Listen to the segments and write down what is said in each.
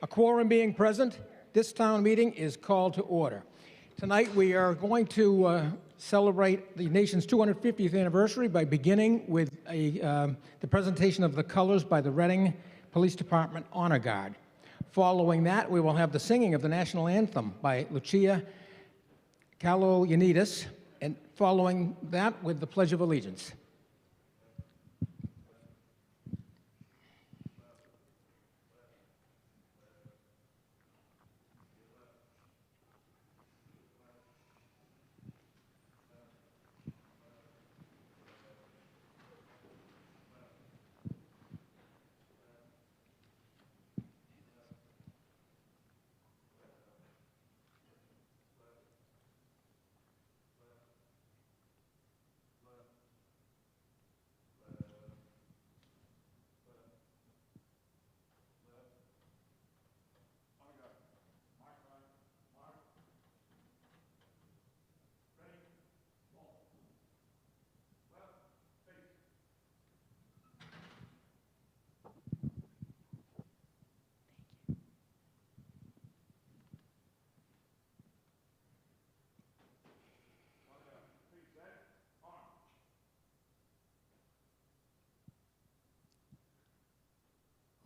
A quorum being present, this town meeting is called to order. Tonight we are going to celebrate the nation's 250th anniversary by beginning with the presentation of the colors by the Reading Police Department Honor Guard. Following that, we will have the singing of the national anthem by Lucia Kaloyanidis, and following that with the Pledge of Allegiance.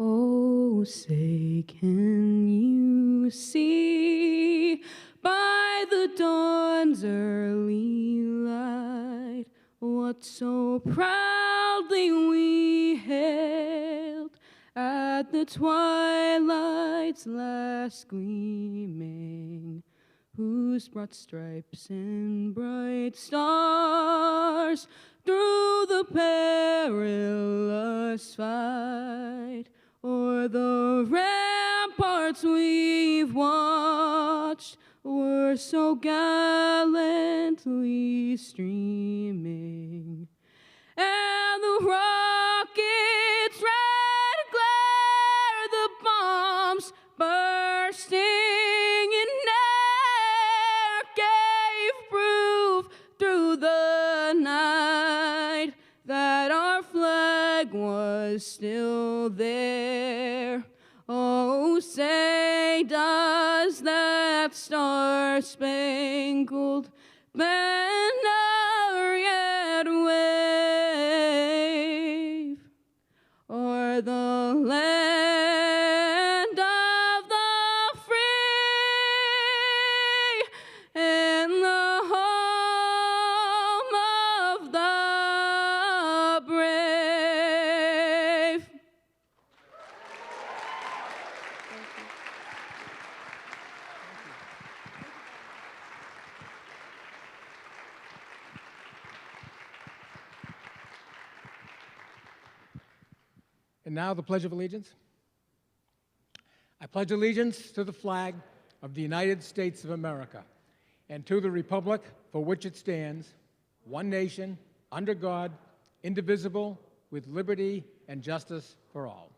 Oh, say, can you see by the dawn's early light what so proudly we hailed at the twilight's last gleaming, whose broad stripes and bright stars through the perilous fight o'er the ramparts we've watched were so gallantly streaming, and the rocket's red glare, the bombs bursting in air, gave proof through the night that our flag was still there. Oh, say, does that star-spangled banner yet wave o'er the land of the free and the home of the brave? And now the Pledge of Allegiance. I pledge allegiance to the flag of the United States of America and to the republic for which it stands, one nation, under God, indivisible, with liberty and justice for all.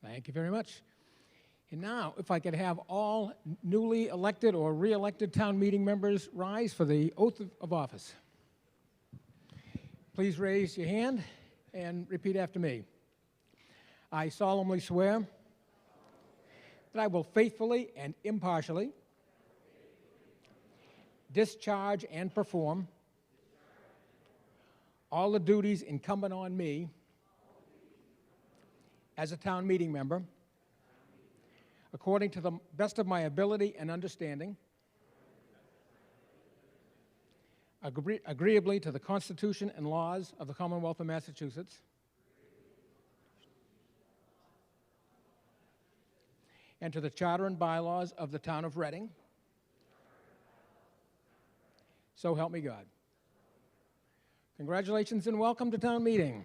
Thank you very much. And now, if I could have all newly elected or re-elected town meeting members rise for the oath of office. Please raise your hand and repeat after me. I solemnly swear that I will faithfully and impartially discharge and perform all the duties incumbent on me as a town meeting member, according to the best of my ability and understanding, agreeably to the Constitution and laws of the Commonwealth of Massachusetts, and to the Charter and bylaws of the town of Reading. So help me God. Congratulations and welcome to town meeting.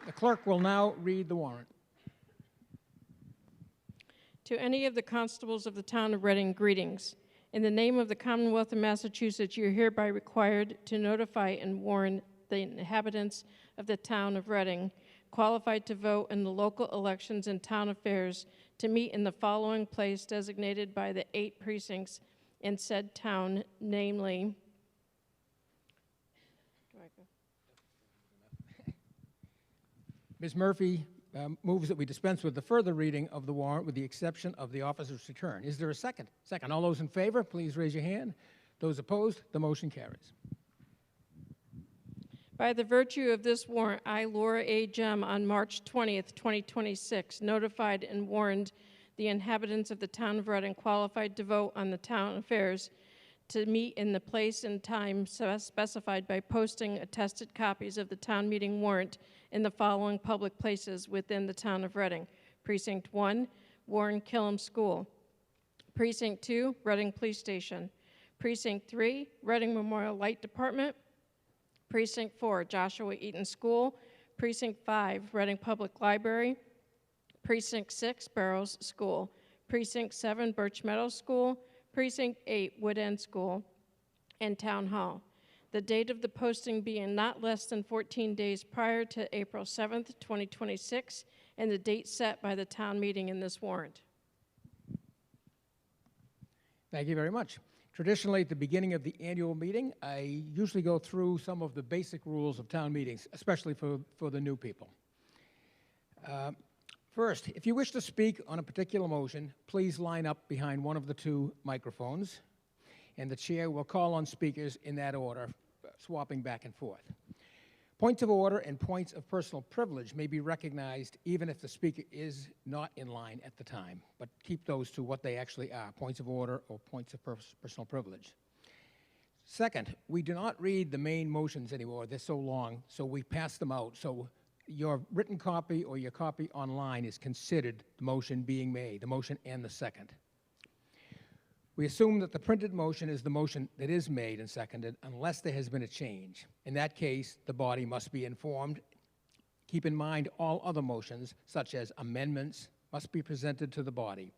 The clerk will now read the warrant. To any of the constables of the town of Reading, greetings. In the name of the Commonwealth of Massachusetts, you are hereby required to notify and warn the inhabitants of the town of Reading, qualified to vote in the local elections and town affairs, to meet in the following place designated by the 8 precincts in said town, namely, Ms. Murphy moves that we dispense with the further reading of the warrant with the exception of the officer's return. Is there a second? Second. All those in favor, please raise your hand. Those opposed, the motion carries. by the virtue of this warrant, I, Laura A. Jem, on March 20th, 2026, notified and warned the inhabitants of the town of Reading qualified to vote on the town affairs to meet in the place and time specified by posting attested copies of the town meeting warrant in the following public places within the town of Reading. Precinct 1, Warren Killam School. Precinct 2, Reading Police Station. Precinct 3, Reading Memorial Light Department. Precinct 4, Joshua Eaton School. Precinct 5, Reading Public Library. Precinct 6, Barrows School. Precinct 7, Birch Meadows School. Precinct 8, Wood End School, and Town Hall. The date of the posting being not less than 14 days prior to April 7th, 2026, and the date set by the town meeting in this warrant. Thank you very much. Traditionally, at the beginning of the annual meeting, I usually go through some of the basic rules of town meetings, especially for the new people. First, if you wish to speak on a particular motion, please line up behind one of the 2 microphones, and the chair will call on speakers in that order, swapping back and forth. Points of order and points of personal privilege may be recognized even if the speaker is not in line at the time, but keep those to what they actually are, points of order or points of personal privilege. Second, we do not read the main motions anymore. They're so long, so we pass them out. So your written copy or your copy online is considered the motion being made, the motion and the second. We assume that the printed motion is the motion that is made and seconded unless there has been a change. In that case, the body must be informed. Keep in mind all other motions, such as amendments, must be presented to the body.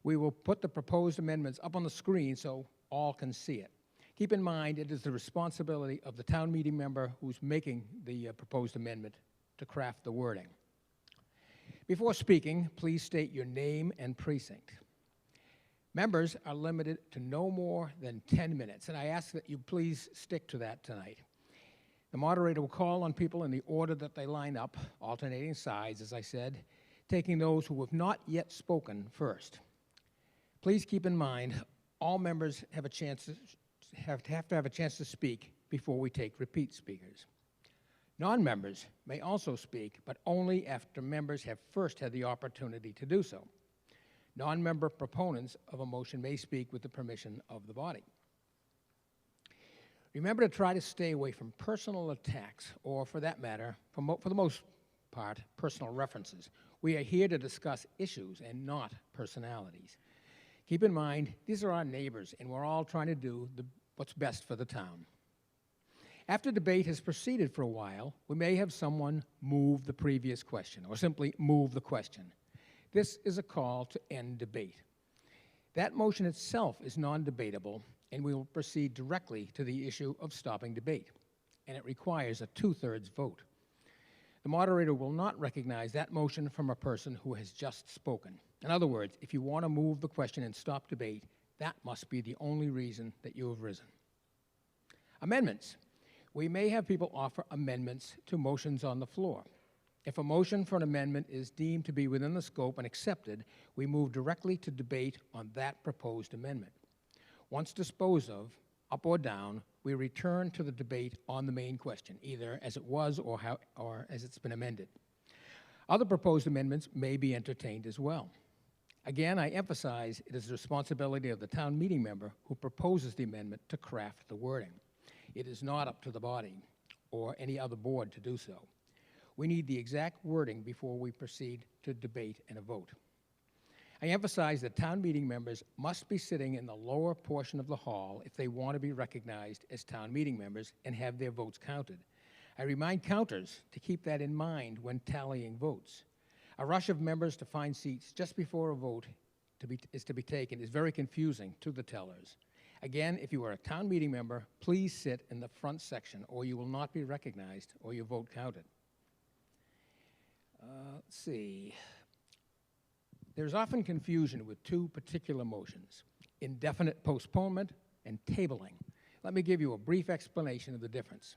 We will put the proposed amendments up on the screen so all can see it. Keep in mind it is the responsibility of the town meeting member who's making the proposed amendment to craft the wording. Before speaking, please state your name and precinct. Members are limited to no more than 10 minutes, and I ask that you please stick to that tonight. The moderator will call on people in the order that they line up, alternating sides, as I said, taking those who have not yet spoken first. Please keep in mind all members have a chance to have to have a chance to speak before we take repeat speakers. Non-members may also speak, but only after members have first had the opportunity to do so. Non-member proponents of a motion may speak with the permission of the body. Remember to try to stay away from personal attacks, or for that matter, for the most part, personal references. We are here to discuss issues and not personalities. Keep in mind, these are our neighbors, and we're all trying to do what's best for the town. After debate has proceeded for a while, we may have someone move the previous question, or simply move the question. This is a call to end debate. That motion itself is non-debatable, and we will proceed directly to the issue of stopping debate, and it requires a 2/3 vote. The moderator will not recognize that motion from a person who has just spoken. In other words, if you want to move the question and stop debate, that must be the only reason that you have risen. Amendments. We may have people offer amendments to motions on the floor. If a motion for an amendment is deemed to be within the scope and accepted, we move directly to debate on that proposed amendment. Once disposed of, up or down, we return to the debate on the main question, either as it was or as it's been amended. Other proposed amendments may be entertained as well. Again, I emphasize it is the responsibility of the town meeting member who proposes the amendment to craft the wording. It is not up to the body or any other board to do so. We need the exact wording before we proceed to debate and a vote. I emphasize that town meeting members must be sitting in the lower portion of the hall if they want to be recognized as town meeting members and have their votes counted. I remind counters to keep that in mind when tallying votes. A rush of members to find seats just before a vote is to be taken is very confusing to the tellers. Again, if you are a town meeting member, please sit in the front section or you will not be recognized or your vote counted. Let's see. There's often confusion with two particular motions, indefinite postponement and tabling. Let me give you a brief explanation of the difference.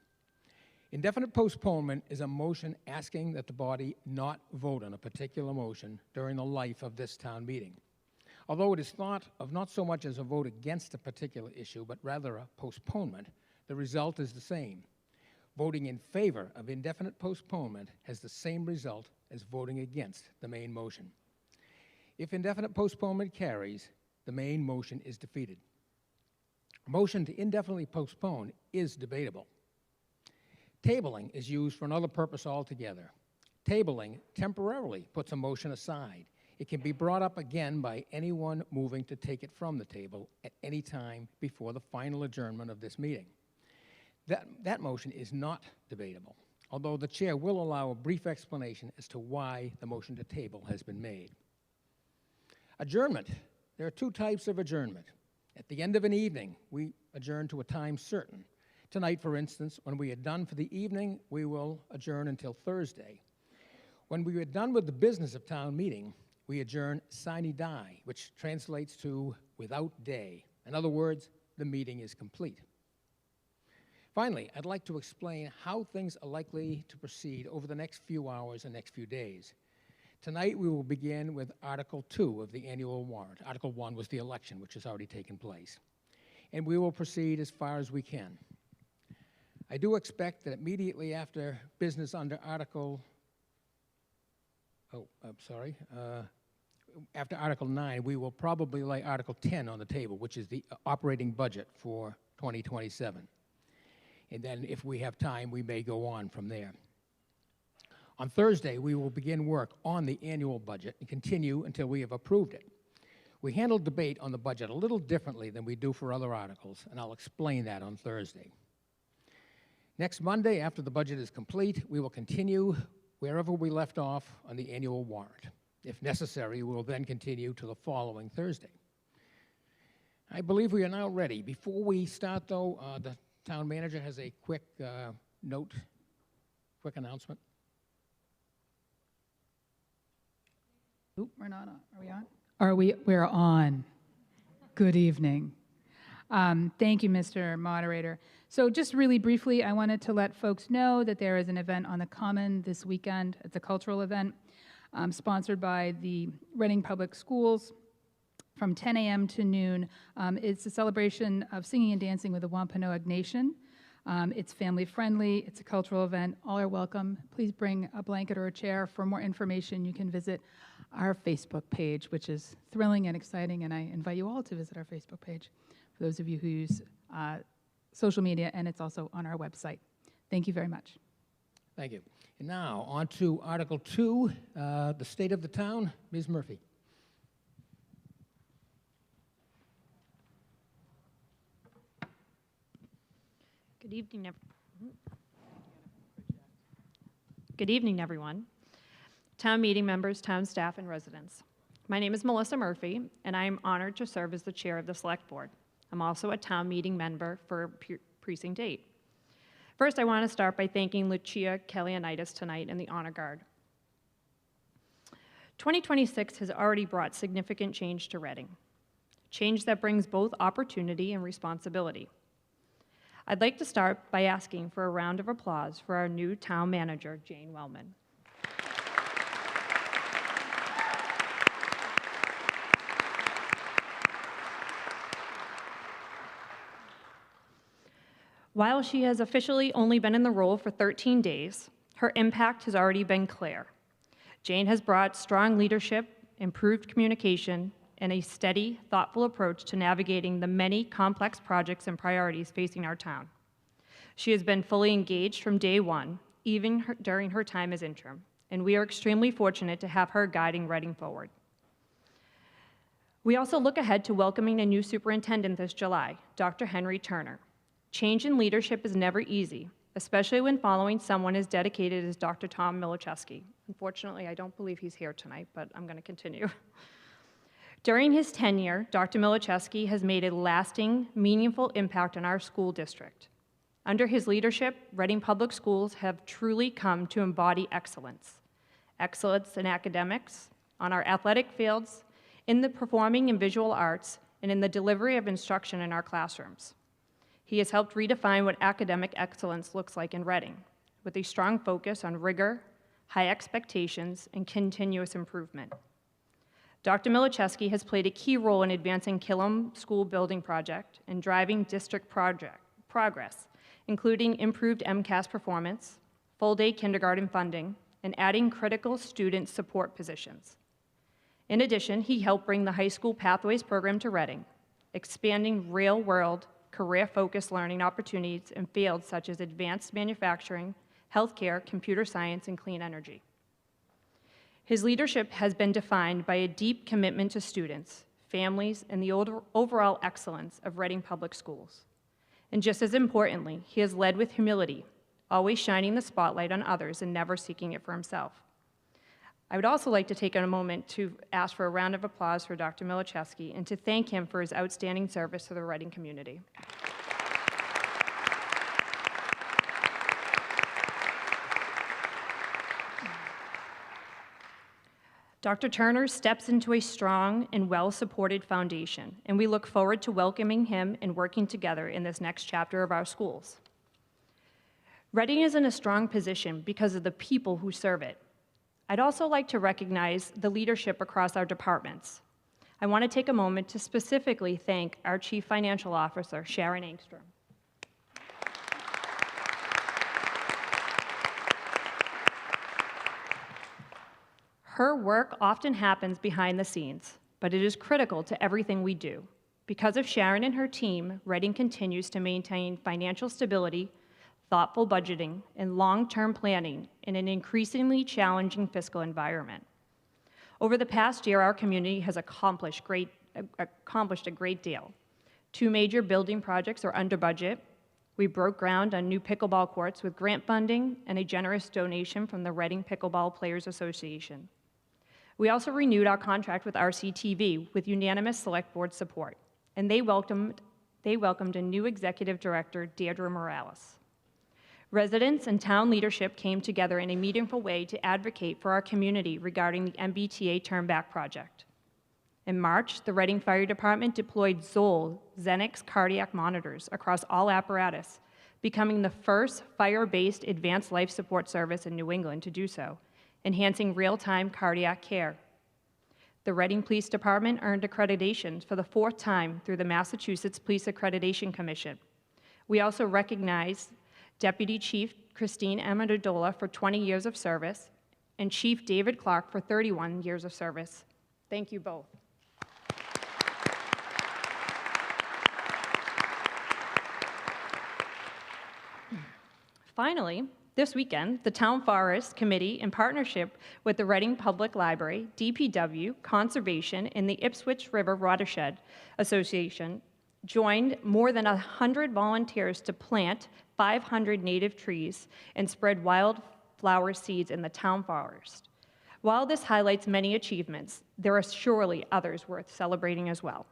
Indefinite postponement is a motion asking that the body not vote on a particular motion during the life of this town meeting. Although it is thought of not so much as a vote against a particular issue, but rather a postponement, the result is the same. Voting in favor of indefinite postponement has the same result as voting against the main motion. If indefinite postponement carries, the main motion is defeated. A motion to indefinitely postpone is debatable. Tabling is used for another purpose altogether. Tabling temporarily puts a motion aside. It can be brought up again by anyone moving to take it from the table at any time before the final adjournment of this meeting. That motion is not debatable, although the chair will allow a brief explanation as to why the motion to table has been made. Adjournment. There are two types of adjournment. At the end of an evening, we adjourn to a time certain. Tonight, for instance, when we are done for the evening, we will adjourn until Thursday. When we are done with the business of town meeting, we adjourn sine die, which translates to without day. In other words, the meeting is complete. Finally, I'd like to explain how things are likely to proceed over the next few hours and next few days. Tonight, we will begin with Article 2 of the annual warrant. Article 1 was the election, which has already taken place. And we will proceed as far as we can. I do expect that immediately after business under after Article 9, we will probably lay Article 10 on the table, which is the operating budget for 2027. And then if we have time, we may go on from there. On Thursday, we will begin work on the annual budget and continue until we have approved it. We handle debate on the budget a little differently than we do for other articles, and I'll explain that on Thursday. Next Monday, after the budget is complete, we will continue wherever we left off on the annual warrant. If necessary, we will then continue to the following Thursday. I believe we are now ready. Before we start, though, the town manager has a quick quick announcement. Oop, we're not on. Are we on? We're on. Good evening. Thank you, Mr. Moderator. So just really briefly, I wanted to let folks know that there is an event on the Common this weekend. It's a cultural event sponsored by the Reading Public Schools from 10 a.m. to noon. It's a celebration of singing and dancing with the Wampanoag Nation. It's family friendly. It's a cultural event. All are welcome. Please bring a blanket or a chair. For more information, you can visit our Facebook page, which is thrilling and exciting, and I invite you all to visit our Facebook page for those of you who use social media, and it's also on our website. Thank you very much. Thank you. And now, on to Article 2, the state of the town. Ms. Murphy. Good evening, everyone. Town meeting members, town staff, and residents. My name is Melissa Murphy, and I am honored to serve as the chair of the Select Board. I'm also a town meeting member for Precinct 8. First, I want to start by thanking Lucia Kellyanaitis tonight and the Honor Guard. 2026 has already brought significant change to Reading, change that brings both opportunity and responsibility. I'd like to start by asking for a round of applause for our new town manager, Jane Wellman. While she has officially only been in the role for 13 days, her impact has already been clear. Jane has brought strong leadership, improved communication, and a steady, thoughtful approach to navigating the many complex projects and priorities facing our town. She has been fully engaged from day one, even during her time as interim, and we are extremely fortunate to have her guiding Reading forward. We also look ahead to welcoming a new superintendent this July, Dr. Henry Turner. Change in leadership is never easy, especially when following someone as dedicated as Dr. Tom Milichewski. Unfortunately, I don't believe he's here tonight, but I'm going to continue. During his tenure, Dr. Milichewski has made a lasting, meaningful impact on our school district. Under his leadership, Reading Public Schools have truly come to embody excellence. Excellence in academics, on our athletic fields, in the performing and visual arts, and in the delivery of instruction in our classrooms. He has helped redefine what academic excellence looks like in Reading, with a strong focus on rigor, high expectations, and continuous improvement. Dr. Milichewski has played a key role in advancing Killam School Building Project and driving district progress, including improved MCAS performance, full-day kindergarten funding, and adding critical student support positions. In addition, he helped bring the high school Pathways program to Reading, expanding real-world, career-focused learning opportunities in fields such as advanced manufacturing, healthcare, computer science, and clean energy. His leadership has been defined by a deep commitment to students, families, and the overall excellence of Reading Public Schools. And just as importantly, he has led with humility, always shining the spotlight on others and never seeking it for himself. I would also like to take a moment to ask for a round of applause for Dr. Milichewski and to thank him for his outstanding service to the Reading community. Dr. Turner steps into a strong and well-supported foundation, and we look forward to welcoming him and working together in this next chapter of our schools. Reading is in a strong position because of the people who serve it. I'd also like to recognize the leadership across our departments. I want to take a moment to specifically thank our Chief Financial Officer, Sharon Engstrom. Her work often happens behind the scenes, but it is critical to everything we do. Because of Sharon and her team, Reading continues to maintain financial stability, thoughtful budgeting, and long-term planning in an increasingly challenging fiscal environment. Over the past year, our community has accomplished a great deal. 2 major building projects are under budget. We broke ground on new pickleball courts with grant funding and a generous donation from the Reading Pickleball Players Association. We also renewed our contract with RCTV with unanimous select board support, and they welcomed a new executive director, Deirdre Morales. Residents and town leadership came together in a meaningful way to advocate for our community regarding the MBTA Turnback project. In March, the Reading Fire Department deployed Zoll Xenix cardiac monitors across all apparatus, becoming the first fire-based advanced life support service in New England to do so, enhancing real-time cardiac care. The Reading Police Department earned accreditation for the 4th time through the Massachusetts Police Accreditation Commission. We also recognized Deputy Chief Christine Amendola for 20 years of service and Chief David Clark for 31 years of service. Thank you both. Finally, this weekend, the Town Forest Committee, in partnership with the Reading Public Library, DPW, Conservation, and the Ipswich River Watershed Association, joined more than 100 volunteers to plant 500 native trees and spread wildflower seeds in the town forest. While this highlights many achievements, there are surely others worth celebrating as well.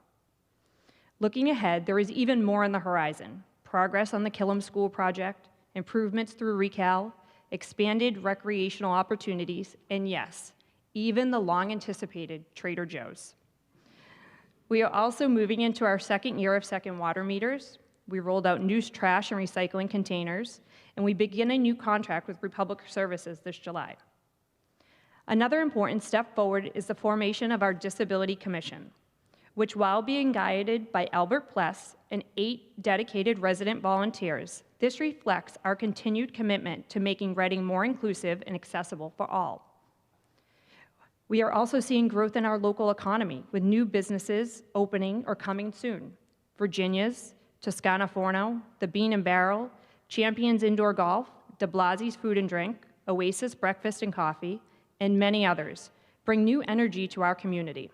Looking ahead, there is even more on the horizon: progress on the Killam School project, improvements through recal, expanded recreational opportunities, and yes, even the long-anticipated Trader Joe's. We are also moving into our 2nd year of second water meters. We rolled out new trash and recycling containers, and we begin a new contract with Republic Services this July. Another important step forward is the formation of our Disability Commission, which, while being guided by Albert Pless and 8 dedicated resident volunteers, this reflects our continued commitment to making Reading more inclusive and accessible for all. We are also seeing growth in our local economy, with new businesses opening or coming soon. Virginia's, Toscana Forno, the Bean and Barrel, Champions Indoor Golf, de Blasi's Food and Drink, Oasis Breakfast and Coffee, and many others bring new energy to our community.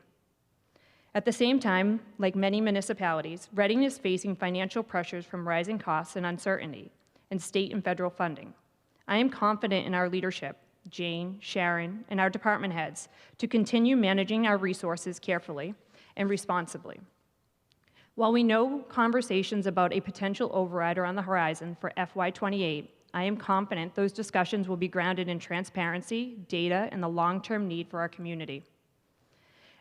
At the same time, like many municipalities, Reading is facing financial pressures from rising costs and uncertainty, and state and federal funding. I am confident in our leadership, Jane, Sharon, and our department heads, to continue managing our resources carefully and responsibly. While we know conversations about a potential override are on the horizon for FY28, I am confident those discussions will be grounded in transparency, data, and the long-term need for our community.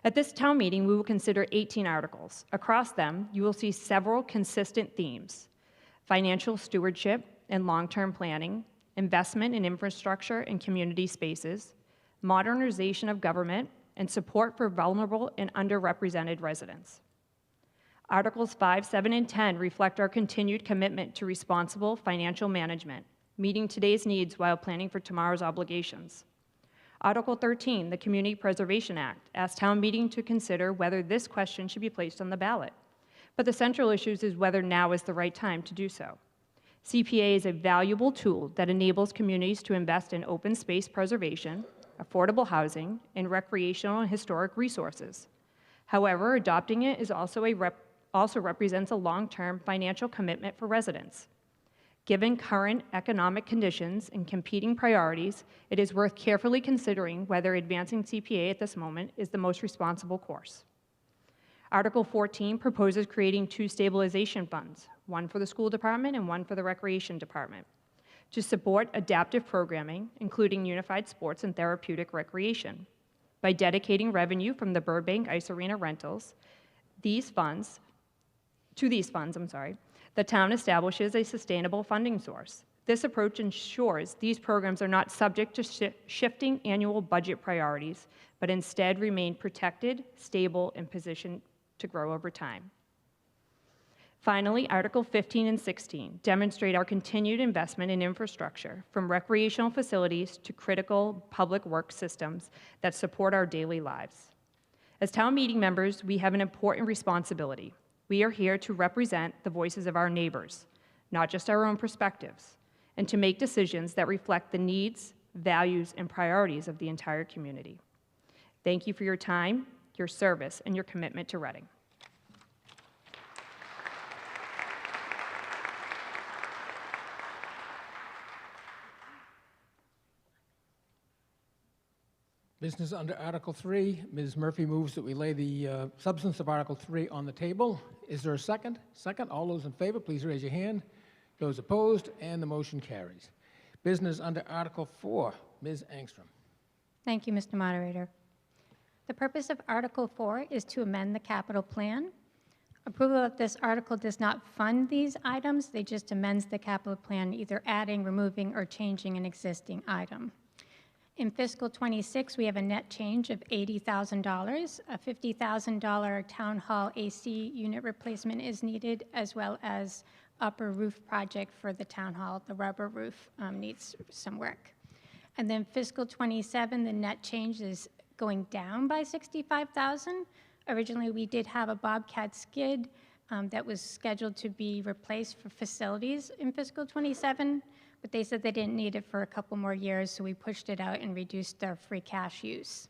At this town meeting, we will consider 18 articles. Across them, you will see several consistent themes: financial stewardship and long-term planning, investment in infrastructure and community spaces, modernization of government, and support for vulnerable and underrepresented residents. Articles 5, 7, and 10 reflect our continued commitment to responsible financial management, meeting today's needs while planning for tomorrow's obligations. Article 13, the Community Preservation Act, asks town meeting to consider whether this question should be placed on the ballot. But the central issue is whether now is the right time to do so. CPA is a valuable tool that enables communities to invest in open space preservation, affordable housing, and recreational and historic resources. However, adopting it is also represents a long-term financial commitment for residents. Given current economic conditions and competing priorities, it is worth carefully considering whether advancing CPA at this moment is the most responsible course. Article 14 proposes creating 2 stabilization funds, one for the school department and one for the recreation department, to support adaptive programming, including unified sports and therapeutic recreation. By dedicating revenue from the Burbank Ice Arena rentals, the town establishes a sustainable funding source. This approach ensures these programs are not subject to shifting annual budget priorities, but instead remain protected, stable, and positioned to grow over time. Finally, Article 15 and 16 demonstrate our continued investment in infrastructure, from recreational facilities to critical public works systems that support our daily lives. As town meeting members, we have an important responsibility. We are here to represent the voices of our neighbors, not just our own perspectives, and to make decisions that reflect the needs, values, and priorities of the entire community. Thank you for your time, your service, and your commitment to Reading. Business under Article 3. Ms. Murphy moves that we lay the substance of Article 3 on the table. Is there a second? Second. All those in favor, please raise your hand. Those opposed, and the motion carries. Business under Article 4. Ms. Angstrom. Thank you, Mr. Moderator. The purpose of Article 4 is to amend the capital plan. Approval of this article does not fund these items. They just amends the capital plan, either adding, removing, or changing an existing item. In fiscal 26, we have a net change of $80,000. A $50,000 town hall AC unit replacement is needed, as well as upper roof project for the town hall. The rubber roof needs some work. And then fiscal 27, the net change is going down by $65,000. Originally, we did have a Bobcat skid that was scheduled to be replaced for facilities in fiscal 27. But they said they didn't need it for a couple more years, so we pushed it out and reduced their free cash use.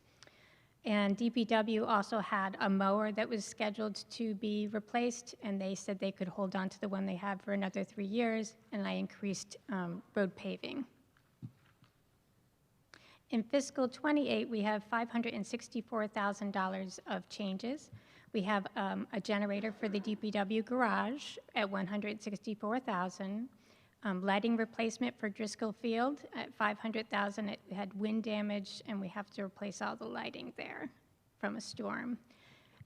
And DPW also had a mower that was scheduled to be replaced, and they said they could hold on to the one they had for another 3 years, and I increased road paving. In fiscal 28, we have $564,000 of changes. We have a generator for the DPW garage at $164,000. Lighting replacement for Driscoll Field at $500,000. It had wind damage, and we have to replace all the lighting there from a storm.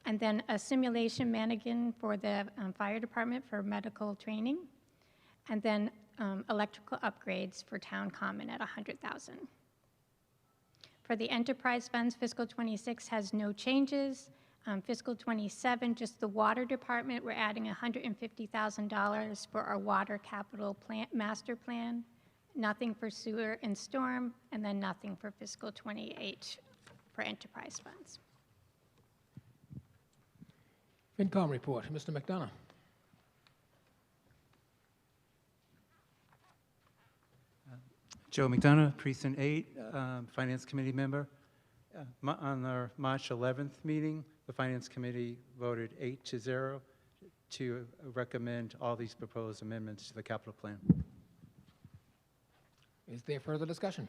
And then a simulation mannequin for the fire department for medical training. And then electrical upgrades for town common at $100,000. For the enterprise funds, fiscal 26 has no changes. Fiscal 27, just the water department, we're adding $150,000 for our water capital plan, master plan, nothing for sewer and storm, and then nothing for fiscal 28 for enterprise funds. FinCom report, Mr. McDonough. Joe McDonough, Precinct 8, Finance Committee member. On our March 11th meeting, the Finance Committee voted 8-0 to recommend all these proposed amendments to the capital plan. Is there further discussion?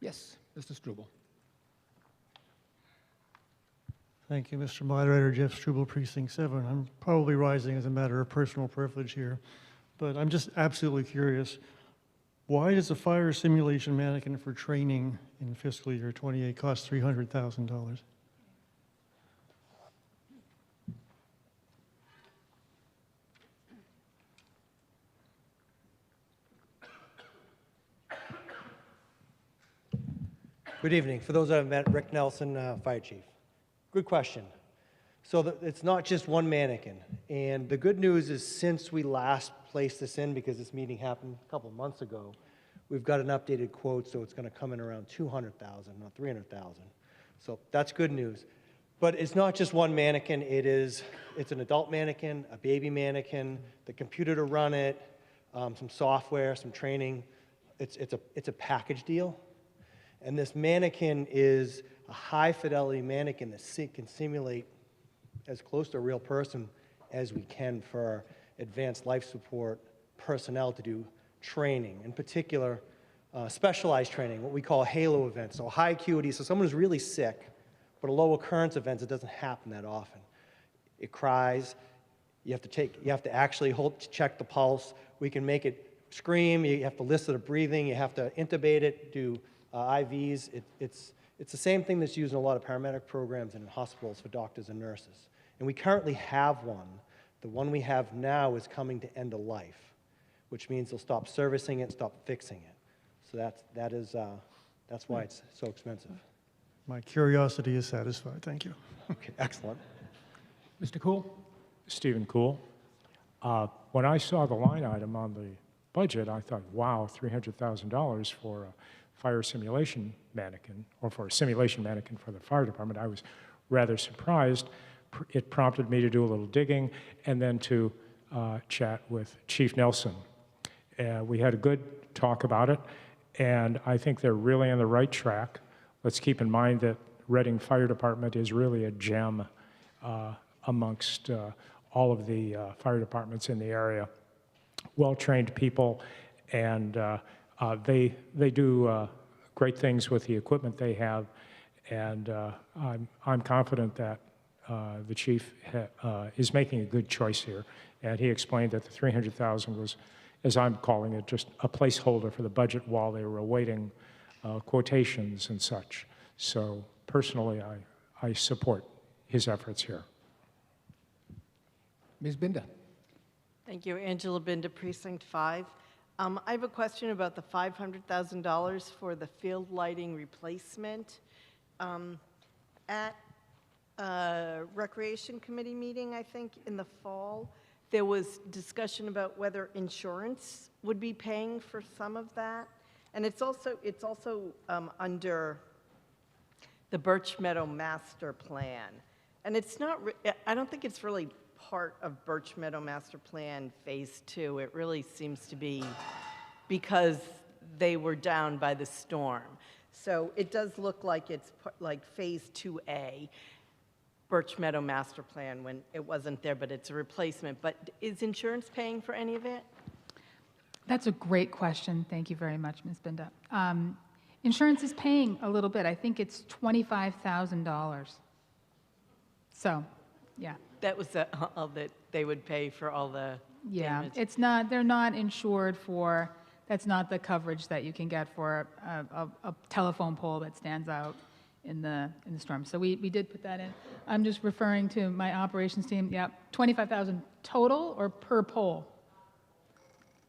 Yes, Mr. Struble. Thank you, Mr. Moderator. Jeff Struble, Precinct 7. I'm probably rising as a matter of personal privilege here, but I'm just absolutely curious. Why does a fire simulation mannequin for training in fiscal year 28 cost $300,000? Good evening. For those that have met, Rick Nelson, Fire Chief. Good question. So it's not just one mannequin. And the good news is since we last placed this in, because this meeting happened a couple months ago, we've got an updated quote, so it's going to come in around $200,000, not $300,000. So that's good news. But it's not just one mannequin. It's an adult mannequin, a baby mannequin, the computer to run it, some software, some training. It's a package deal. And this mannequin is a high-fidelity mannequin that can simulate as close to a real person as we can for advanced life support personnel to do training, in particular specialized training, what we call halo events, so high acuity, so someone who's really sick, but a low occurrence event, it doesn't happen that often. It cries, you have to actually check the pulse, we can make it scream, you have to listen to breathing, you have to intubate it, do IVs. It's the same thing that's used in a lot of paramedic programs and in hospitals for doctors and nurses. And we currently have one. The one we have now is coming to end of life, which means they'll stop servicing it, stop fixing it. So that's why it's so expensive. My curiosity is satisfied. Thank you. Okay, excellent. Mr. Cool? Stephen Cool. When I saw the line item on the budget, I thought, wow, $300,000 for a fire simulation mannequin, or for a simulation mannequin for the fire department. I was rather surprised. It prompted me to do a little digging and then to chat with Chief Nelson. We had a good talk about it, and I think they're really on the right track. Let's keep in mind that Reading Fire Department is really a gem amongst all of the fire departments in the area. Well-trained people, and they do great things with the equipment they have, and I'm confident that the chief is making a good choice here. And he explained that the $300,000 was, as I'm calling it, just a placeholder for the budget while they were awaiting quotations and such. So personally, I support his efforts here. Ms. Binder? Thank you. Angela Binder, Precinct 5. I have a question about the $500,000 for the field lighting replacement. At a Recreation Committee meeting, I think, in the fall, there was discussion about whether insurance would be paying for some of that. And it's also under the Birch Meadow Master Plan. And it's not, I don't think it's really part of Birch Meadow Master Plan Phase 2. It really seems to be because they were down by the storm. So it does look like it's like Phase 2A, Birch Meadow Master Plan, when it wasn't there, but it's a replacement. But is insurance paying for any of it? That's a great question. Thank you very much, Ms. Binda. Insurance is paying a little bit. I think it's $25,000. So, yeah. That was all that they would pay for all the damage. It's not, they're not insured for, that's not the coverage that you can get for a telephone pole that stands out in the storm. So we did put that in. I'm just referring to my operations team. Yeah, $25,000 total or per pole?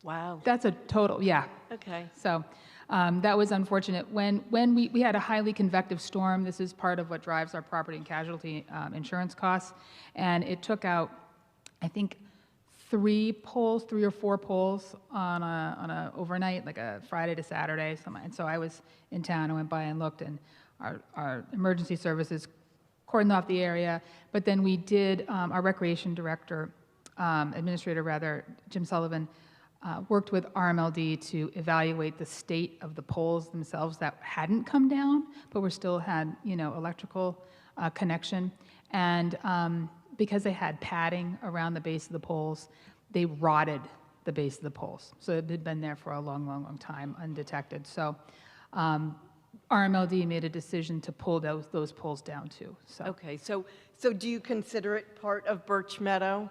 Wow. That's a total, yeah. Okay. So that was unfortunate. When we had a highly convective storm, this is part of what drives our property and casualty insurance costs, and it took out, I think, 3 or 4 poles on a overnight, like a Friday to Saturday. And so I was in town, I went by and looked, and our emergency services cordoned off the area, but then we did, our recreation director, administrator rather, Jim Sullivan, worked with RMLD to evaluate the state of the poles themselves that hadn't come down, but were still had, electrical connection. And because they had padding around the base of the poles, they rotted. the base of the poles. So it had been there for a long, long, long time, undetected. So RMLD made a decision to pull those poles down too. So Okay, so do you consider it part of Birch Meadow?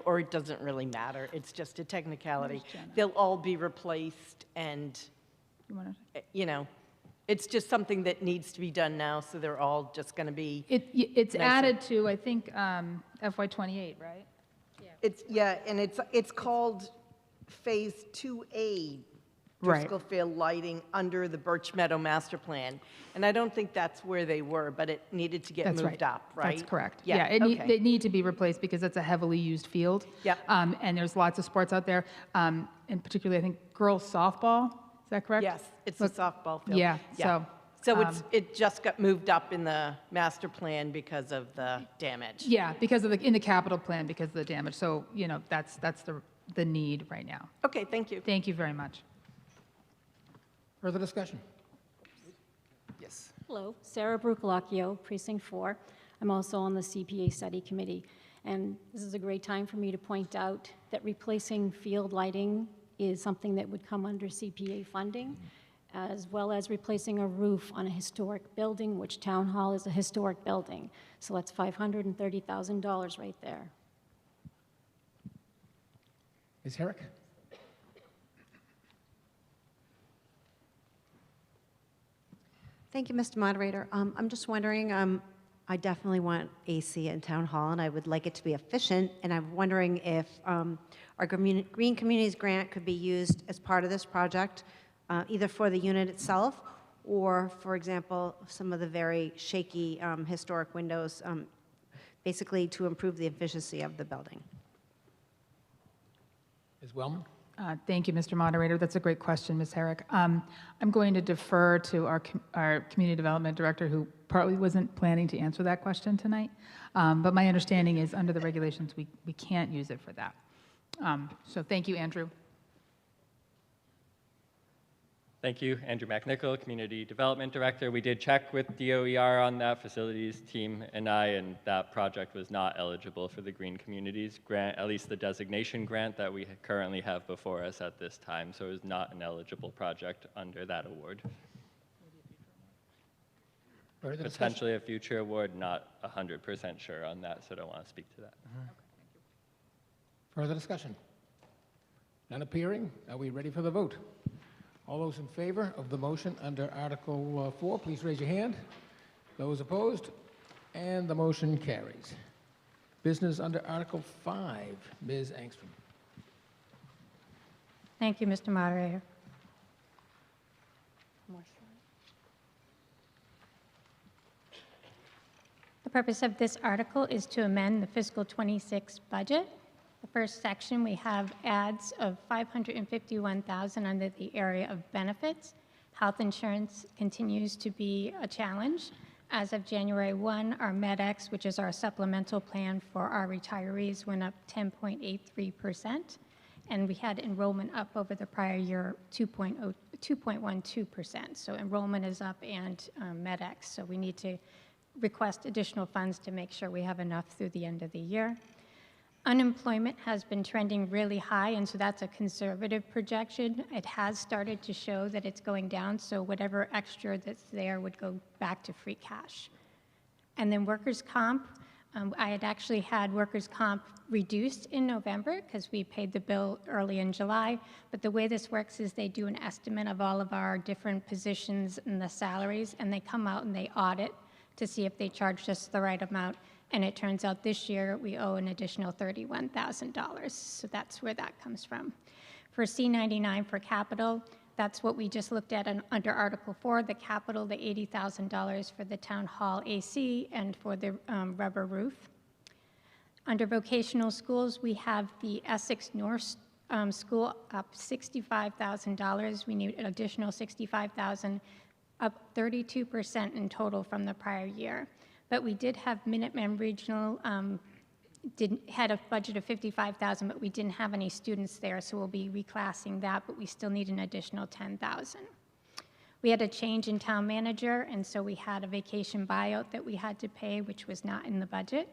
Or it doesn't really matter, it's just a technicality? They'll all be replaced and, you want to? it's just something that needs to be done now, so they're all just going to be, It's nicer. added to, I think, FY28, right? and it's called Phase 2A, Right. Fiscal Field Lighting under the Birch Meadow Master Plan. And I don't think that's where they were, but it needed to get That's moved up, right? That's correct. Yeah, They okay. need to be replaced because it's a heavily used field. Yep. And there's lots of sports out there, and particularly, I think, girls softball, is that correct? Yes, it's a Look, softball field. Yeah, So it just got moved up in the master plan because of the damage. yeah, because of in the capital plan, because of the damage. So, that's the need right now. Okay, thank you. Thank you very much. Further discussion? Yes. Hello, Sarah Brucolacchio, Precinct 4. I'm also on the CPA Study Committee. And this is a great time for me to point out that replacing field lighting is something that would come under CPA funding, as well as replacing a roof on a historic building, which Town Hall is a historic building. So that's $530,000 right there. Ms. Herrick? Thank you, Mr. Moderator. I'm just wondering, I definitely want AC in Town Hall, and I would like it to be efficient, and I'm wondering if our Green Communities grant could be used as part of this project, either for the unit itself, or, for example, some of the very shaky historic windows, basically to improve the efficiency of the building. Ms. Wellman? Thank you, Mr. Moderator. That's a great question, Ms. Herrick. I'm going to defer to our Community Development Director, who partly wasn't planning to answer that question tonight. But my understanding is, under the regulations, we can't use it for that. So thank you, Andrew. Thank you, Andrew McNichol, Community Development Director. We did check with DOER on that, facilities team and that project was not eligible for the Green Communities grant, at least the designation grant that we currently have before us at this time. So it is not an eligible project under that award. Further discussion? Potentially a future award, not 100% sure on that, so I don't want to speak to that. Further discussion? None appearing? Are we ready for the vote? All those in favor of the motion under Article 4, please raise your hand. Those opposed? And the motion carries. Business under Article 5, Ms. Angstrom. Thank you, Mr. Moderator. The purpose of this article is to amend the fiscal 26 budget. The first section, we have adds of $551,000 under the area of benefits. Health insurance continues to be a challenge. As of January 1, our MedX, which is our supplemental plan for our retirees, went up 10.83%, and we had enrollment up over the prior year 2.12%. So enrollment is up and MedX, so we need to request additional funds to make sure we have enough through the end of the year. Unemployment has been trending really high, and so that's a conservative projection. It has started to show that it's going down, so whatever extra that's there would go back to free cash. And then workers' comp, I had actually had workers' comp reduced in November because we paid the bill early in July, but the way this works is they do an estimate of all of our different positions and the salaries, and they come out and they audit to see if they charged us the right amount. And it turns out this year we owe an additional $31,000. So that's where that comes from. For C99 for capital, that's what we just looked at under Article 4, the capital, the $80,000 for the town hall AC and for the rubber roof. Under vocational schools, we have the Essex North School up $65,000. We need an additional $65,000, up 32% in total from the prior year. But we did have Minuteman Regional, had a budget of $55,000, but we didn't have any students there, so we'll be reclassing that, but we still need an additional $10,000. We had a change in town manager, and so we had a vacation buyout that we had to pay, which was not in the budget.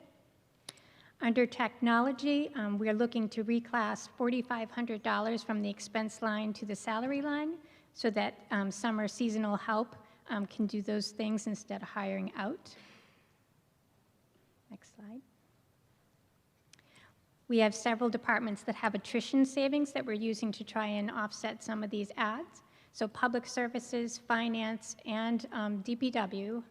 Under technology, we're looking to reclass $4,500 from the expense line to the salary line so that summer seasonal help can do those things instead of hiring out. Next slide. We have several departments that have attrition savings that we're using to try and offset some of these ads. So public services, finance, and DPW,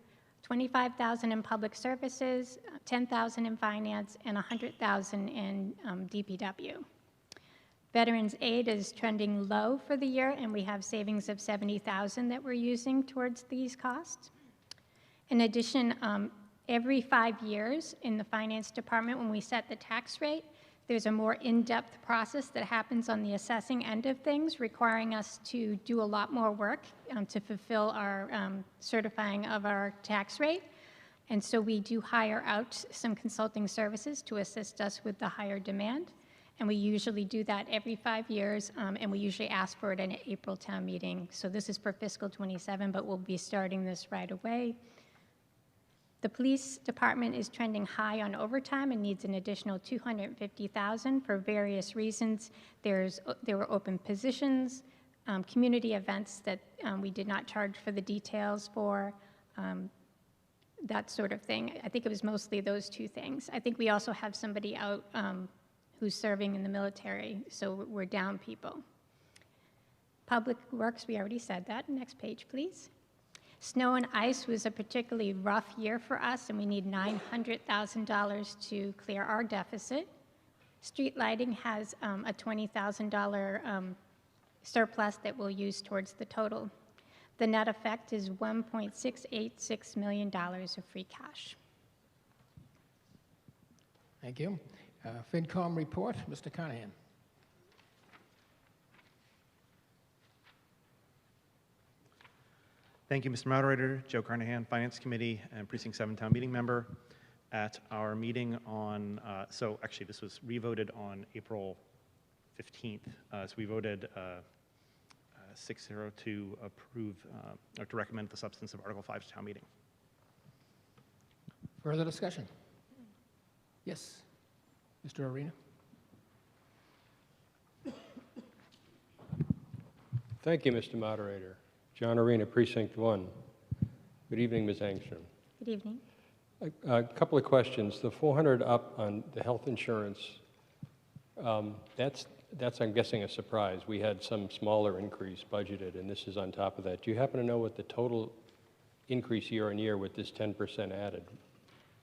$25,000 in public services, $10,000 in finance, and $100,000 in DPW. Veterans aid is trending low for the year, and we have savings of $70,000 that we're using towards these costs. In addition, every 5 years in the finance department, when we set the tax rate, there's a more in-depth process that happens on the assessing end of things, requiring us to do a lot more work to fulfill our certifying of our tax rate. And so we do hire out some consulting services to assist us with the higher demand. And we usually do that every 5 years, and we usually ask for it in an April town meeting. So this is for fiscal 27, but we'll be starting this right away. The police department is trending high on overtime and needs an additional $250,000 for various reasons. There were open positions, community events that we did not charge for the details for, that sort of thing. I think it was mostly those two things. I think we also have somebody out who's serving in the military, so we're down people. Public Works, we already said that. Next page, please. Snow and ice was a particularly rough year for us, and we need $900,000 to clear our deficit. Street lighting has a $20,000 surplus that we'll use towards the total. The net effect is $1.686 million of free cash. Thank you. FinCom report, Mr. Carnahan. Thank you, Mr. Moderator. Joe Carnahan, Finance Committee and Precinct 7 Town Meeting member. At our meeting on, so actually this was revoted on April 15th. So we voted 6-0 to approve, or to recommend the substance of Article 5 to town meeting. Further discussion? Yes, Mr. Arena. Thank you, Mr. Moderator. John Arena, Precinct 1. Good evening, Ms. Angstrom. Good evening. A couple of questions. The 400 up on the health insurance, that's I'm guessing a surprise. We had some smaller increase budgeted, and this is on top of that. Do you happen to know what the total increase year on year with this 10% added?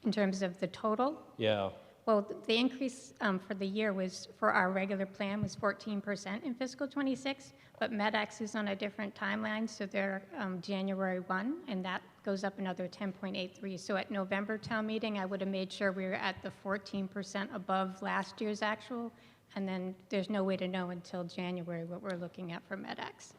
In terms of the total? Yeah. Well, the increase for the year was, for our regular plan, was 14% in fiscal 26, but MedX is on a different timeline, so they're January 1, and that goes up another 10.83. So at November town meeting, I would have made sure we were at the 14% above last year's actual, and then there's no way to know until January what we're looking at for MedX.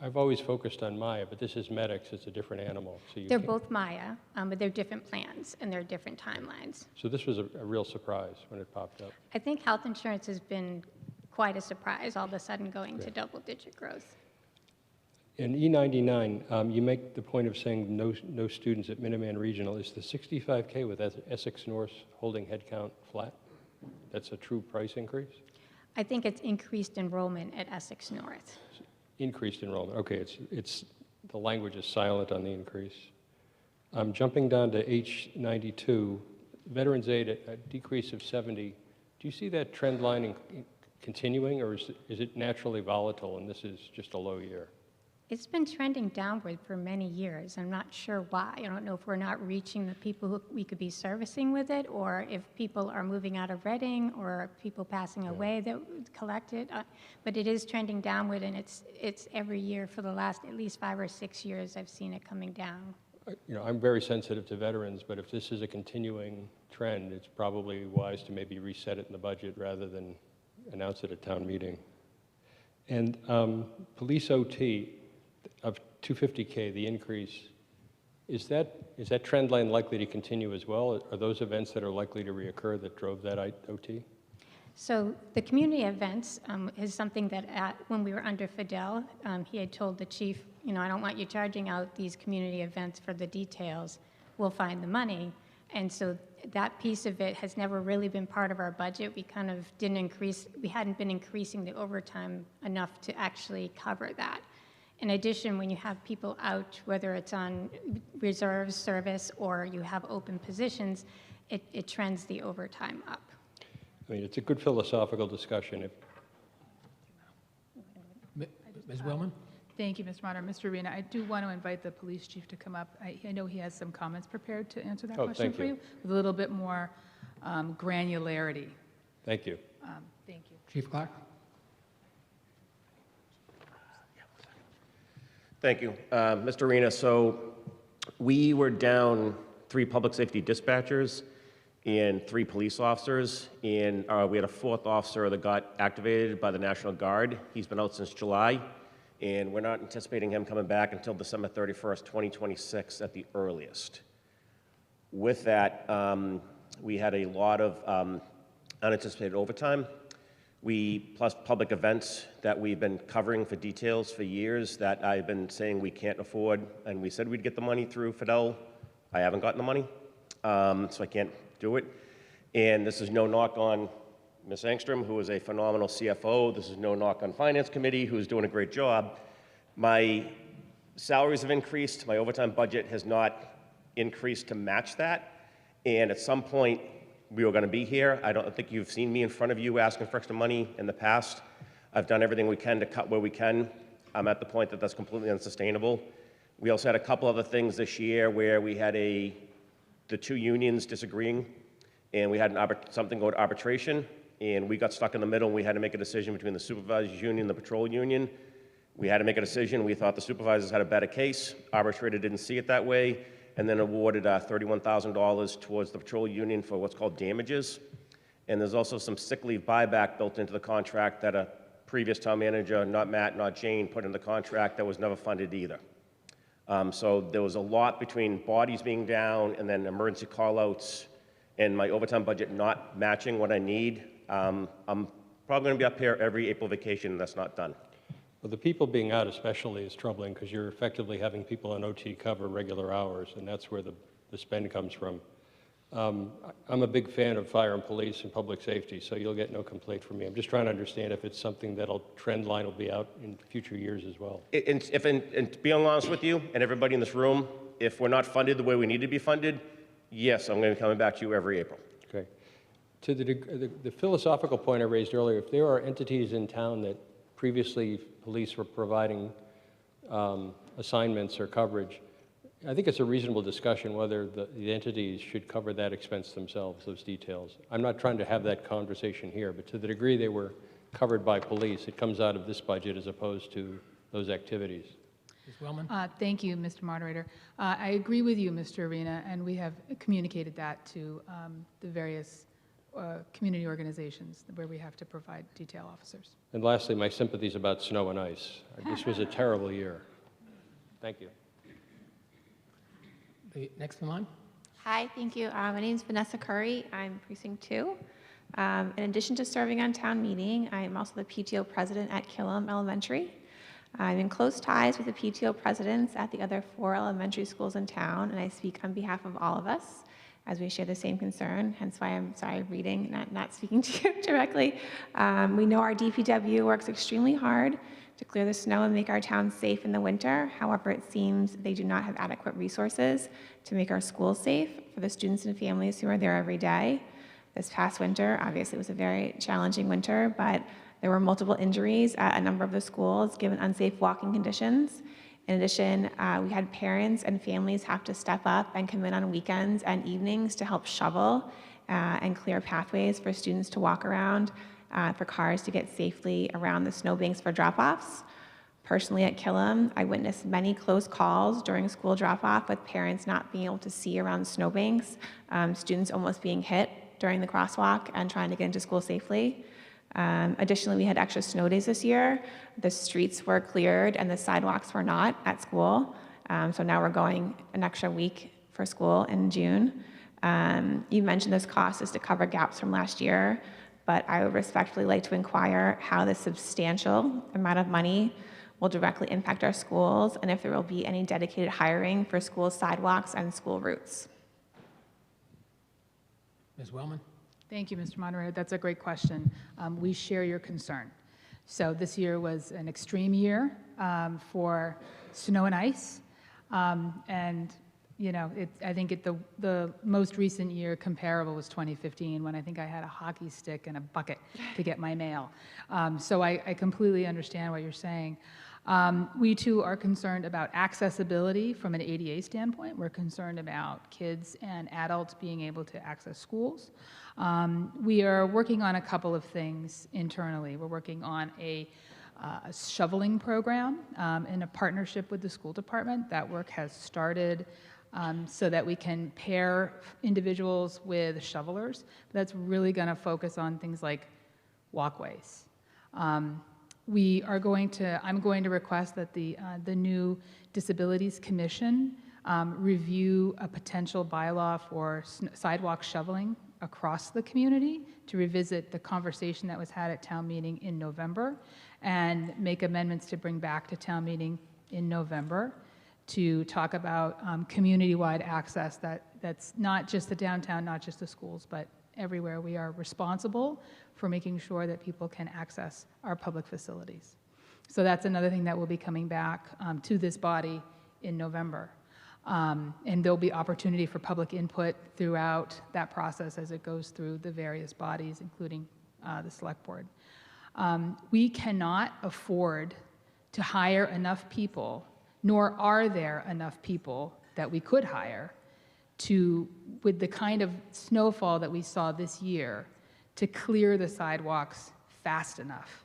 I've always focused on Maya, but this is MedX, it's a different animal. So they're both Maya, but they're different plans, and they're different timelines. So this was a real surprise when it popped up. I think health insurance has been quite a surprise, all of a sudden going to double-digit growth. In E99, you make the point of saying no students at Minuteman Regional. Is the 65K with Essex North holding headcount flat? That's a true price increase? I think it's increased enrollment at Essex North. Increased enrollment. Okay, it's the language is silent on the increase. Jumping down to H92, Veterans Aid, a decrease of 70. Do you see that trend line continuing, or is it naturally volatile and this is just a low year? It's been trending downward for many years. I'm not sure why. I don't know if we're not reaching the people who we could be servicing with it, or if people are moving out of Reading, or people passing away that collect it. But it is trending downward, and it's every year for the last at least 5 or 6 years I've seen it coming down. You know, I'm very sensitive to veterans, but if this is a continuing trend, it's probably wise to maybe reset it in the budget rather than announce it at town meeting. And police OT of $250K, the increase, is that trend line likely to continue as well? Are those events that are likely to reoccur that drove that OT? So the community events is something that when we were under Fidel, he had told the chief, you know, I don't want you charging out these community events for the details. We'll find the money. And so that piece of it has never really been part of our budget. We kind of we hadn't been increasing the overtime enough to actually cover that. In addition, when you have people out, whether it's on reserve service or you have open positions, it trends the overtime up. I mean, it's a good philosophical discussion. Ms. Wellman? Thank you, Mr. Moderator. Mr. Arena, I do want to invite the police chief to come up. I know he has some comments prepared to answer that question thank for you with a little bit more granularity. Thank you. Thank you. Chief Clark? Thank you. Mr. Arena, so we were down 3 public safety dispatchers and 3 police officers, and we had a 4th officer that got activated by the National Guard. He's been out since July, and we're not anticipating him coming back until December 31st, 2026 at the earliest. With that, we had a lot of unanticipated overtime. Plus public events that we've been covering for details for years that I've been saying we can't afford, and we said we'd get the money through Fidel. I haven't gotten the money, so I can't do it. And this is no knock on Ms. Engstrom, who is a phenomenal CFO. This is no knock on Finance Committee, who's doing a great job. My salaries have increased. My overtime budget has not increased to match that. And at some point, we were going to be here. I don't think you've seen me in front of you asking for extra money in the past. I've done everything we can to cut where we can. I'm at the point that that's completely unsustainable. We also had a couple other things this year where we had the 2 unions disagreeing, and we had something go to arbitration, and we got stuck in the middle, and we had to make a decision between the supervisors union and the patrol union. We had to make a decision. We thought the supervisors had a better case. Arbitrator didn't see it that way, and then awarded $31,000 towards the patrol union for what's called damages. And there's also some sick leave buyback built into the contract that a previous town manager, not Matt, not Jane, put in the contract that was never funded either. So there was a lot between bodies being down and then emergency call-outs and my overtime budget not matching what I need. I'm probably going to be up here every April vacation, and that's not done. Well, the people being out especially is troubling because you're effectively having people on OT cover regular hours, and that's where the spend comes from. I'm a big fan of fire and police and public safety, so you'll get no complaint from me. I'm just trying to understand if it's something trend line will be out in future years as well. And to be honest with you and everybody in this room, if we're not funded the way we need to be funded, yes, I'm going to be coming back to you every April. Okay. To the philosophical point I raised earlier, if there are entities in town that previously police were providing assignments or coverage, I think it's a reasonable discussion whether the entities should cover that expense themselves, those details. I'm not trying to have that conversation here, but to the degree they were covered by police, it comes out of this budget as opposed to those activities. Ms. Wellman? Thank you, Mr. Moderator. I agree with you, Mr. Arena, and we have communicated that to the various community organizations where we have to provide detail officers. And lastly, my sympathies about snow and ice. This was a terrible year. Thank you. The next in line? Hi, thank you. My name is Vanessa Curry. I'm Precinct 2. In addition to serving on town meeting, I am also the PTO president at Killam Elementary. I'm in close ties with the PTO presidents at the other 4 elementary schools in town, and I speak on behalf of all of us as we share the same concern, hence why I'm reading, not speaking to you directly. We know our DPW works extremely hard to clear the snow and make our town safe in the winter. However, it seems they do not have adequate resources to make our schools safe for the students and families who are there every day. This past winter, obviously, was a very challenging winter, but there were multiple injuries at a number of the schools given unsafe walking conditions. In addition, we had parents and families have to step up and come in on weekends and evenings to help shovel and clear pathways for students to walk around, for cars to get safely around the snowbanks for drop-offs. Personally at Killam, I witnessed many close calls during school drop-off with parents not being able to see around snowbanks, students almost being hit during the crosswalk and trying to get into school safely. Additionally, we had extra snow days this year. The streets were cleared and the sidewalks were not at school. So now we're going an extra week for school in June. You mentioned this cost is to cover gaps from last year, but I would respectfully like to inquire how this substantial amount of money will directly impact our schools and if there will be any dedicated hiring for school sidewalks and school routes. Ms. Wellman? Thank you, Mr. Moderator. That's a great question. We share your concern. So this year was an extreme year for snow and ice. And, you know, I think the most recent year comparable was 2015, when I think I had a hockey stick and a bucket to get my mail. So I completely understand what you're saying. We too are concerned about accessibility from an ADA standpoint. We're concerned about kids and adults being able to access schools. We are working on a couple of things internally. We're working on a shoveling program in a partnership with the school department. That work has started so that we can pair individuals with shovelers. That's really going to focus on things like walkways. I'm going to request that the new Disabilities Commission review a potential bylaw for sidewalk shoveling across the community, to revisit the conversation that was had at town meeting in November and make amendments to bring back to town meeting in November to talk about community-wide access that's not just the downtown, not just the schools, but everywhere. We are responsible for making sure that people can access our public facilities. So that's another thing that will be coming back to this body in November. And there'll be opportunity for public input throughout that process as it goes through the various bodies, including the select board. We cannot afford to hire enough people, nor are there enough people that we could hire with the kind of snowfall that we saw this year, to clear the sidewalks fast enough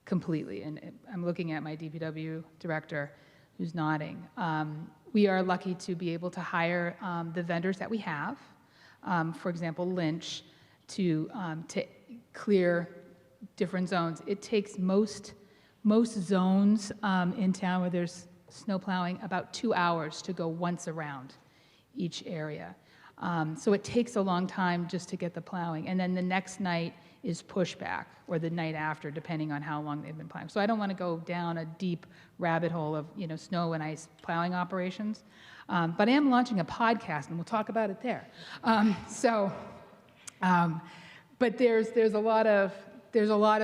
completely. And I'm looking at my DPW director who's nodding. We are lucky to be able to hire the vendors that we have, for example, Lynch, to clear different zones. It takes most zones in town where there's snow plowing about 2 hours to go once around each area. So it takes a long time just to get the plowing. And then the next night is pushback, or the night after, depending on how long they've been plowing. So I don't want to go down a deep rabbit hole of snow and ice plowing operations. But I am launching a podcast, and we'll talk about it there. But there's a lot of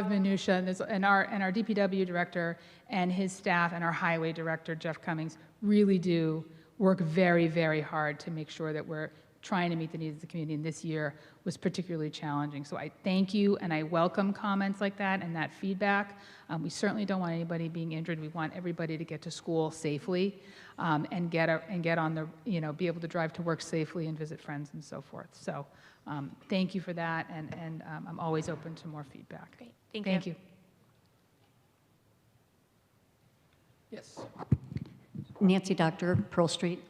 minutia, and our DPW director and his staff and our highway director, Jeff Cummings, really do work very, very hard to make sure that we're trying to meet the needs of the community, and this year was particularly challenging. So I thank you, and I welcome comments like that and that feedback. We certainly don't want anybody being injured. We want everybody to get to school safely and get on the, be able to drive to work safely and visit friends and so forth. So thank you for that, and I'm always open to more feedback. Great, thank you. Thank you. Yes. Nancy Doctor, Pearl Street.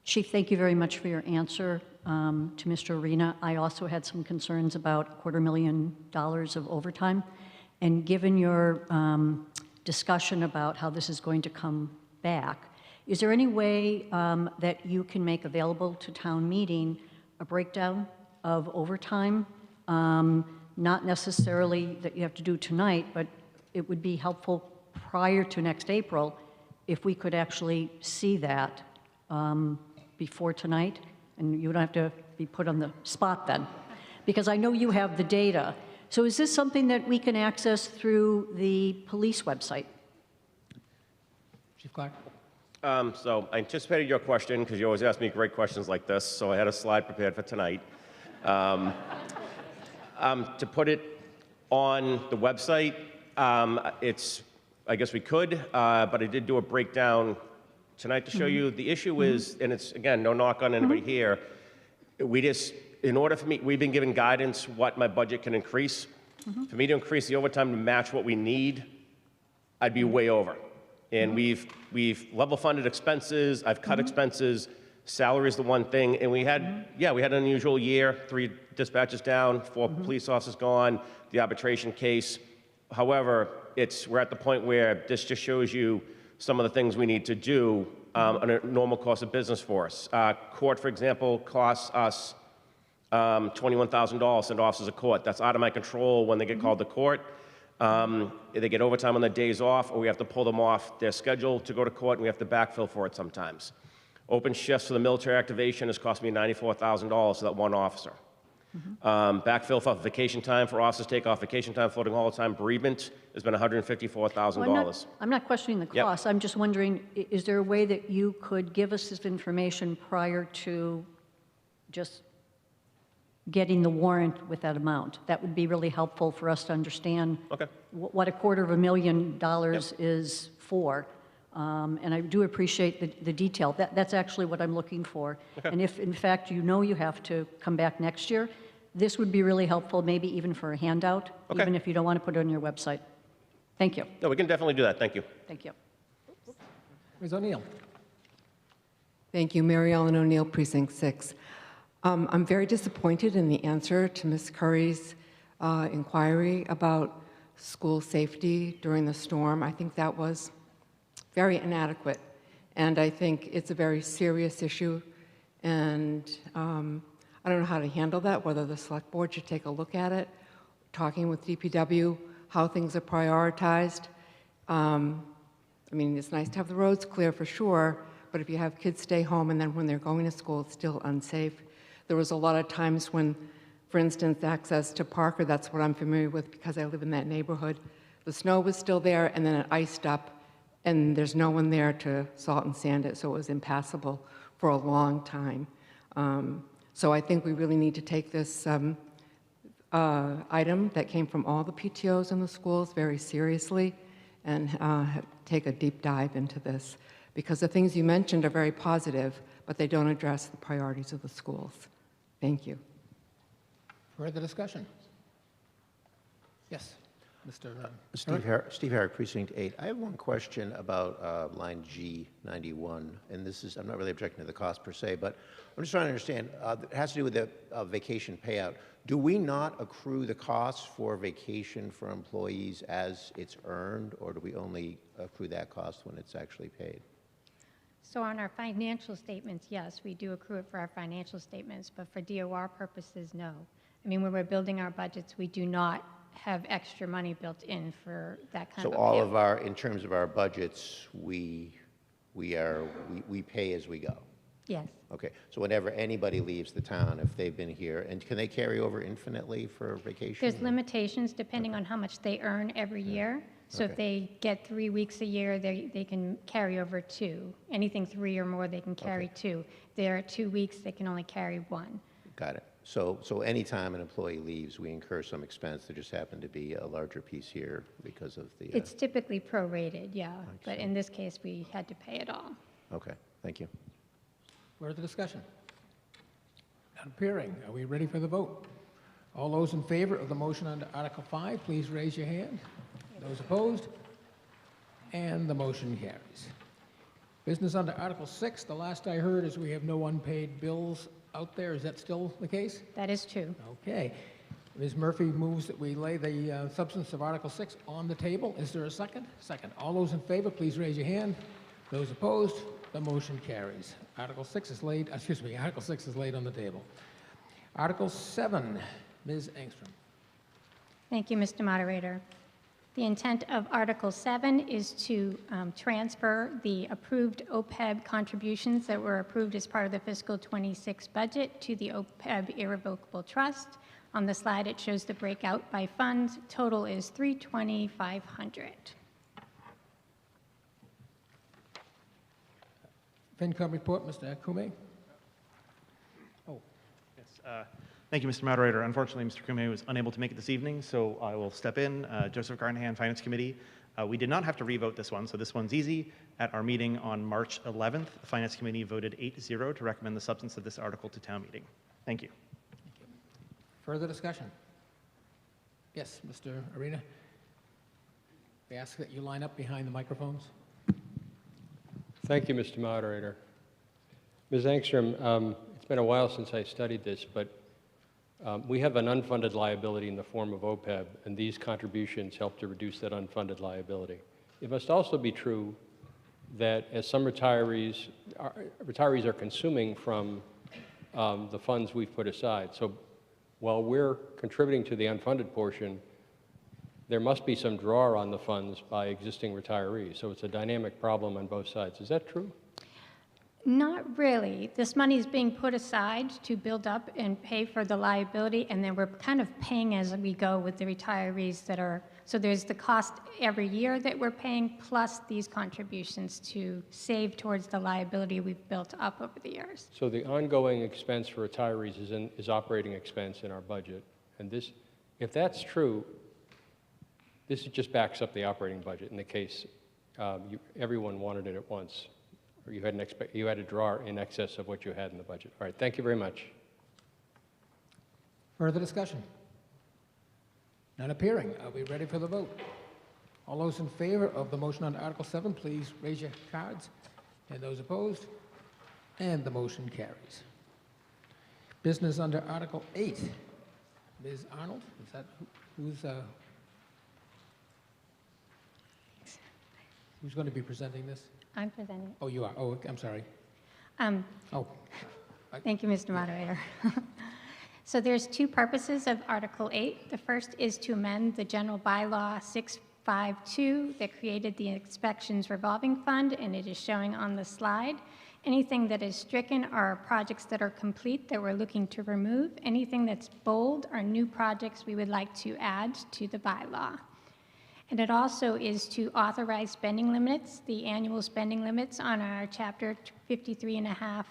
Chief, thank you very much for your answer to Mr. Arena. I also had some concerns about $250,000 of overtime. And given your discussion about how this is going to come back, is there any way that you can make available to town meeting a breakdown of overtime? Not necessarily that you have to do tonight, but it would be helpful prior to next April if we could actually see that before tonight, and you don't have to be put on the spot then, because I know you have the data. So is this something that we can access through the police website? Chief Clark? So I anticipated your question, because you always ask me great questions like this, so I had a slide prepared for tonight. To put it on the website, I guess we could, but I did do a breakdown tonight to show you. The issue is, and it's, again, no knock on anybody here, in order for me, we've been given guidance what my budget can increase. For me to increase the overtime to match what we need, I'd be way over. And we've level funded expenses, I've cut expenses, salary is the one thing, and we had an unusual year, 3 dispatches down, 4 police officers gone, the arbitration case. However, we're at the point where this just shows you some of the things we need to do on a normal course of business for us. Court, for example, costs us $21,000 send officers to court. That's out of my control when they get called to court. They get overtime on their days off, or we have to pull them off their schedule to go to court, and we have to backfill for it sometimes. Open shifts for the military activation has cost me $94,000 for that one officer. Backfill for vacation time for officers take off vacation time, floating all the time. Bereavement has been $154,000. Well, I'm not questioning the Yep. cost. I'm just wondering, is there a way that you could give us this information prior to just getting the warrant with that amount? That would be really helpful for us to understand Okay. what $250,000 is for. And I do appreciate the detail. That's actually what I'm looking for. And if, in fact, you know you have to come back next year, this would be really helpful, maybe even for a handout, Okay. even if you don't want to put it on your website. Thank you. No, we can definitely do that. Thank you. Thank you. Ms. O'Neill. Thank you. Mary Ellen O'Neill, Precinct 6. I'm very disappointed in the answer to Ms. Curry's inquiry about school safety during the storm. I think that was very inadequate, and I think it's a very serious issue, and I don't know how to handle that, whether the select board should take a look at it, talking with DPW, how things are prioritized. I mean, it's nice to have the roads clear for sure, but if you have kids stay home and then when they're going to school, it's still unsafe. There was a lot of times when, for instance, access to Parker, that's what I'm familiar with because I live in that neighborhood. The snow was still there and then it iced up and there's no one there to salt and sand it, so it was impassable for a long time. So I think we really need to take this item that came from all the PTOs in the schools very seriously and take a deep dive into this, because the things you mentioned are very positive, but they don't address the priorities of the schools. Thank you. Further discussion? Yes, Mr. Steve Herrick, Precinct 8. I have one question about line G91, and this is, I'm not really objecting to the cost per se, but I'm just trying to understand, it has to do with the vacation payout. Do we not accrue the costs for vacation for employees as it's earned, or do we only accrue that cost when it's actually paid? So on our financial statements, yes, we do accrue it for our financial statements, but for DOR purposes, no. I mean, when we're building our budgets, we do not have extra money built in for that kind of a So all payout. of our, in terms of our budgets, we pay as we go? Yes. Okay, so whenever anybody leaves the town, if they've been here, and can they carry over infinitely for vacation? There's limitations depending on how much they earn every year. So if they get 3 weeks a year, they can carry over 2. Anything 3 or more, they can carry 2. They're at 2 weeks, they can only carry 1. Got it. So anytime an employee leaves, we incur some expense. There just happened to be a larger piece here because of the... It's typically prorated, yeah. But in this case, we had to pay it all. Okay, thank you. Further discussion? Not appearing. Are we ready for the vote? All those in favor of the motion under Article 5, please raise your hand. Those opposed? And the motion carries. Business under Article 6, the last I heard is we have no unpaid bills out there. Is that still the case? That is true. Okay. Ms. Murphy moves that we lay the substance of Article 6 on the table. Is there a second? Second. All those in favor, please raise your hand. Those opposed? The motion carries. Article 6 is laid, Article 6 is laid on the table. Article 7, Ms. Engstrom. Thank you, Mr. Moderator. The intent of Article 7 is to transfer the approved OPEB contributions that were approved as part of the fiscal 26 budget to the OPEB Irrevocable Trust. On the slide, it shows the breakout by funds. Total is $320,500. FinCom report, Mr. Akume. Yes, thank you, Mr. Moderator. Unfortunately, Mr. Kume was unable to make it this evening, so I will step in. Joseph Carnahan, Finance Committee. We did not have to revote this one, so this one's easy. At our meeting on March 11th, the Finance Committee voted 8-0 to recommend the substance of this article to town meeting. Thank you. Further discussion? Yes, Mr. Arena. We ask that you line up behind the microphones. Thank you, Mr. Moderator. Ms. Engstrom, it's been a while since I studied this, but we have an unfunded liability in the form of OPEB, and these contributions help to reduce that unfunded liability. It must also be true that as some retirees are consuming from the funds we've put aside. So while we're contributing to the unfunded portion, there must be some draw on the funds by existing retirees. So it's a dynamic problem on both sides. Is that true? Not really. This money is being put aside to build up and pay for the liability, and then we're kind of paying as we go with the retirees that are, so there's the cost every year that we're paying, plus these contributions to save towards the liability we've built up over the years. So the ongoing expense for retirees is operating expense in our budget. And this, if that's true, this just backs up the operating budget in the case everyone wanted it at once, or you had a draw in excess of what you had in the budget. All right, thank you very much. Further discussion? None appearing. Are we ready for the vote? All those in favor of the motion on Article 7, please raise your cards. And those opposed? And the motion carries. Business under Article 8. Ms. Arnold, is that who's going to be presenting this? I'm presenting. Oh, you are. Oh, I'm sorry. Thank you, Mr. Moderator. So there's two purposes of Article 8. The first is to amend the general bylaw 652 that created the inspections revolving fund, and it is showing on the slide. Anything that is stricken are projects that are complete that we're looking to remove. Anything that's bold are new projects we would like to add to the bylaw. And it also is to authorize spending limits, the annual spending limits on our Chapter 53.5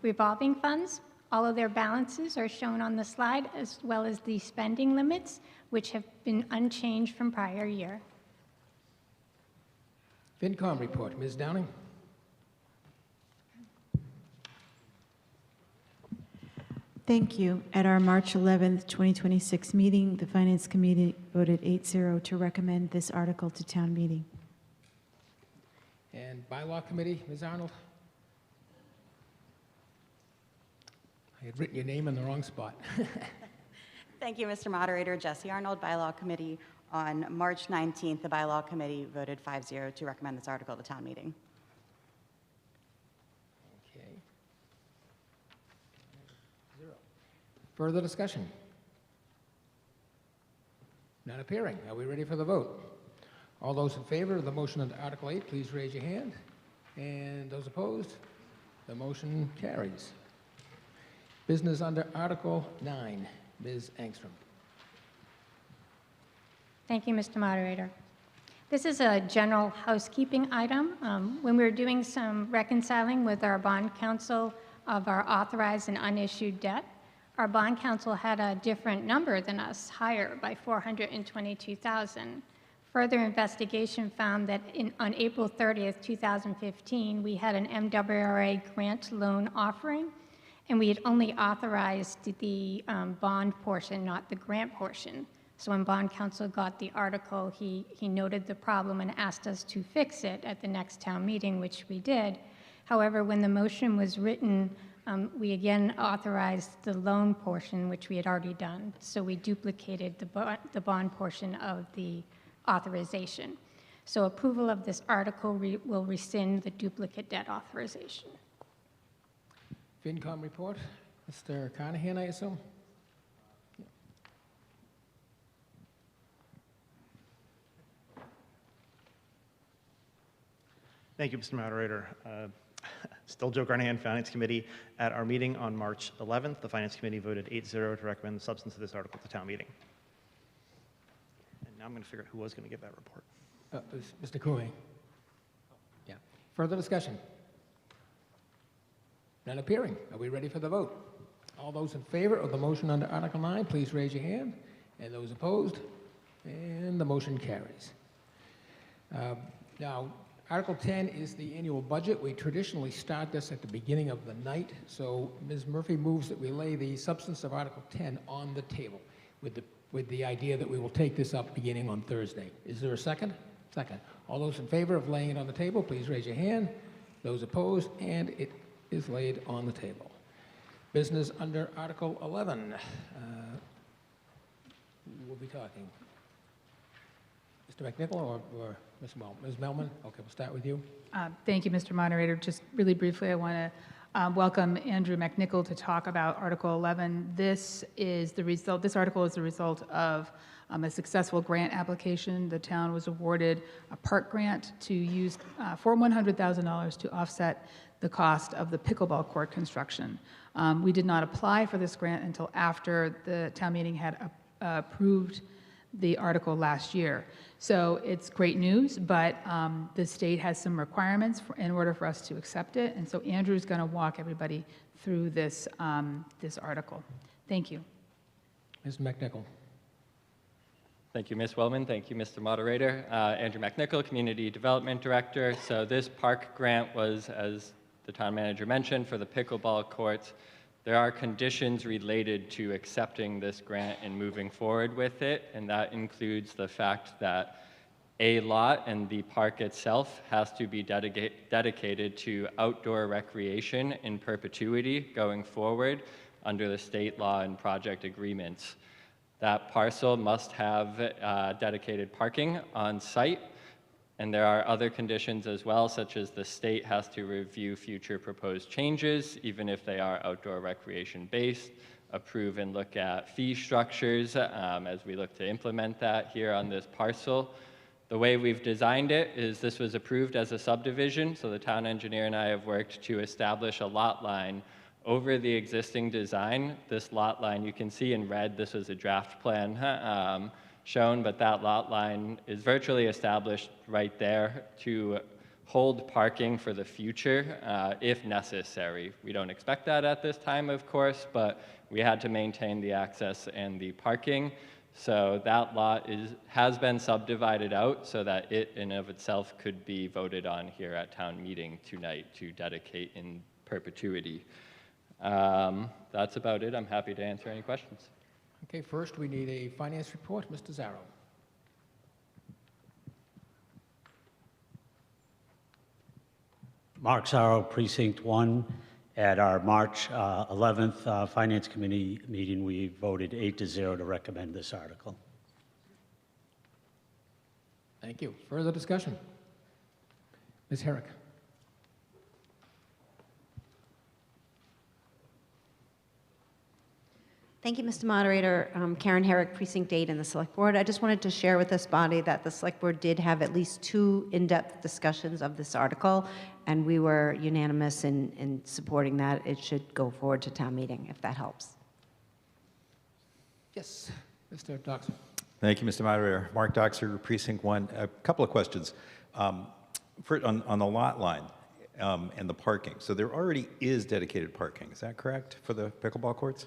revolving funds. All of their balances are shown on the slide, as well as the spending limits, which have been unchanged from prior year. FinCom report. Ms. Downing? Thank you. At our March 11th, 2026 meeting, the Finance Committee voted 8-0 to recommend this article to town meeting. And Bylaw Committee, Ms. Arnold? I had written your name in the wrong spot. Thank you, Mr. Moderator. Jesse Arnold, Bylaw Committee. On March 19th, the Bylaw Committee voted 5-0 to recommend this article to town meeting. Okay. 0. Further discussion? None appearing. Are we ready for the vote? All those in favor of the motion under Article 8, please raise your hand. And those opposed? The motion carries. Business under Article 9. Ms. Engstrom. Thank you, Mr. Moderator. This is a general housekeeping item. When we were doing some reconciling with our bond counsel of our authorized and unissued debt, our bond counsel had a different number than us, higher by $422,000. Further investigation found that on April 30th, 2015, we had an MWRA grant loan offering, and we had only authorized the bond portion, not the grant portion. So when bond counsel got the article, he noted the problem and asked us to fix it at the next town meeting, which we did. However, when the motion was written, we again authorized the loan portion, which we had already done. So we duplicated the bond portion of the authorization. So approval of this article will rescind the duplicate debt authorization. FinCom report. Mr. Carnahan, I assume? Thank you, Mr. Moderator. Still Joe Carnahan, Finance Committee. At our meeting on March 11th, the Finance Committee voted 8-0 to recommend the substance of this article to town meeting. And now I'm going to figure out who was going to give that report. Mr. Cooney. Yeah. Further discussion? None appearing. Are we ready for the vote? All those in favor of the motion under Article 9, please raise your hand. And those opposed? And the motion carries. Now, Article 10 is the annual budget. We traditionally start this at the beginning of the night. So Ms. Murphy moves that we lay the substance of Article 10 on the table with the idea that we will take this up beginning on Thursday. Is there a second? Second. All those in favor of laying it on the table, please raise your hand. Those opposed, and it is laid on the table. Business under Article 11. We'll be talking. Mr. McNichol or Ms. Melman? Okay, we'll start with you. Thank you, Mr. Moderator. Just really briefly, I want to welcome Andrew McNichol to talk about Article 11. This article is the result of a successful grant application. The town was awarded a park grant to use for $100,000 to offset the cost of the pickleball court construction. We did not apply for this grant until after the town meeting had approved the article last year. So it's great news, but the state has some requirements in order for us to accept it. And so Andrew's going to walk everybody through this, this article. Thank you. Ms. McNichol. Thank you, Ms. Wellman. Thank you, Mr. Moderator. Andrew McNichol, Community Development Director. So this park grant was, as the town manager mentioned, for the pickleball courts. There are conditions related to accepting this grant and moving forward with it, and that includes the fact that a lot and the park itself has to be dedicated to outdoor recreation in perpetuity going forward under the state law and project agreements. That parcel must have dedicated parking on site, and there are other conditions as well, such as the state has to review future proposed changes, even if they are outdoor recreation based, approve and look at fee structures as we look to implement that here on this parcel. The way we've designed it is this was approved as a subdivision, so the town engineer and I have worked to establish a lot line over the existing design. This lot line, you can see in red, this was a draft plan shown, but that lot line is virtually established right there to hold parking for the future if necessary. We don't expect that at this time, of course, but we had to maintain the access and the parking. So that lot has been subdivided out so that it in of itself could be voted on here at town meeting tonight to dedicate in perpetuity. That's about it. I'm happy to answer any questions. Okay, first we need a finance report. Mr. Zarrow. Mark Zarrow, Precinct 1. At our March 11th Finance Committee meeting, we voted 8-0 to recommend this article. Thank you. Further discussion? Ms. Herrick. Thank you, Mr. Moderator. Karen Herrick, Precinct 8 in the Select Board. I just wanted to share with this body that the Select Board did have at least 2 in-depth discussions of this article, and we were unanimous in supporting that. It should go forward to town meeting, if that helps. Yes, Mr. Doxer. Thank you, Mr. Moderator. Mark Doxer, Precinct 1. A couple of questions. On the lot line and the parking. So there already is dedicated parking, is that correct, for the pickleball courts?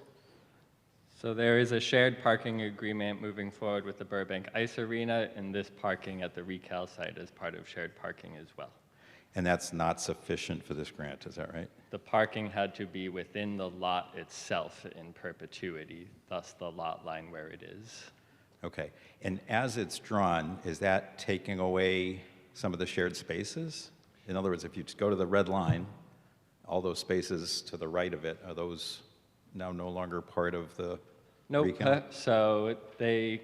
So there is a shared parking agreement moving forward with the Burbank Ice Arena, and this parking at the Recal site is part of shared parking as well. And that's not sufficient for this grant, is that right? The parking had to be within the lot itself in perpetuity, thus the lot line where it is. Okay. And as it's drawn, is that taking away some of the shared spaces? In other words, if you just go to the red line, all those spaces to the right of it, are those now no longer part of the Nope. So the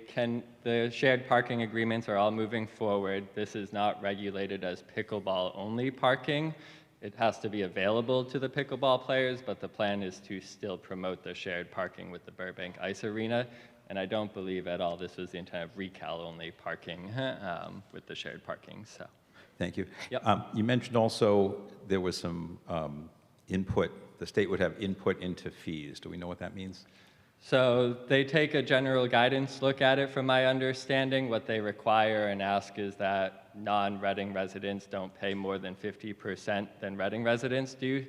shared parking agreements are all moving forward. This is not regulated as pickleball only parking. It has to be available to the pickleball players, but the plan is to still promote the shared parking with the Burbank Ice Arena. And I don't believe at all this was the intent of Recal only parking with the shared parking. So. Thank you. Yep. You mentioned also there was some input, the state would have input into fees. Do we know what that means? So they take a general guidance look at it from my understanding. What they require and ask is that non-Reading residents don't pay more than 50% than Reading residents do.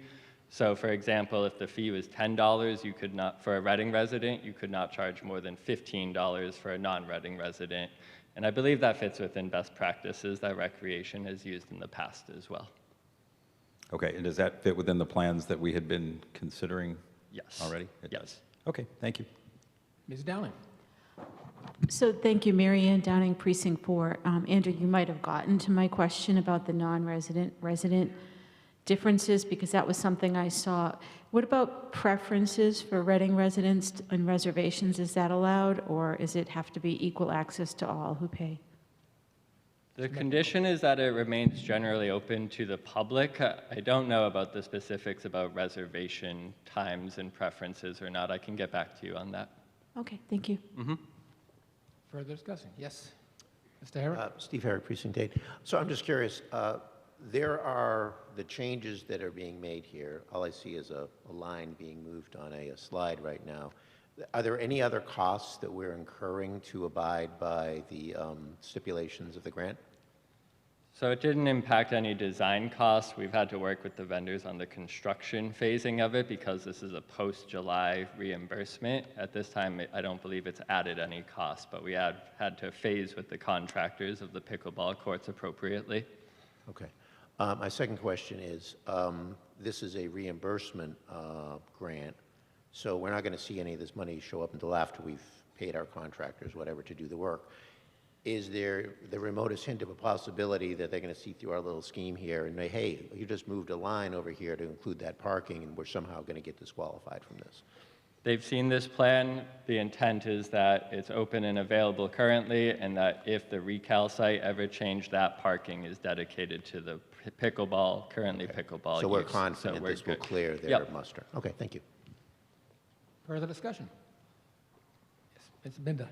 So for example, if the fee was $10, you could not, for a Reading resident, you could not charge more than $15 for a non-Reading resident. And I believe that fits within best practices that Recreation has used in the past as well. Okay, and does that fit within the plans that we had been considering already? Yes. Yes. Okay, thank you. Ms. Downing. So thank you, Mary Ann Downing, Precinct 4. Andrew, you might have gotten to my question about the non-resident resident differences, because that was something I saw. What about preferences for Reading residents and reservations? Is that allowed, or does it have to be equal access to all who pay? The condition is that it remains generally open to the public. I don't know about the specifics about reservation times and preferences or not. I can get back to you on that. Okay, thank you. Mm-hmm. Further discussion? Yes. Mr. Herrick? Steve Herrick, Precinct 8. So I'm just curious, There are the changes that are being made here. All I see is a line being moved on a slide right now. Are there any other costs that we're incurring to abide by the stipulations of the grant? So it didn't impact any design costs. We've had to work with the vendors on the construction phasing of it because this is a post-July reimbursement. At this time, I don't believe it's added any cost, but we had to phase with the contractors of the pickleball courts appropriately. Okay. My second question is, this is a reimbursement grant, so we're not going to see any of this money show up until after we've paid our contractors, whatever, to do the work. Is there the remotest hint of a possibility that they're going to see through our little scheme here and say, hey, you just moved a line over here to include that parking, and we're somehow going to get disqualified from this? They've seen this plan. The intent is that it's open and available currently, and that if the recal site ever changed, that parking is dedicated to the pickleball, currently pickleball So we're use. confident we're this will good. clear their Yep. muster. Okay, thank you. Further discussion? Yes, Ms. Binda.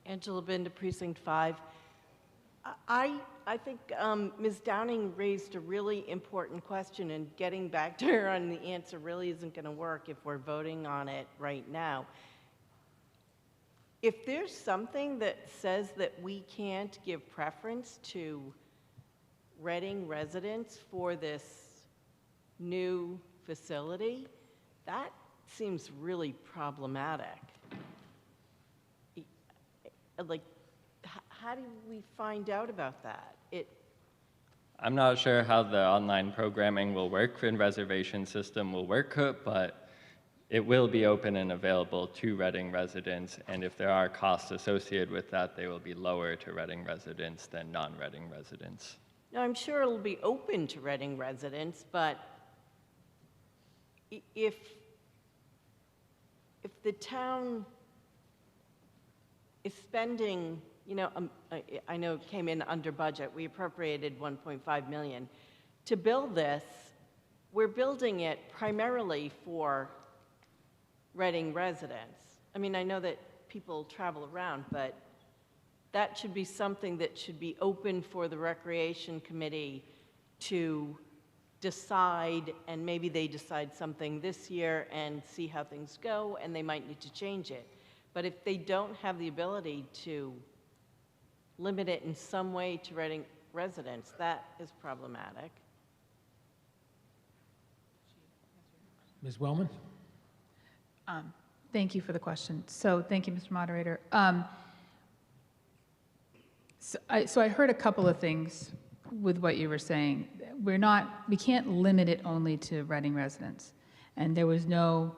Angela Binda, Precinct 5. I think Ms. Downing raised a really important question, and getting back to her on the answer really isn't going to work if we're voting on it right now. If there's something that says that we can't give preference to Reading residents for this new facility, that seems really problematic. Like, how do we find out about that? I'm not sure how the online programming will work and reservation system will work, but it will be open and available to Reading residents, and if there are costs associated with that, they will be lower to Reading residents than non-Reading residents. Now, I'm sure it'll be open to Reading residents, but if the town is spending, I know it came in under budget, we appropriated 1.5 million. To build this, we're building it primarily for Reading residents. I mean, I know that people travel around, but that should be something that should be open for the Recreation Committee to decide, and maybe they decide something this year and see how things go, and they might need to change it. But if they don't have the ability to limit it in some way to Reading residents, that is problematic. Ms. Wellman? Thank you for the question. So thank you, Mr. Moderator. So I heard a couple of things with what you were saying. We can't limit it only to Reading residents. And there was no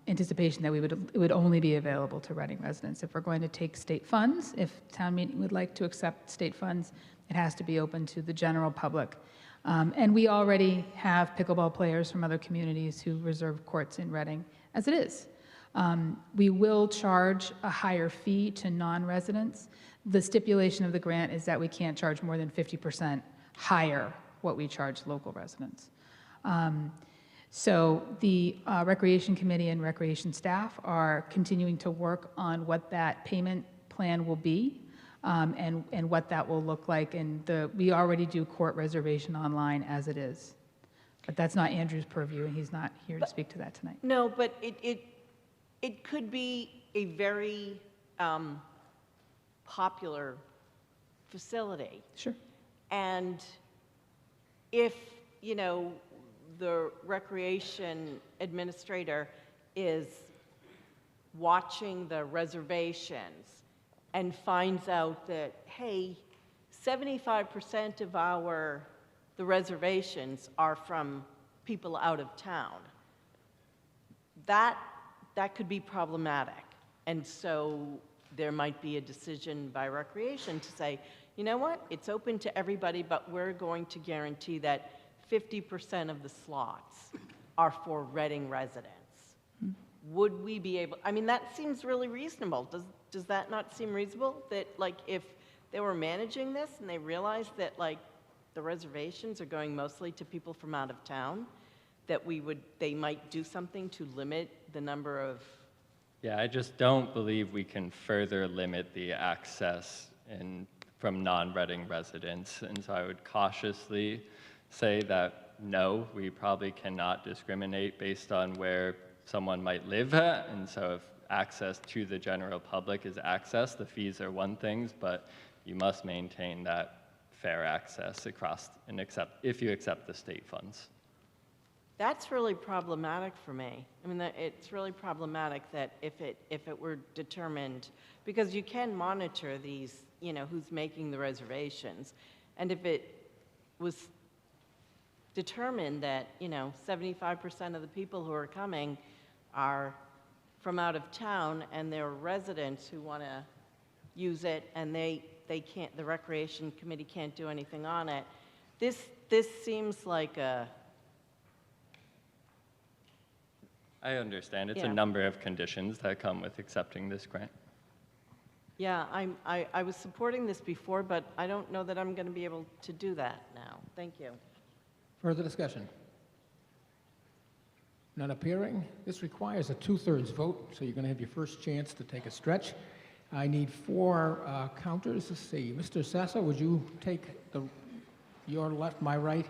anticipation that it would only be available to Reading residents. If we're going to take state funds, if town meeting would like to accept state funds, it has to be open to the general public. And we already have pickleball players from other communities who reserve courts in Reading, as it is. We will charge a higher fee to non-residents. The stipulation of the grant is that we can't charge more than 50% higher what we charge local residents. So the Recreation Committee and Recreation staff are continuing to work on what that payment plan will be and what that will look like. And we already do court reservation online as it is. But that's not Andrew's purview, and he's not here to speak to that tonight. No, but it could be a very popular facility. Sure. And if, the recreation administrator is watching the reservations and finds out that, hey, 75% of the reservations are from people out of town, that could be problematic. And so there might be a decision by Recreation to say, you know what, it's open to everybody, but we're going to guarantee that 50% of the slots are for Reading residents. Would we be able, that seems really reasonable. Does that not seem reasonable? That, if they were managing this and they realized that, the reservations are going mostly to people from out of town, that they might do something to limit the number of... Yeah, I just don't believe we can further limit the access and from non-Reading residents. And so I would cautiously say that no, we probably cannot discriminate based on where someone might live at. And so if access to the general public is access, the fees are one thing, but you must maintain that fair access across and if you accept the state funds. That's really problematic for me. I mean, it's really problematic that if it were determined, because you can monitor these, you know, who's making the reservations, and if it was determined that, you know, 75% of the people who are coming are from out of town and they're residents who want to use it and they can't, the recreation committee can't do anything on it, this seems like a... I understand. It's Yeah. a number of conditions that come with accepting this grant. Yeah, I was supporting this before, but I don't know that I'm going to be able to do that now. Thank you. Further discussion? None appearing. This requires a 2/3 vote, so you're going to have your first chance to take a stretch. I need 4 counters. Let's see. Mr. Sasso, would you take your left, my right,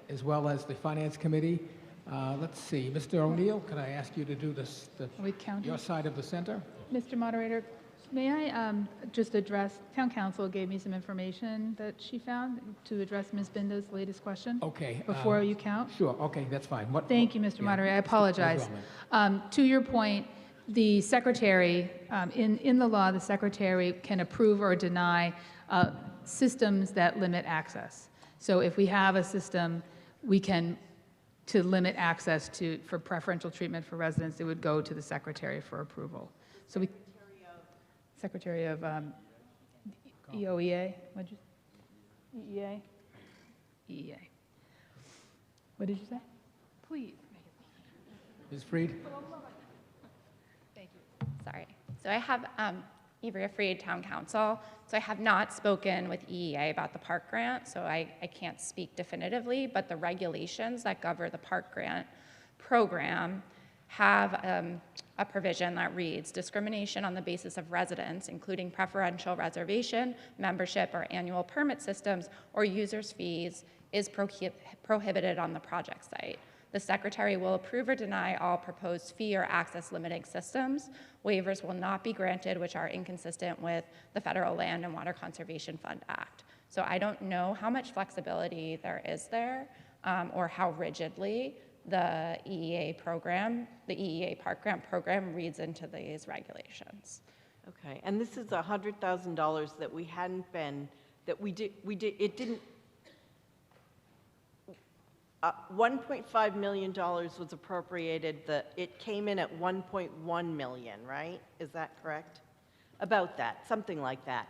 as well as the Finance Committee? Let's see. Mr. O'Neill, could I ask you to do this, we counting? your side of the center? Mr. Moderator, may I just address, Town Council gave me some information that she found to address Ms. Binda's latest question. Okay. Before you count? Sure. Okay, that's fine. Thank you, Mr. Moderator. I apologize. To your point, the secretary, in the law, the secretary can approve or deny systems that limit access. So if we have a system, we can, to limit access for preferential treatment for residents, it would go to the secretary for approval. So we, Secretary of EOEA, what'd you, EEA? EEA. What did you say? Please. Ms. Freed? Thank you. Sorry. So I have Ivrea Freed, Town Council. So I have not spoken with EEA about the park grant, so I can't speak definitively, but the regulations that govern the park grant program have a provision that reads, discrimination on the basis of residence, including preferential reservation, membership, or annual permit systems, or users' fees, is prohibited on the project site. The secretary will approve or deny all proposed fee or access limiting systems. Waivers will not be granted which are inconsistent with the Federal Land and Water Conservation Fund Act. So I don't know how much flexibility there is there or how rigidly the EEA program, the EEA Park Grant Program reads into these regulations. Okay, and this is $100,000 that we hadn't been, that we did, it didn't, $1.5 million was appropriated, it came in at 1.1 million, right? Is that correct? About that, something like that.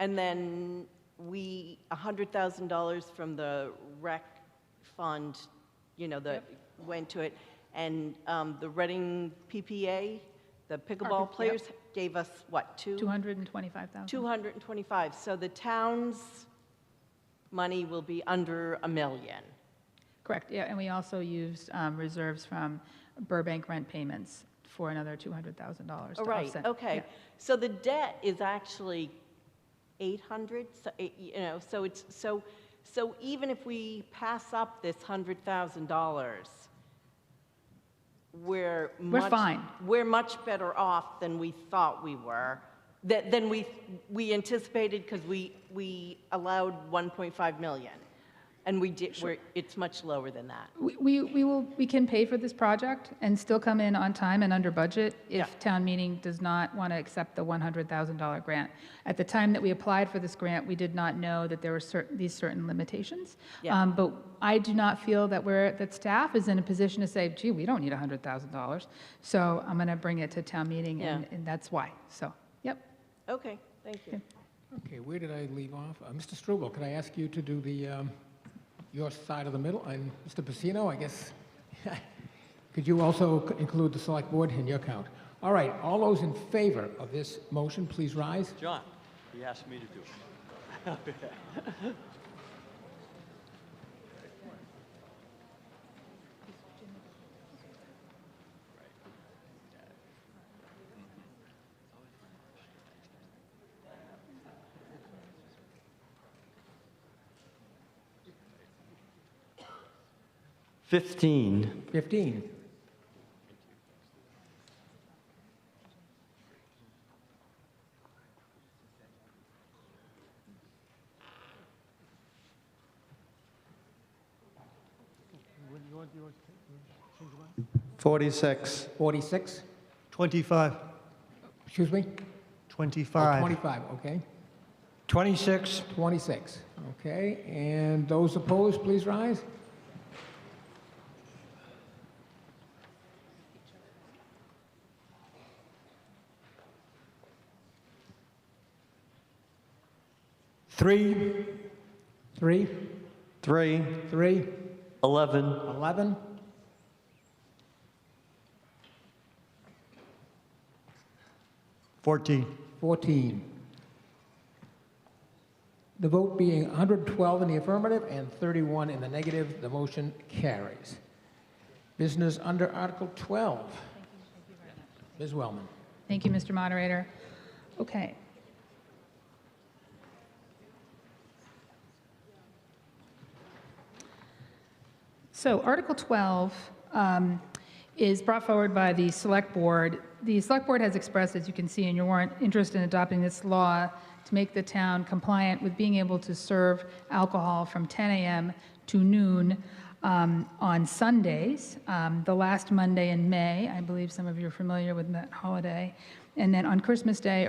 And then $100,000 from the rec fund, you know, went to it. And the Reading PPA, the pickleball players, gave us what, $225,000. 225. So the town's money will be under $1 million. Correct, yeah, and we also used reserves from Burbank rent payments for another $200,000 to Right, offset. okay. Yeah. So the debt is actually 800, so, you know, so it's, so even if we pass up this $100,000, we're fine. We're much better off than we thought we were, than we anticipated, because we allowed 1.5 million. And we did, it's much lower than that. We can pay for this project and still come in on time and under budget if town meeting does not want to accept the $100,000 grant. At the time that we applied for this grant, we did not know that there were these certain limitations. Yeah. But I do not feel that staff is in a position to say, gee, we don't need $100,000. So I'm going to bring it to town meeting, and that's why. So, yep. Okay, thank you. Okay, where did I leave off? Mr. Struble, could I ask you to do the your side of the middle? And Mr. Pacino, I guess, could you also include the select board in your count? All right, all those in favor of this motion, please rise. John, he asked me to do it. 15. 15. $46. 46. 25. Excuse me? 25. 25, okay. 26. 26, okay. And those opposed, please rise. Three. 3, 3. 3, 11. 11, 14. 14. The vote being 112 in the affirmative and 31 in the negative, the motion carries. Business under Article 12. Ms. Wellman. Thank you, Mr. Moderator. Okay. So Article 12 is brought forward by the Select Board. The Select Board has expressed, as you can see in your warrant, interest in adopting this law to make the town compliant with being able to serve alcohol from 10 a.m. to noon on Sundays, the last Monday in May. I believe some of you are familiar with that holiday. And then on Christmas Day,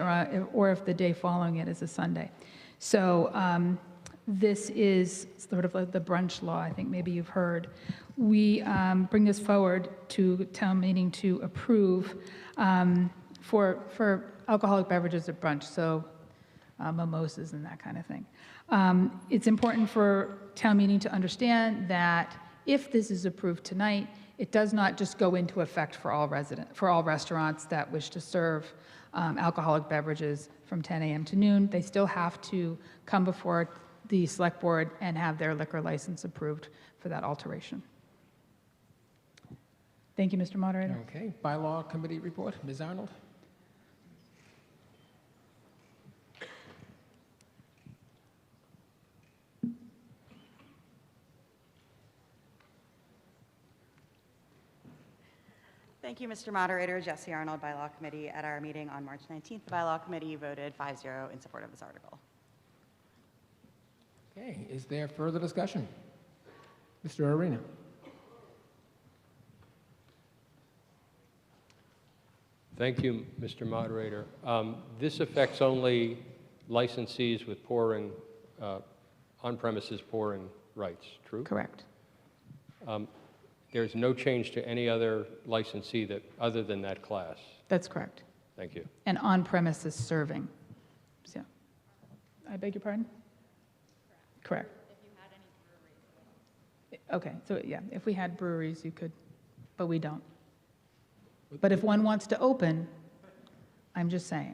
or if the day following it is a Sunday. So this is sort of like the brunch law, I think maybe you've heard. We bring this forward to town meeting to approve for alcoholic beverages at brunch, so mimosas and that kind of thing. It's important for town meeting to understand that if this is approved tonight, it does not just go into effect for all restaurants that wish to serve alcoholic beverages from 10 a.m. to noon. They still have to come before the Select Board and have their liquor license approved for that alteration. Thank you, Mr. Moderator. Okay, bylaw committee report, Ms. Arnold. Thank you, Mr. Moderator. Jesse Arnold, Bylaw Committee. At our meeting on March 19th, the Bylaw Committee voted 5-0 in support of this article. Okay, is there further discussion? Mr. Arena. Thank you, Mr. Moderator. This affects only licensees with pouring, on-premises pouring rights, true? Correct. There's no change to any other licensee other than that class. That's correct. Thank you. And on-premises serving. So, I beg your pardon? Correct. If you had any breweries. Okay, so yeah, if we had breweries, you could, but we don't. But if one wants to open, I'm just saying.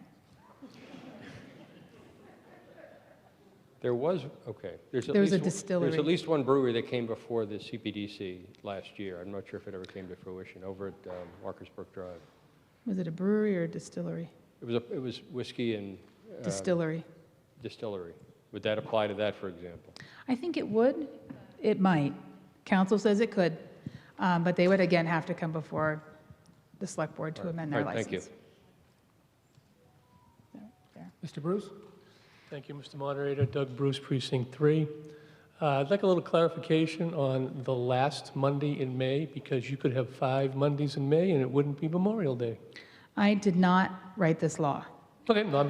There was, okay. There's a distillery. There's at least one brewery that came before the CPDC last year. I'm not sure if it ever came to fruition, over at Walkersburg Drive. Was it a brewery or a distillery? It was whiskey and... Distillery. Distillery. Would that apply to that, for example? I think it would. It might. Council says it could. But they would, again, have to come before the Select Board to amend their license. Thank you. There. Mr. Bruce? Thank you, Mr. Moderator. Doug Bruce, Precinct 3. I'd like a little clarification on the last Monday in May, because you could have 5 Mondays in May and it wouldn't be Memorial Day. I did not write this law. Okay, no,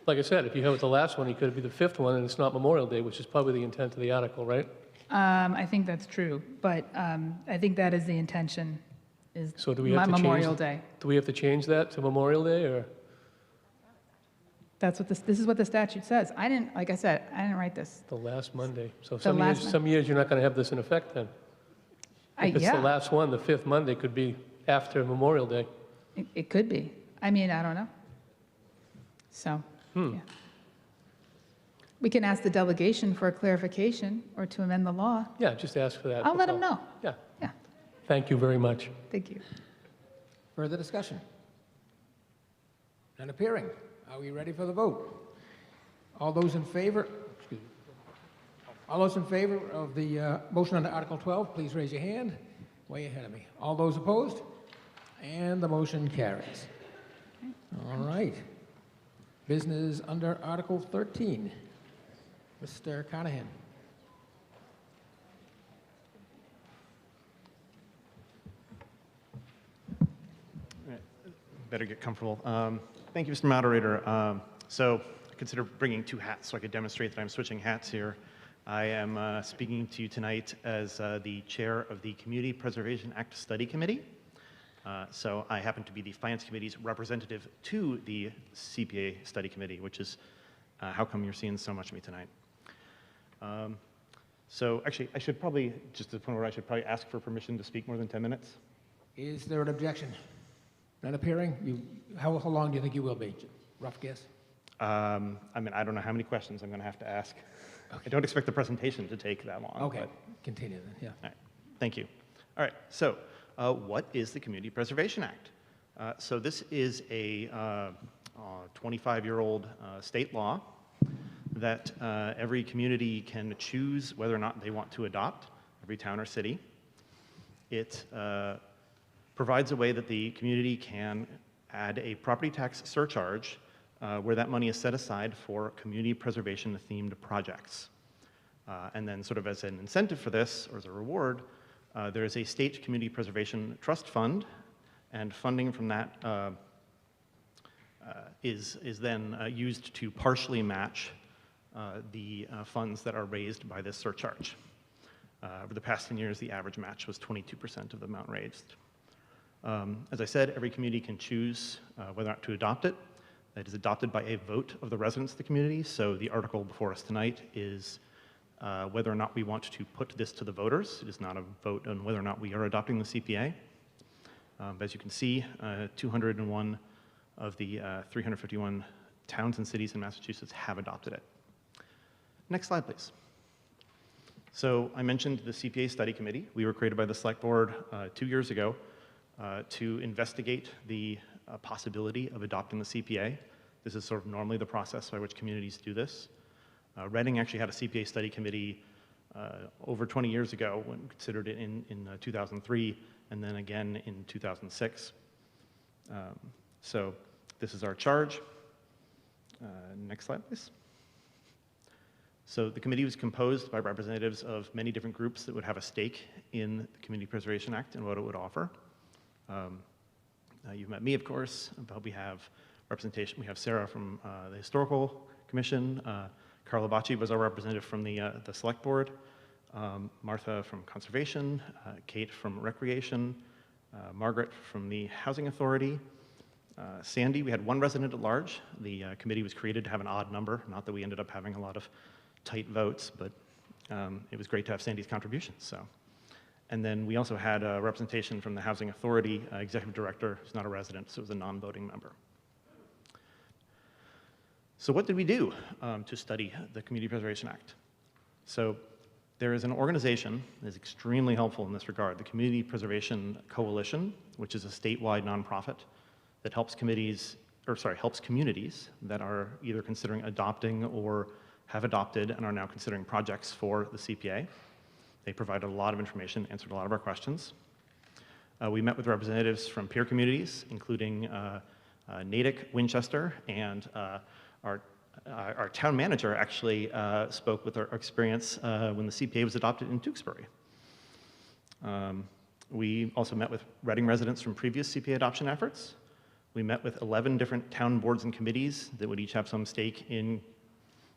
like I said, if you have the last one, it could be the 5th one and it's not Memorial Day, which is probably the intent of the article, right? I think that's true, but I think that is the intention, is So do we have to Memorial Day. Do we have to change that to Memorial Day, or? That's what this is what the statute says. Like I said, I didn't write this. The last Monday. So The last some years you're not going to have this in effect then. If it's the Yeah, last one, the 5th Monday could be after Memorial Day. it could be. I mean, I don't know. So, yeah. We can ask the delegation for a clarification or to amend the law. Yeah, just ask for that. I'll let that's them all. know. Yeah. Yeah. Thank you very much. Thank you. Further discussion? None appearing. Are we ready for the vote? All those in favor? Excuse me. All those in favor of the motion under Article 12, please raise your hand. Way ahead of me. All those opposed? And the motion carries. All right. Business under Article 13. Mr. Carnahan. Better get comfortable. Thank you, Mr. Moderator. So I consider bringing two hats so I could demonstrate that I'm switching hats here. I am speaking to you tonight as the chair of the Community Preservation Act Study Committee. So I happen to be the Finance Committee's representative to the CPA Study Committee, which is how come you're seeing so much of me tonight. So actually, I should probably, just to the point where I should probably ask for permission to speak more than 10 minutes. Is there an objection? Not appearing? How long do you think you will be? Rough guess? I mean, I don't know how many questions I'm going to have to ask. Okay. I don't expect the presentation to take that long. Okay, but... continue then, yeah. All right, thank you. All right, so what is the Community Preservation Act? So this is a 25-year-old state law that every community can choose whether or not they want to adopt, every town or city. It provides a way that the community can add a property tax surcharge where that money is set aside for community preservation themed projects. And then sort of as an incentive for this, or as a reward, there is a state community preservation trust fund, and funding from that is then used to partially match the funds that are raised by this surcharge. Over the past 10 years, the average match was 22% of the amount raised. As I said, every community can choose whether or not to adopt it. It is adopted by a vote of the residents of the community, so the article before us tonight is whether or not we want to put this to the voters. It is not a vote on whether or not we are adopting the CPA. As you can see, 201 of the 351 towns and cities in Massachusetts have adopted it. Next slide, please. So I mentioned the CPA Study Committee. We were created by the Select Board 2 years ago to investigate the possibility of adopting the CPA. This is sort of normally the process by which communities do this. Reading actually had a CPA Study Committee over 20 years ago when considered it in 2003, and then again in 2006. So this is our charge. Next slide, please. So the committee was composed by representatives of many different groups that would have a stake in the Community Preservation Act and what it would offer. You've met me, of course, but we have representation. We have Sarah from the Historical Commission. Carla Bacci was our representative from the Select Board. Martha from Conservation. Kate from Recreation. Margaret from the Housing Authority. Sandy, we had one resident at large. The committee was created to have an odd number. Not that we ended up having a lot of tight votes, but it was great to have Sandy's contributions. So. And then we also had a representation from the Housing Authority, executive director, who's not a resident, so it was a non-voting member. So what did we do to study the Community Preservation Act? So there is an organization that is extremely helpful in this regard, the Community Preservation Coalition, which is a statewide nonprofit that helps communities that are either considering adopting or have adopted and are now considering projects for the CPA. They provided a lot of information, answered a lot of our questions. We met with representatives from peer communities, including Natick, Winchester, and our town manager actually spoke with our experience when the CPA was adopted in Tewksbury. We also met with Reading residents from previous CPA adoption efforts. We met with 11 different town boards and committees that would each have some stake in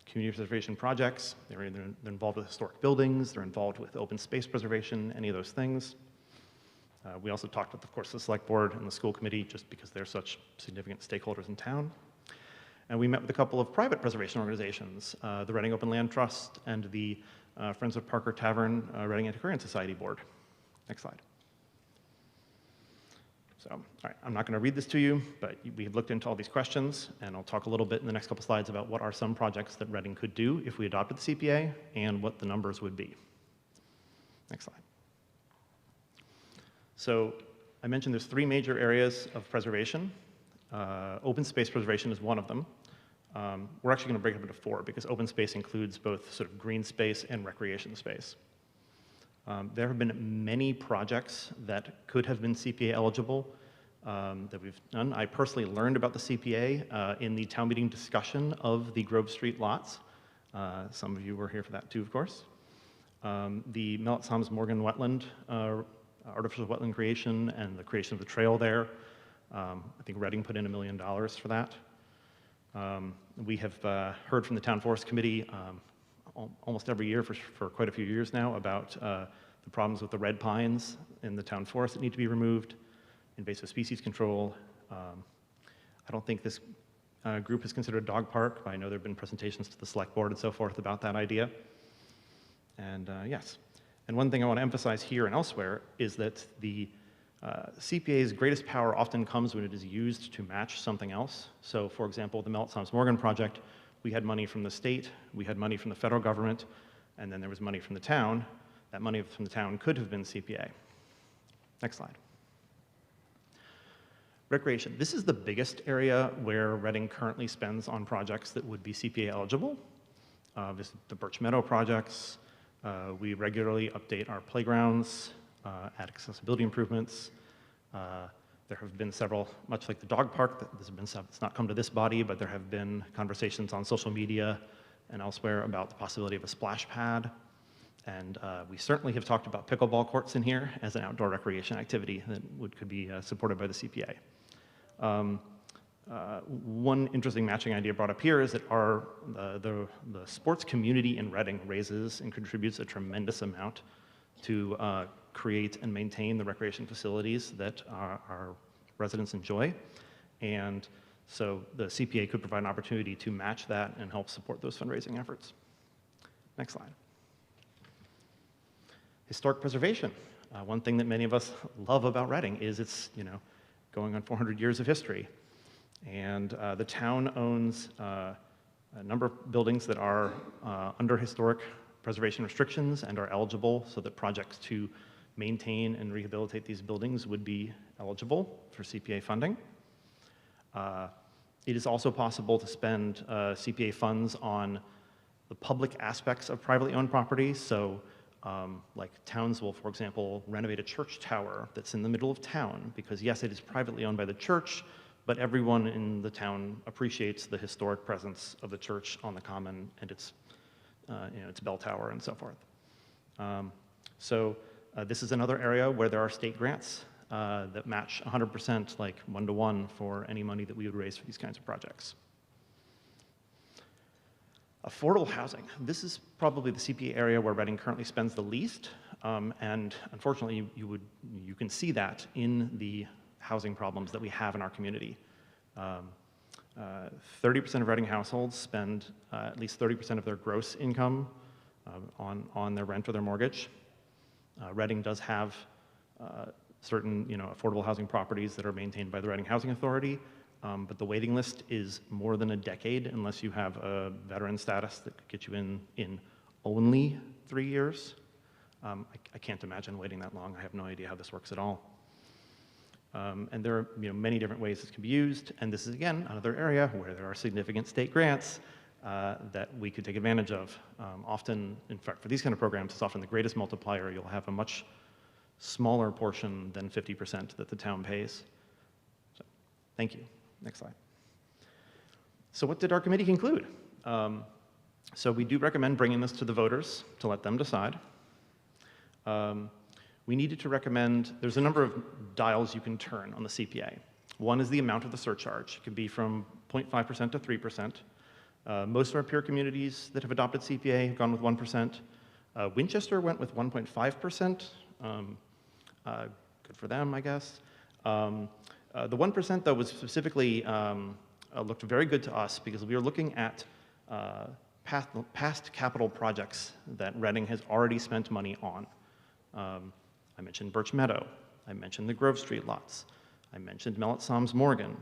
community preservation projects. They're involved with historic buildings, they're involved with open space preservation, any of those things. We also talked with, of course, the Select Board and the School Committee, just because they're such significant stakeholders in town. And we met with a couple of private preservation organizations, the Reading Open Land Trust and the Friends of Parker Tavern Reading Antiquarian Society Board. Next slide. So, all right, I'm not going to read this to you, but we have looked into all these questions, and I'll talk a little bit in the next couple slides about what are some projects that Reading could do if we adopted the CPA and what the numbers would be. Next slide. So I mentioned there's 3 major areas of preservation. Open space preservation is one of them. We're actually going to break it up into 4 because open space includes both sort of green space and recreation space. There have been many projects that could have been CPA eligible that we've done. I personally learned about the CPA in the town meeting discussion of the Grove Street lots. Some of you were here for that too, of course. The Melitz-Somms-Morgan wetland, artificial wetland creation and the creation of the trail there. I think Reading put in $1 million for that. We have heard from the Town Forest Committee almost every year for quite a few years now about the problems with the red pines in the town forest that need to be removed, invasive species control. I don't think this group has considered a dog park, but I know there have been presentations to the select board and so forth about that idea. And yes, and one thing I want to emphasize here and elsewhere is that the CPA's greatest power often comes when it is used to match something else. So for example, the Melitz-Somms-Morgan project, we had money from the state, we had money from the federal government, and then there was money from the town. That money from the town could have been CPA. Next slide. Recreation. This is the biggest area where Reading currently spends on projects that would be CPA eligible. This is the Birch Meadow projects. We regularly update our playgrounds, add accessibility improvements. There have been several, much like the dog park, it's not come to this body, but there have been conversations on social media and elsewhere about the possibility of a splash pad. And we certainly have talked about pickleball courts in here as an outdoor recreation activity that could be supported by the CPA. One interesting matching idea brought up here is that the sports community in Reading raises and contributes a tremendous amount to create and maintain the recreation facilities that our residents enjoy. And so the CPA could provide an opportunity to match that and help support those fundraising efforts. Next slide. Historic preservation. One thing that many of us love about Reading is it's, going on 400 years of history. And the town owns a number of buildings that are under historic preservation restrictions and are eligible so that projects to maintain and rehabilitate these buildings would be eligible for CPA funding. It is also possible to spend CPA funds on the public aspects of privately owned property. So like Townsville, for example, renovate a church tower that's in the middle of town because yes, it is privately owned by the church, but everyone in the town appreciates the historic presence of the church on the common and its bell tower and so forth. This is another area where there are state grants that match 100%, like 1-to-1 for any money that we would raise for these kinds of projects. Affordable housing. This is probably the CPA area where Reading currently spends the least, and unfortunately, you can see that in the housing problems that we have in our community. 30% of Reading households spend at least 30% of their gross income on their rent or their mortgage. Reading does have certain affordable housing properties that are maintained by the Reading Housing Authority, but the waiting list is more than a decade unless you have a veteran status that could get you in only 3 years. I can't imagine waiting that long. I have no idea how this works at all. And there are many different ways this can be used, and this is, again, another area where there are significant state grants that we could take advantage of. Often, in fact, for these kind of programs, it's often the greatest multiplier. You'll have a much smaller portion than 50% that the town pays. So, thank you. Next slide. So what did our committee conclude? So we do recommend bringing this to the voters to let them decide. We needed to recommend, there's a number of dials you can turn on the CPA. One is the amount of the surcharge. It can be from 0.5% to 3%. Most of our peer communities that have adopted CPA have gone with 1%. Winchester went with 1.5%. Good for them, I guess. The 1%, though, was specifically looked very good to us because we were looking at past capital projects that Reading has already spent money on. I mentioned Birch Meadow. I mentioned the Grove Street lots. I mentioned Melitz-Somms-Morgan.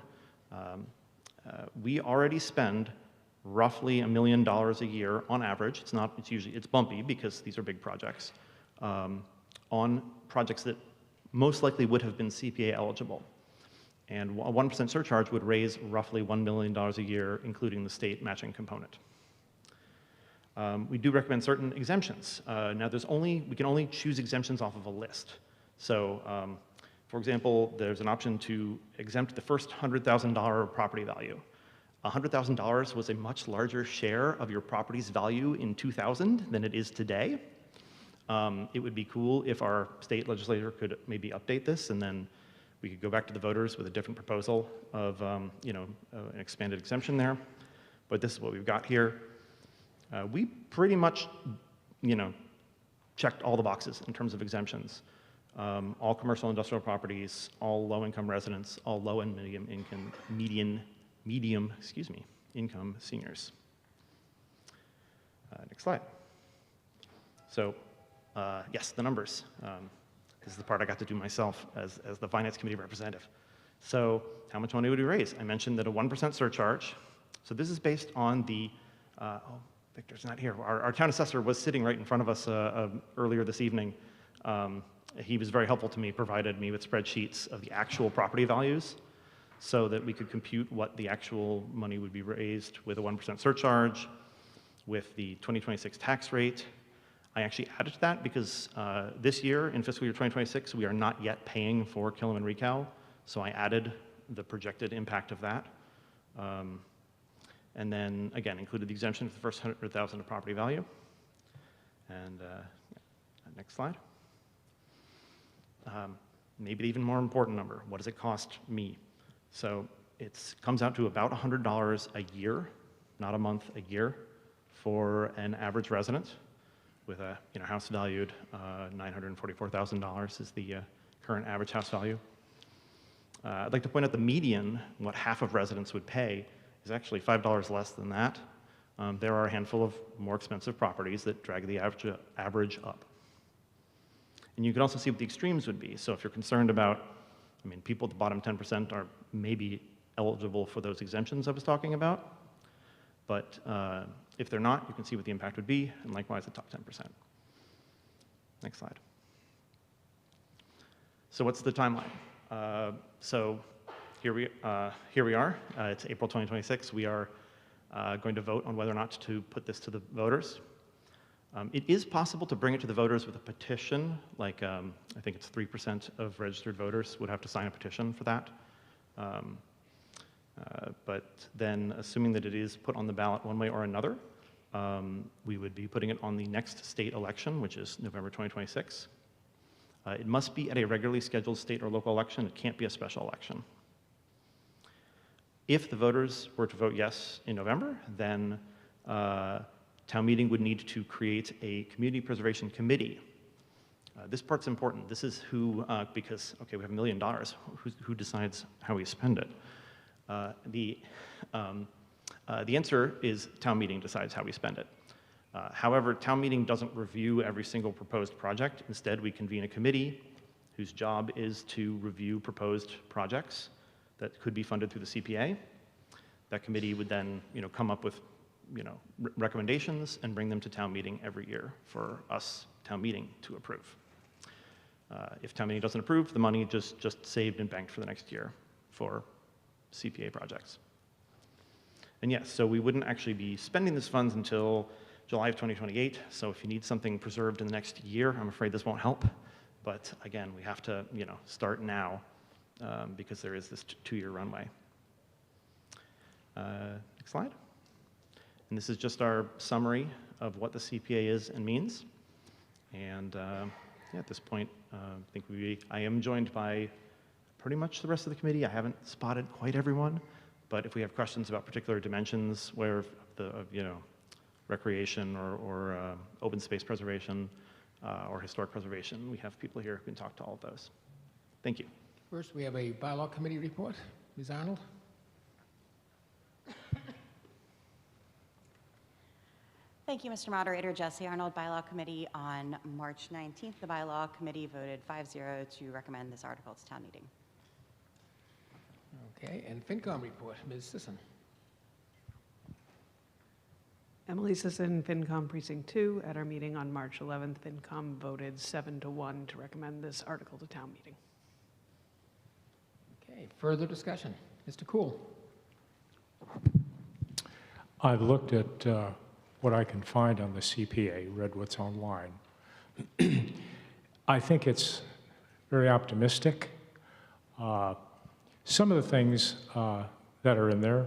We already spend roughly $1 million a year on average. It's bumpy because these are big projects, on projects that most likely would have been CPA eligible. And a 1% surcharge would raise roughly $1 million a year, including the state matching component. We do recommend certain exemptions. Now, we can only choose exemptions off of a list. So, for example, there's an option to exempt the first $100,000 property value. $100,000 was a much larger share of your property's value in 2000 than it is today. It would be cool if our state legislature could maybe update this, and then we could go back to the voters with a different proposal of an expanded exemption there. But this is what we've got here. We pretty much, checked all the boxes in terms of exemptions. All commercial industrial properties, all low-income residents, all low and medium income seniors. Next slide. So, yes, the numbers. This is the part I got to do myself as the Finance Committee representative. So, how much money would we raise? I mentioned that a 1% surcharge. So this is based on the, Victor's not here. Our town assessor was sitting right in front of us earlier this evening. He was very helpful to me, provided me with spreadsheets of the actual property values so that we could compute what the actual money would be raised with a 1% surcharge, with the 2026 tax rate. I actually added to that because this year, in fiscal year 2026, we are not yet paying for Killam and Recal, so I added the projected impact of that. And then, again, included the exemption for the first $100,000 of property value. And next slide. Maybe the even more important number, what does it cost me? So it comes out to about $100 a year, not a month, a year, for an average resident with a house valued $944,000 is the current average house value. I'd like to point out the median, what half of residents would pay, is actually $5 less than that. There are a handful of more expensive properties that drag the average up. And you can also see what the extremes would be. So if you're concerned about, people at the bottom 10% are maybe eligible for those exemptions I was talking about. But if they're not, you can see what the impact would be, and likewise the top 10%. Next slide. So what's the timeline? So here we are. It's April 2026. We are going to vote on whether or not to put this to the voters. It is possible to bring it to the voters with a petition, like I think it's 3% of registered voters would have to sign a petition for that. But then, assuming that it is put on the ballot one way or another, we would be putting it on the next state election, which is November 2026. It must be at a regularly scheduled state or local election. It can't be a special election. If the voters were to vote yes in November, then town meeting would need to create a community preservation committee. This part's important. This is who, because, okay, we have $1 million. Who decides how we spend it? The answer is town meeting decides how we spend it. However, town meeting doesn't review every single proposed project. Instead, we convene a committee whose job is to review proposed projects that could be funded through the CPA. That committee would then, come up with, recommendations and bring them to town meeting every year for us, town meeting, to approve. If town meeting doesn't approve, the money just saved and banked for the next year for CPA projects. And yes, so we wouldn't actually be spending these funds until July of 2028. So if you need something preserved in the next year, I'm afraid this won't help. But again, we have to, start now because there is this 2-year runway. Next slide. And this is just our summary of what the CPA is and means. And at this point, I am joined by pretty much the rest of the committee. I haven't spotted quite everyone, but if we have questions about particular dimensions where recreation or open space preservation or historic preservation, we have people here who can talk to all of those. Thank you. First, we have a bylaw committee report. Ms. Arnold? Thank you, Mr. Moderator. Jesse Arnold, Bylaw Committee. On March 19th, the Bylaw Committee voted 5-0 to recommend this article to town meeting. Okay, and FinCom report. Ms. Sisson? Emily Sisson, FinCom Precinct 2. At our meeting on March 11th, FinCom voted 7-1 to recommend this article to town meeting. Okay, Okay, further discussion. Mr. Cool. I've looked at what I can find on the CPA, read what's online. I think it's very optimistic. Some of the things that are in there,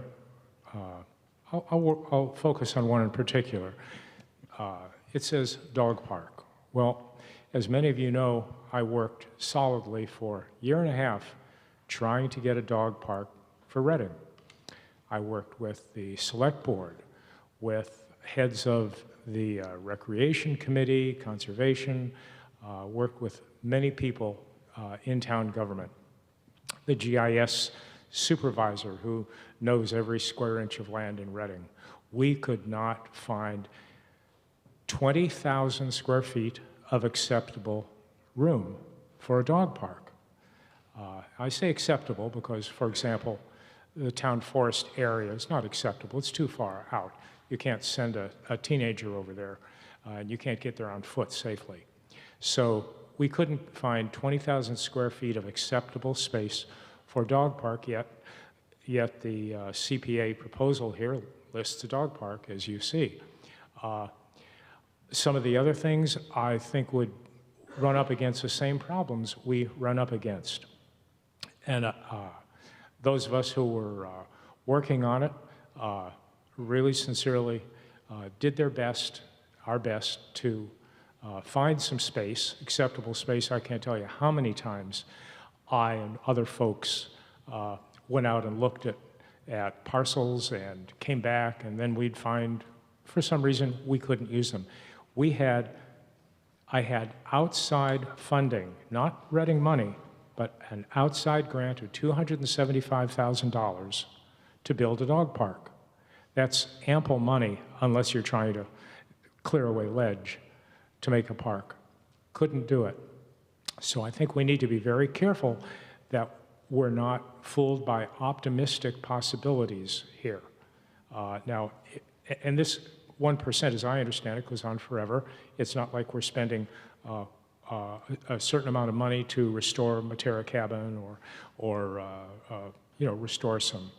I'll focus on one in particular. It says dog park. Well, as many of you know, I worked solidly for a year and a half trying to get a dog park for Reading. I worked with the select board, with heads of the recreation committee, conservation, worked with many people in town government. The GIS supervisor who knows every square inch of land in Reading. We could not find 20,000 square feet of acceptable room for a dog park. I say acceptable because, for example, the town forest area is not acceptable. It's too far out. You can't send a teenager over there, and you can't get there on foot safely. So we couldn't find 20,000 square feet of acceptable space for a dog park, yet the CPA proposal here lists a dog park, as you see. Some of the other things I think would run up against the same problems we run up against. And those of us who were working on it really sincerely did their best, our best, to find some space, acceptable space. I can't tell you how many times I and other folks went out and looked at parcels and came back, and then we'd find, for some reason, we couldn't use them. I had outside funding, not Reading money, but an outside grant of $275,000 to build a dog park. That's ample money unless you're trying to clear away ledge to make a park. Couldn't do it. So I think we need to be very careful that we're not fooled by optimistic possibilities here. Now, and this 1%, as I understand it, goes on forever. It's not like we're spending a certain amount of money to restore Matera Cabin or restore some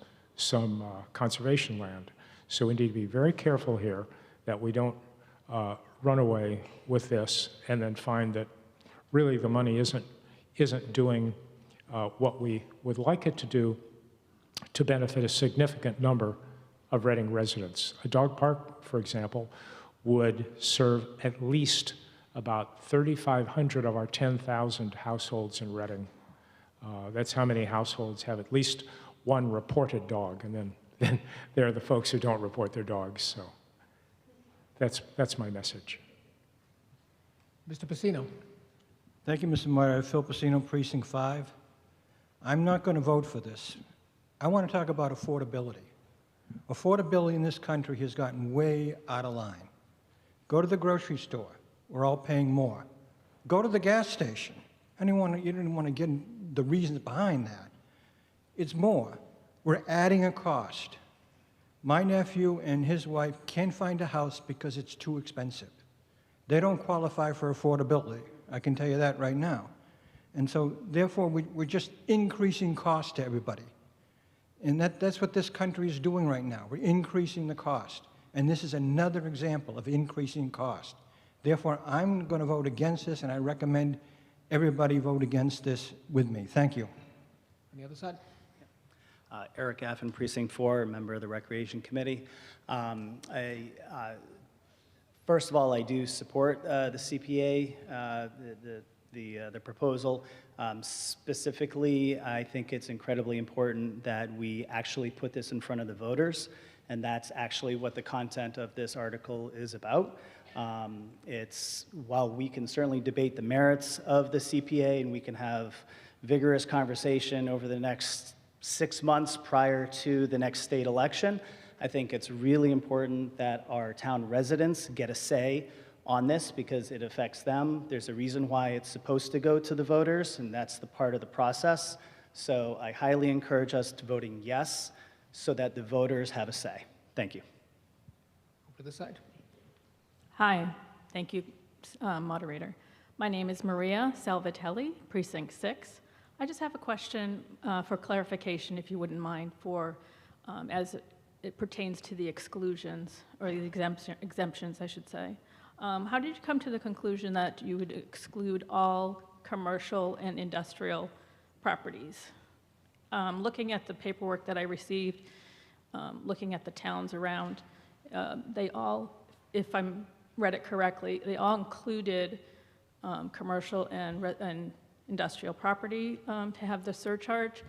conservation land. So we need to be very careful here that we don't run away with this and then find that really the money isn't doing what we would like it to do to benefit a significant number of Reading residents. A dog park, for example, would serve at least about 3,500 of our 10,000 households in Reading. That's how many households have at least one reported dog, and then there are the folks who don't report their dogs. So that's my message. Mr. Pacino. Thank you, Mr. Moderator. Phil Pacino, Precinct 5. I'm not going to vote for this. I want to talk about affordability. Affordability in this country has gotten way out of line. Go to the grocery store. We're all paying more. Go to the gas station. You didn't want to get the reasons behind that. It's more. We're adding a cost. My nephew and his wife can't find a house because it's too expensive. They don't qualify for affordability. I can tell you that right now. And so, therefore, we're just increasing cost to everybody. And that's what this country is doing right now. We're increasing the cost. And this is another example of increasing cost. Therefore, I'm going to vote against this, and I recommend everybody vote against this with me. Thank you. On the other side? Eric Affen, Precinct 4, a member of the Recreation Committee. First of all, I do support the CPA, the proposal. Specifically, I think it's incredibly important that we actually put this in front of the voters, and that's actually what the content of this article is about. While we can certainly debate the merits of the CPA, and we can have vigorous conversation over the next 6 months prior to the next state election, I think it's really important that our town residents get a say on this because it affects them. There's a reason why it's supposed to go to the voters, and that's the part of the process. So I highly encourage us to voting yes so that the voters have a say. Thank you. Over to the side. Hi, thank you, moderator. My name is Maria Salvatelli, Precinct 6. I just have a question for clarification, if you wouldn't mind, for as it pertains to the exclusions, or the exemptions, I should say. How did you come to the conclusion that you would exclude all commercial and industrial properties? Looking at the paperwork that I received, looking at the towns around, they all, if I'm read it correctly, they all included commercial and industrial property to have the surcharge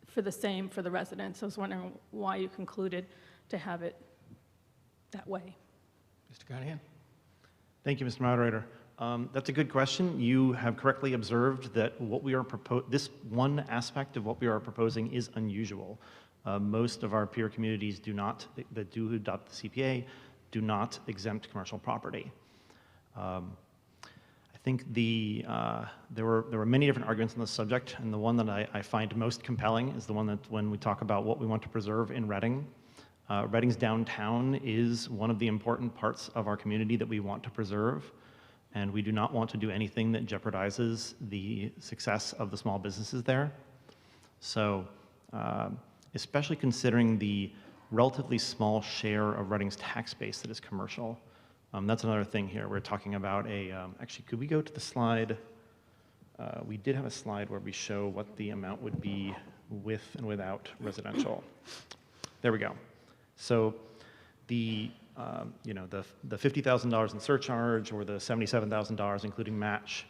for the same for the residents. I was wondering why you concluded to have it that way. Mr. Carnahan? Thank you, Mr. Moderator. That's a good question. You have correctly observed that what we are this one aspect of what we are proposing is unusual. Most of our peer communities that do adopt the CPA do not exempt commercial property. I think there were many different arguments on this subject, and the one that I find most compelling is the one that when we talk about what we want to preserve in Reading. Reading's downtown is one of the important parts of our community that we want to preserve, and we do not want to do anything that jeopardizes the success of the small businesses there. So, especially considering the relatively small share of Reading's tax base that is commercial. That's another thing here. We're talking about actually, could we go to the slide? We did have a slide where we show what the amount would be with and without residential. There we go. So the $50,000 in surcharge or the $77,000 including match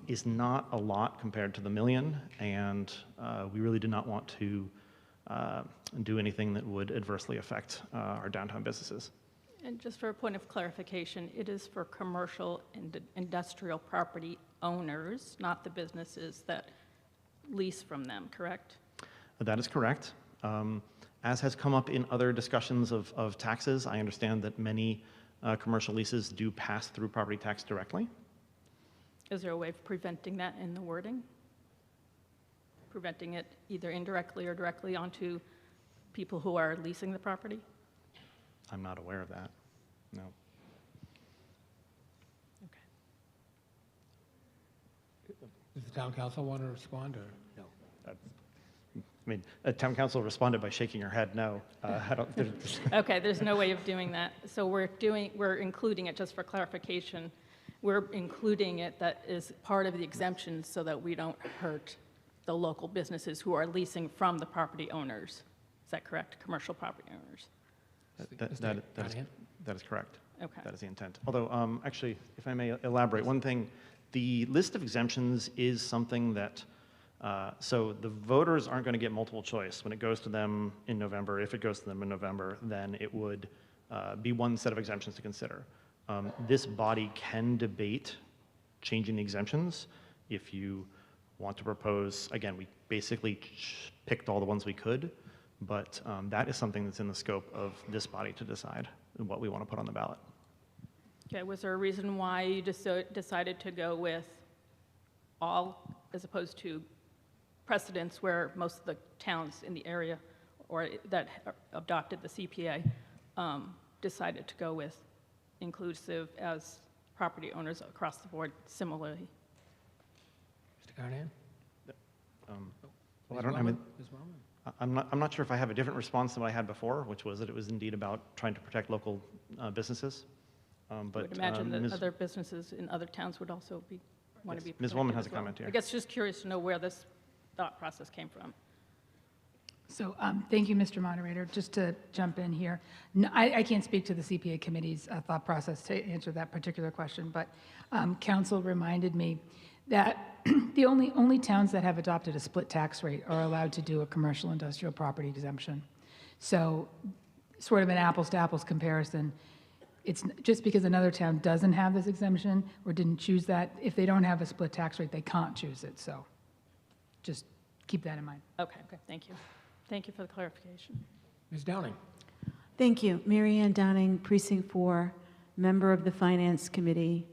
is not a lot compared to the million, and we really did not want to do anything that would adversely affect our downtown businesses. And just for a point of clarification, it is for commercial and industrial property owners, not the businesses that lease from them, correct? That is correct. As has come up in other discussions of taxes, I understand that many commercial leases do pass through property tax directly. Is there a way of preventing that in the wording? Preventing it either indirectly or directly onto people who are leasing the property? I'm not aware of that, no. Does the town council want to respond, or no? I mean, town council responded by shaking her head no. Okay, there's no way of doing that. So we're including it, just for clarification, we're including it that is part of the exemption so that we don't hurt the local businesses who are leasing from the property owners. Is that correct? Commercial property owners? That is correct. Okay. That is the intent. Although, actually, if I may elaborate, one thing, the list of exemptions is something that, so the voters aren't going to get multiple choice. When it goes to them in November, if it goes to them in November, then it would be one set of exemptions to consider. This body can debate changing the exemptions if you want to propose. Again, we basically picked all the ones we could. But that is something that's in the scope of this body to decide what we want to put on the ballot. Okay, was there a reason why you just decided to go with all as opposed to precedents where most of the towns in the area or that adopted the CPA decided to go with inclusive as property owners across the board similarly? Mr. Carnahan? Well, I don't have I'm not sure if I have a different response than what I had before, which was that it was indeed about trying to protect local businesses. But I would imagine that other businesses in other towns would also want to be protected. Ms. Woolman has as a comment here. I guess just curious to know where this thought process came from. So thank you, Mr. Moderator. Just to jump in here, no, I can't speak to the CPA committee's thought process to answer that particular question, but council reminded me that the only towns that have adopted a split tax rate are allowed to do a commercial industrial property exemption. So sort of an apples to apples comparison. It's just because another town doesn't have this exemption or didn't choose that, if they don't have a split tax rate, they can't choose it. So just keep that in mind. Okay, thank you. Thank you for the clarification. Ms. Downing? Thank you. Mary Ann Downing, Precinct 4, member of the Finance Committee.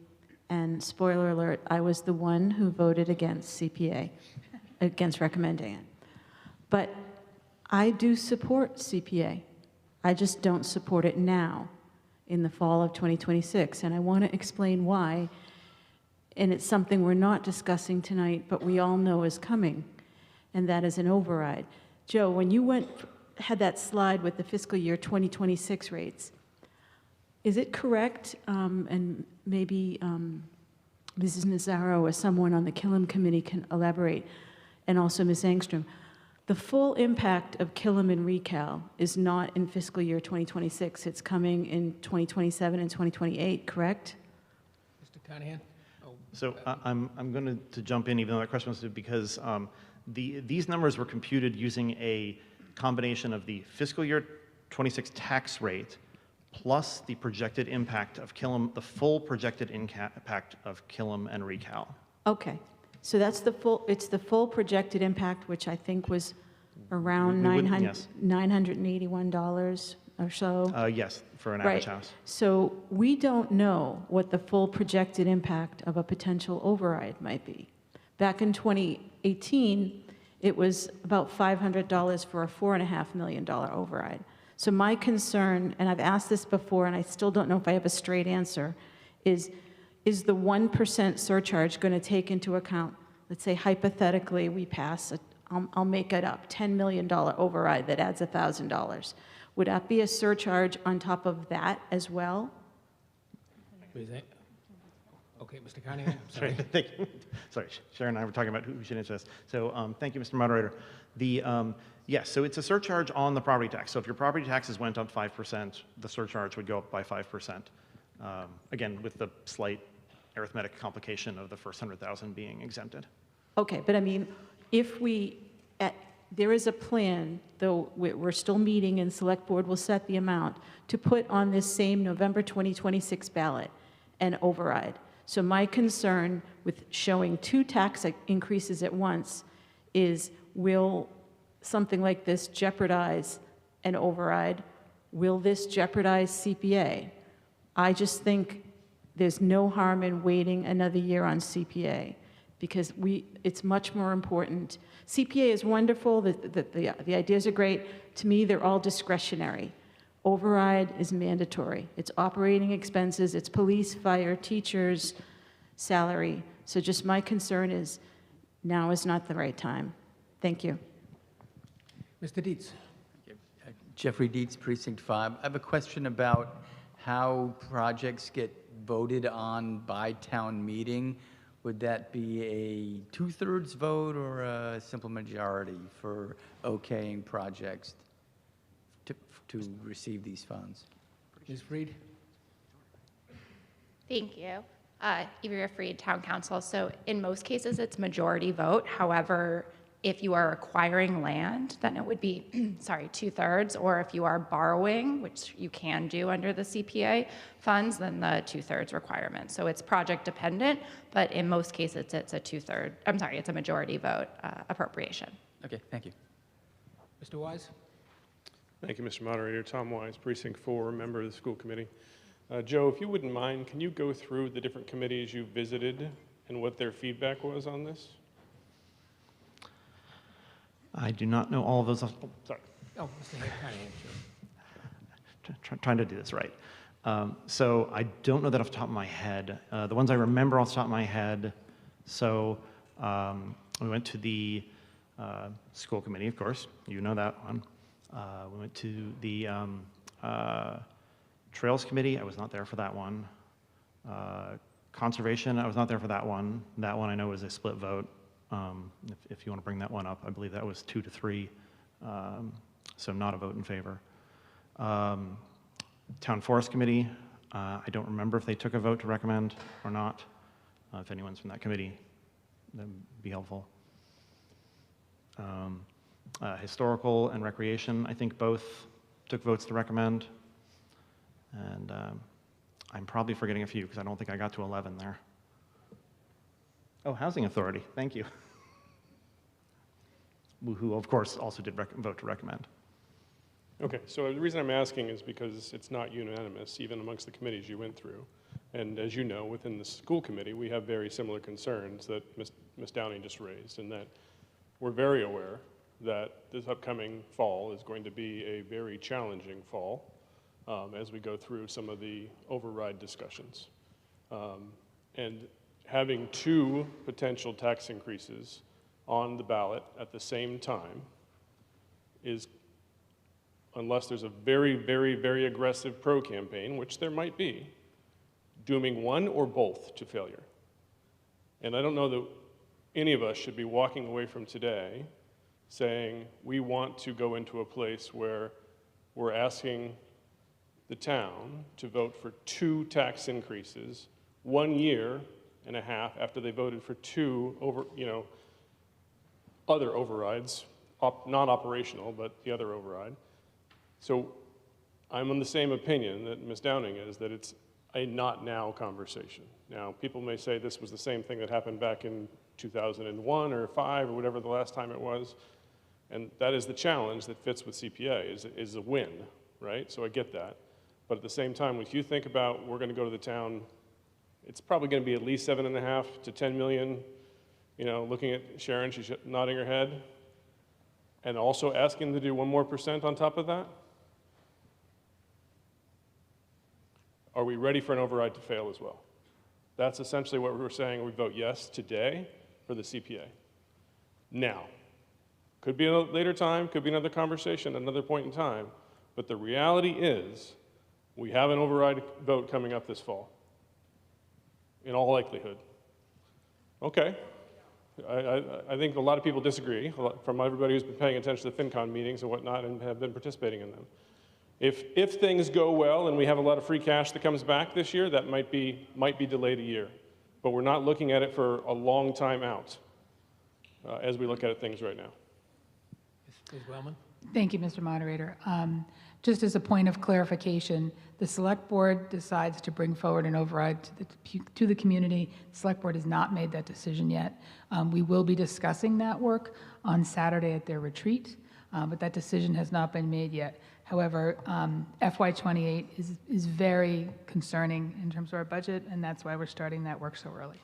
And spoiler alert, I was the one who voted against CPA, against recommending it. But I do support CPA. I just don't support it now in the fall of 2026. And I want to explain why. and it's something we're not discussing tonight, but we all know is coming, and that is an override. Joe, when you had that slide with the fiscal year 2026 rates, is it correct, and maybe Mrs. Nazaro or someone on the Killam committee can elaborate, and also Ms. Angstrom, the full impact of Killam and Recal is not in fiscal year 2026. It's coming in 2027 and 2028, correct? Mr. Carnahan? So I'm going to jump in, even though that question was because these numbers were computed using a combination of the fiscal year 26 tax rate plus the projected impact of Killam, the full projected impact of Killam and Recal. Okay, so that's it's the full projected impact, which I think was around $981 or so. Yes, for an average house. So we don't know what the full projected impact of a potential override might be. Back in 2018, it was about $500 for a $4.5 million override. So my concern, and I've asked this before, and I still don't know if I have a straight answer, is the 1% surcharge going to take into account, let's say hypothetically we pass, I'll make it up, $10 million override that adds $1,000. Would that be a surcharge on top of that as well? Okay, Mr. Carnahan, I'm sorry. Thank you. Sorry, Sharon and I were talking about who should answer this. So thank you, Mr. Moderator. Yes, so it's a surcharge on the property tax. So if your property taxes went up 5%, the surcharge would go up by 5%. Again, with the slight arithmetic complication of the first 100,000 being exempted. Okay, but I mean, if there is a plan, though we're still meeting and Select Board will set the amount, to put on this same November 2026 ballot an override. So my concern with showing two tax increases at once is, will something like this jeopardize an override? Will this jeopardize CPA? I just think there's no harm in waiting another year on CPA, because it's much more important. CPA is wonderful, the ideas are great. To me, they're all discretionary. Override is mandatory. It's operating expenses, it's police, fire, teachers, salary. So just my concern is, now is not the right time. Thank you. Mr. Dietz. Jeffrey Dietz, Precinct 5. I have a question about how projects get voted on by town meeting. Would that be a 2/3 vote or a simple majority for okaying projects to receive these funds? Ms. Freed? Thank you. Eva Freed, Town Council. So in most cases, it's majority vote. However, if you are acquiring land, then it would be, 2/3, or if you are borrowing, which you can do under the CPA funds, then the 2/3 requirement. So it's project dependent, but in most cases, it's a it's a majority vote appropriation. Okay, thank you. Mr. Wise? Thank you, Mr. Moderator. Tom Wise, Precinct 4, member of the school committee. Joe, if you wouldn't mind, can you go through the different committees you visited and what their feedback was on this? I do not know all of those. Oh, sorry. Oh, Mr. Carnahan, sure. Trying to do this right. So I don't know that off the top of my head. The ones I remember off the top of my head, so we went to the school committee, of course. You know that one. We went to the Trails Committee. I was not there for that one. Conservation, I was not there for that one. That one I know was a split vote. If you want to bring that one up, I believe that was 2-3, so not a vote in favor. Town Forest Committee, I don't remember if they took a vote to recommend or not. If anyone's from that committee, that would be helpful. Historical and Recreation, I think both took votes to recommend. And I'm probably forgetting a few because I don't think I got to 11 there. Oh, Housing Authority, thank you. Who, of course, also did vote to recommend. Okay, so the reason I'm asking is because it's not unanimous, even amongst the committees you went through. And as you know, within the school committee, we have very similar concerns that Ms. Downing just raised, and that we're very aware that this upcoming fall is going to be a very challenging fall as we go through some of the override discussions. And having two potential tax increases on the ballot at the same time is, unless there's a very, very, very aggressive pro-campaign, which there might be, dooming one or both to failure. And I don't know that any of us should be walking away from today saying we want to go into a place where we're asking the town to vote for two tax increases 1 year and a half after they voted for two other overrides, non-operational, but the other override. So I'm on the same opinion that Ms. Downing is, that it's a not now conversation. Now, people may say this was the same thing that happened back in 2001 or 5 or whatever the last time it was. And that is the challenge that fits with CPA, is a win, right? So I get that. But at the same time, if you think about we're going to go to the town, it's probably going to be at least 7.5 to 10 million. You know, looking at Sharon, she's nodding her head. And also asking to do 1% more on top of that. Are we ready for an override to fail as well? That's essentially what we're saying. We vote yes today for the CPA. Now, could be a later time, could be another conversation, another point in time, but the reality is we have an override vote coming up this fall, in all likelihood. Okay, I think a lot of people disagree, from everybody who's been paying attention to the FinCon meetings and whatnot and have been participating in them. If things go well and we have a lot of free cash that comes back this year, that might be delayed a year, but we're not looking at it for a long time out as we look at things right now. Ms. Wellman? Thank you, Mr. Moderator. Just as a point of clarification, the Select Board decides to bring forward an override to the community. The Select Board has not made that decision yet. We will be discussing that work on Saturday at their retreat, but that decision has not been made yet. However, FY28 is very concerning in terms of our budget, and that's why we're starting that work so early.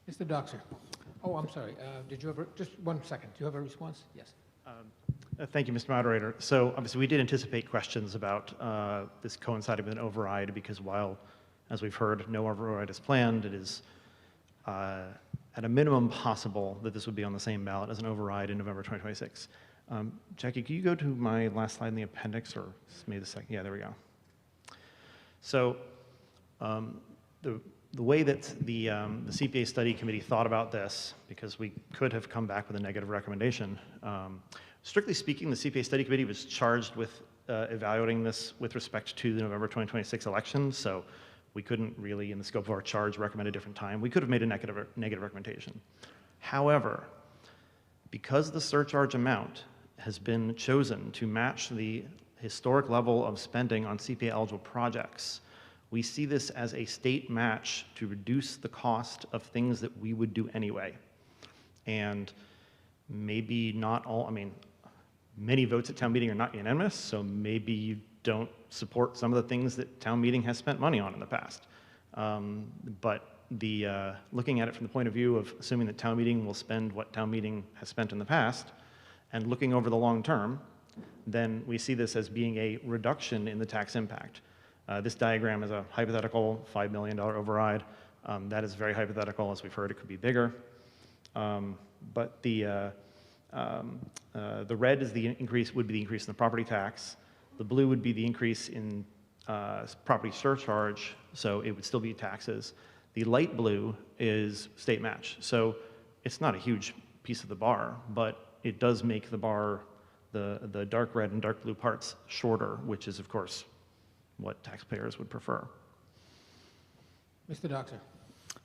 Mr. Doxer. Oh, I'm sorry. Did you have just 1 second? Do you have a response? Yes. Thank you, Mr. Moderator. So obviously we did anticipate questions about this coinciding with an override because while, as we've heard, no override is planned, it is at a minimum possible that this would be on the same ballot as an override in November 2026. Jackie, can you go to my last slide in the appendix, or maybe the second? Yeah, there we go. So the way that the CPA study committee thought about this, because we could have come back with a negative recommendation, strictly speaking, the CPA study committee was charged with evaluating this with respect to the November 2026 election, so we couldn't really, in the scope of our charge, recommend a different time. We could have made a negative recommendation. However, because the surcharge amount has been chosen to match the historic level of spending on CPA-eligible projects, we see this as a state match to reduce the cost of things that we would do anyway. And maybe not all, I mean, many votes at town meeting are not unanimous, so maybe you don't support some of the things that town meeting has spent money on in the past. But looking at it from the point of view of assuming that town meeting will spend what town meeting has spent in the past, and looking over the long term, then we see this as being a reduction in the tax impact. This diagram is a hypothetical $5 million override. That is very hypothetical. As we've heard, it could be bigger. But the red is the increase, would be the increase in the property tax. The blue would be the increase in property surcharge, so it would still be taxes. The light blue is state match. So it's not a huge piece of the bar, but it does make the bar, the dark red and dark blue parts, shorter, which is, of course, what taxpayers would prefer. Mr. Doxer.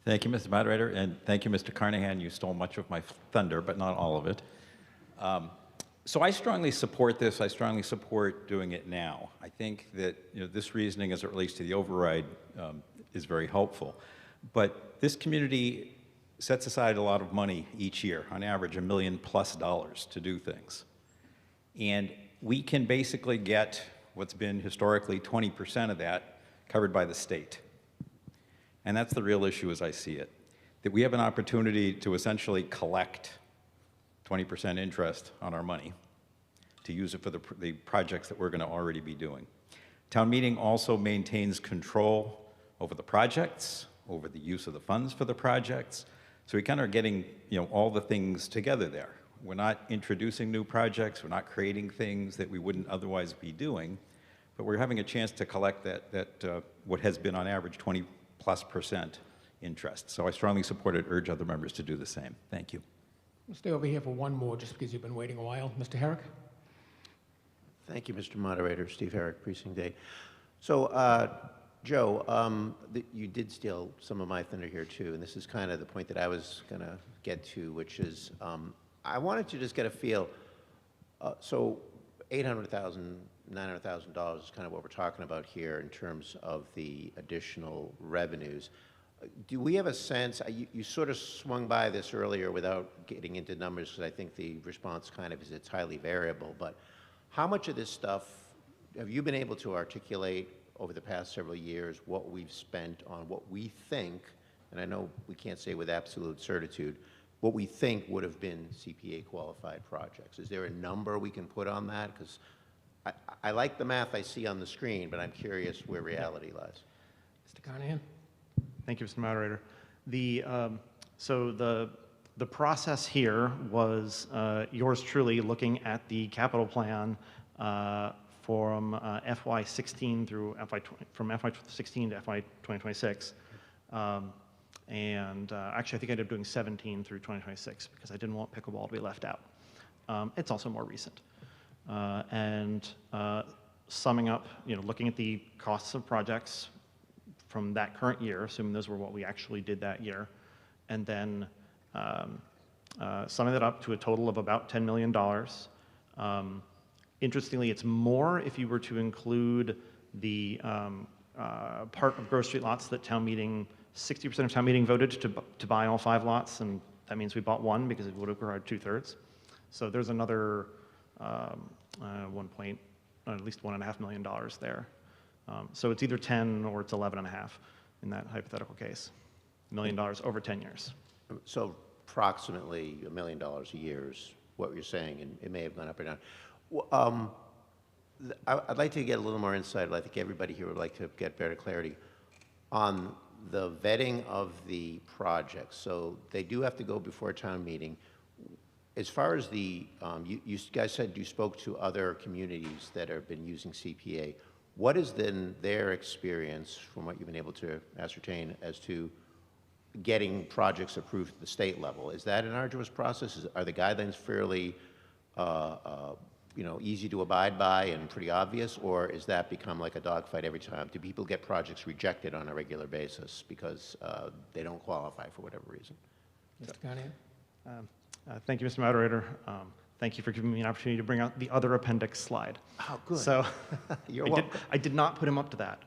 Thank you, Mr. Moderator, and thank you, Mr. Carnahan. You stole much of my thunder, but not all of it. So I strongly support this. I strongly support doing it now. I think that this reasoning as it relates to the override is very helpful. But this community sets aside a lot of money each year, on average $1 million+ to do things. And we can basically get what's been historically 20% of that covered by the state. And that's the real issue as I see it, that we have an opportunity to essentially collect 20% interest on our money to use it for the projects that we're going to already be doing. Town meeting also maintains control over the projects, over the use of the funds for the projects. So we kind of are getting, all the things together there. We're not introducing new projects, we're not creating things that we wouldn't otherwise be doing, but we're having a chance to collect that what has been on average 20+% interest. So I strongly support it, urge other members to do the same. Thank you. We'll stay over here for one more, just because you've been waiting a while. Mr. Herrick? Thank you, Mr. Moderator. Steve Herrick, Precinct A. So, Joe, you did steal some of my thunder here, too, and this is kind of the point that I was going to get to, which is I wanted to just get a feel. So $800,000, $900,000 is kind of what we're talking about here in terms of the additional revenues. Do we have a sense, you sort of swung by this earlier without getting into numbers, because I think the response kind of is it's highly variable, but how much of this stuff have you been able to articulate over the past several years, what we've spent on what we think, and I know we can't say with absolute certitude, what we think would have been CPA qualified projects? Is there a number we can put on that? Because I like the math I see on the screen, but I'm curious where reality lies. Mr. Carnahan? Thank you, Mr. Moderator. So the process here was yours truly looking at the capital plan from FY16 through from FY16 to FY 2026. Actually, I think I ended up doing 17 through 2026 because I didn't want pickleball to be left out. It's also more recent. Summing up, looking at the costs of projects from that current year, assuming those were what we actually did that year, and then summing that up to a total of about $10 million. Interestingly, it's more if you were to include the part of Grove Street lots that town meeting, 60% of town meeting voted to buy all 5 lots, and that means we bought 1 because it would have required 2/3. So there's another at least $1.5 million there. So it's either 10 or it's 11.5 in that hypothetical case. $1 million over 10 years. So approximately $1 million a year is what you're saying, and it may have gone up or down. I'd like to get a little more insight. I think everybody here would like to get better clarity on the vetting of the projects. So they do have to go before a town meeting. As far as the, you guys said you spoke to other communities that have been using CPA. What has been their experience, from what you've been able to ascertain, as to getting projects approved at the state level? Is that an arduous process? Are the guidelines fairly easy to abide by and pretty obvious, or is that become like a dogfight every time? Do people get projects rejected on a regular basis because they don't qualify for whatever reason? Mr. Carnahan? Thank you, Mr. Moderator. Thank you for giving me an opportunity to bring out the other appendix slide. Oh, good. So You're welcome. I did not put him up to that.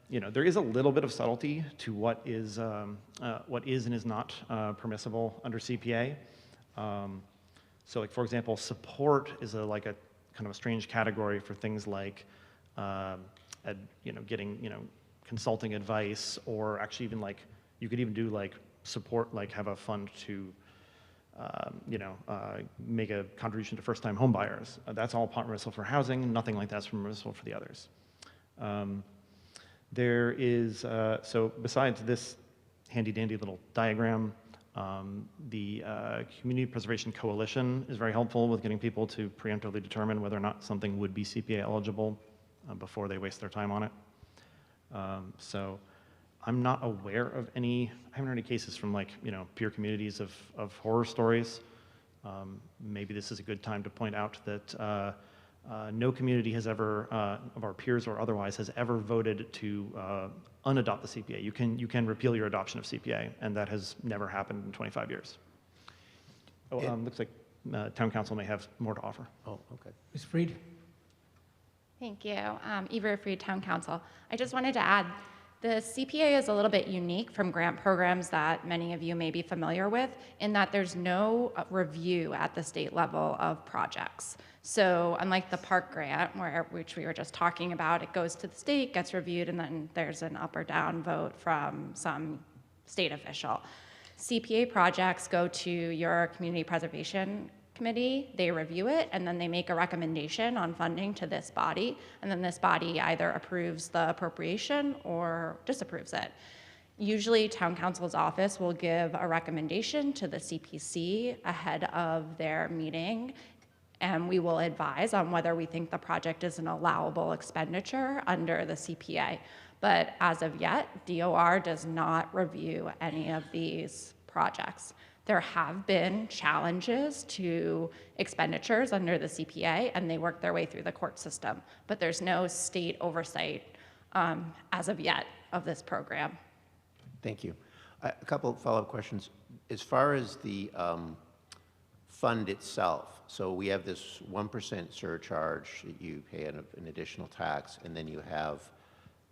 There is a little bit of subtlety to what is and is not permissible under CPA. So, like, for example, support is a kind of a strange category for things like, getting, consulting advice, or actually even you could even do support, have a fund to, make a contribution to first-time home buyers. That's all permissible for housing. Nothing like that's permissible for the others. There is, so besides this handy-dandy little diagram, the Community Preservation Coalition is very helpful with getting people to preemptively determine whether or not something would be CPA eligible before they waste their time on it. So I'm not aware of any, I haven't heard any cases from peer communities of horror stories. Maybe this is a good time to point out that no community has ever, of our peers or otherwise, has ever voted to unadopt the CPA. You can repeal your adoption of CPA, and that has never happened in 25 years. Looks like Town Council may have more to offer. Oh, okay. Ms. Freed? Thank you. Eva Freed, Town Council. I just wanted to add, the CPA is a little bit unique from grant programs that many of you may be familiar with, in that there's no review at the state level of projects. So unlike the park grant, which we were just talking about, it goes to the state, gets reviewed, and then there's an up or down vote from some state official. CPA projects go to your community preservation Committee, they review it, and then they make a recommendation on funding to this body, and then this body either approves the appropriation or disapproves it. Usually, Town Council's office will give a recommendation to the CPC ahead of their meeting, and we will advise on whether we think the project is an allowable expenditure under the CPA. But as of yet, DOR does not review any of these projects. There have been challenges to expenditures under the CPA, and they work their way through the court system. But there's no state oversight as of yet of this program. Thank you. A couple of follow-up questions. As far as the fund itself, so we have this 1% surcharge that you pay an additional tax, and then you have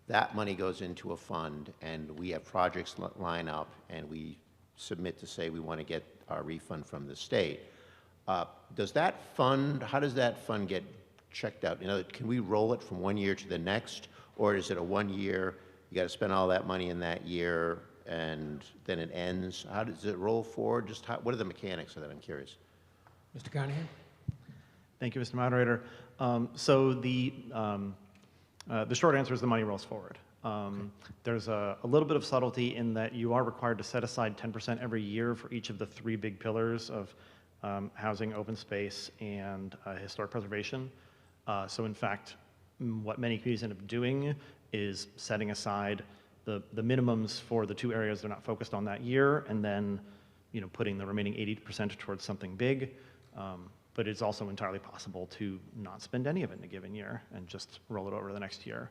that money goes into a fund, and we have projects line up, and we submit to say we want to get our refund from the state. Does that fund, how does that fund get checked out? You know, can we roll it from one year to the next, or is it a 1 year, you got to spend all that money in that year, and then it ends? How does it roll forward? Just how, what are the mechanics of that? I'm curious. Mr. Carnahan? Thank you, Mr. Moderator. So the short answer is the money rolls forward. There's a little bit of subtlety in that you are required to set aside 10% every year for each of the three big pillars of housing, open space, and historic preservation. So in fact, what many communities end up doing is setting aside the minimums for the two areas they're not focused on that year, and then putting the remaining 80% towards something big. But it's also entirely possible to not spend any of it in a given year and just roll it over the next year.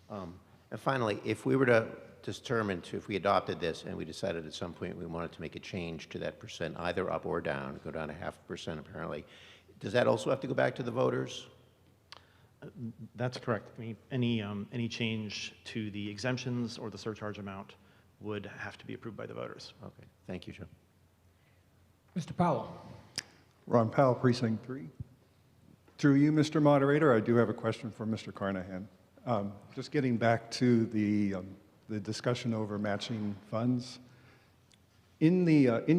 And finally, if we were to determine if we adopted this and we decided at some point we wanted to make a change to that percent, either up or down, go down to 0.5% apparently, does that also have to go back to the voters? That's correct. I mean, any change to the exemptions or the surcharge amount would have to be approved by the voters. Okay, thank you, Joe. Mr. Powell? Ron Powell, Precinct 3. Through you, Mr. Moderator, I do have a question for Mr. Carnahan. Just getting back to the discussion over matching funds. In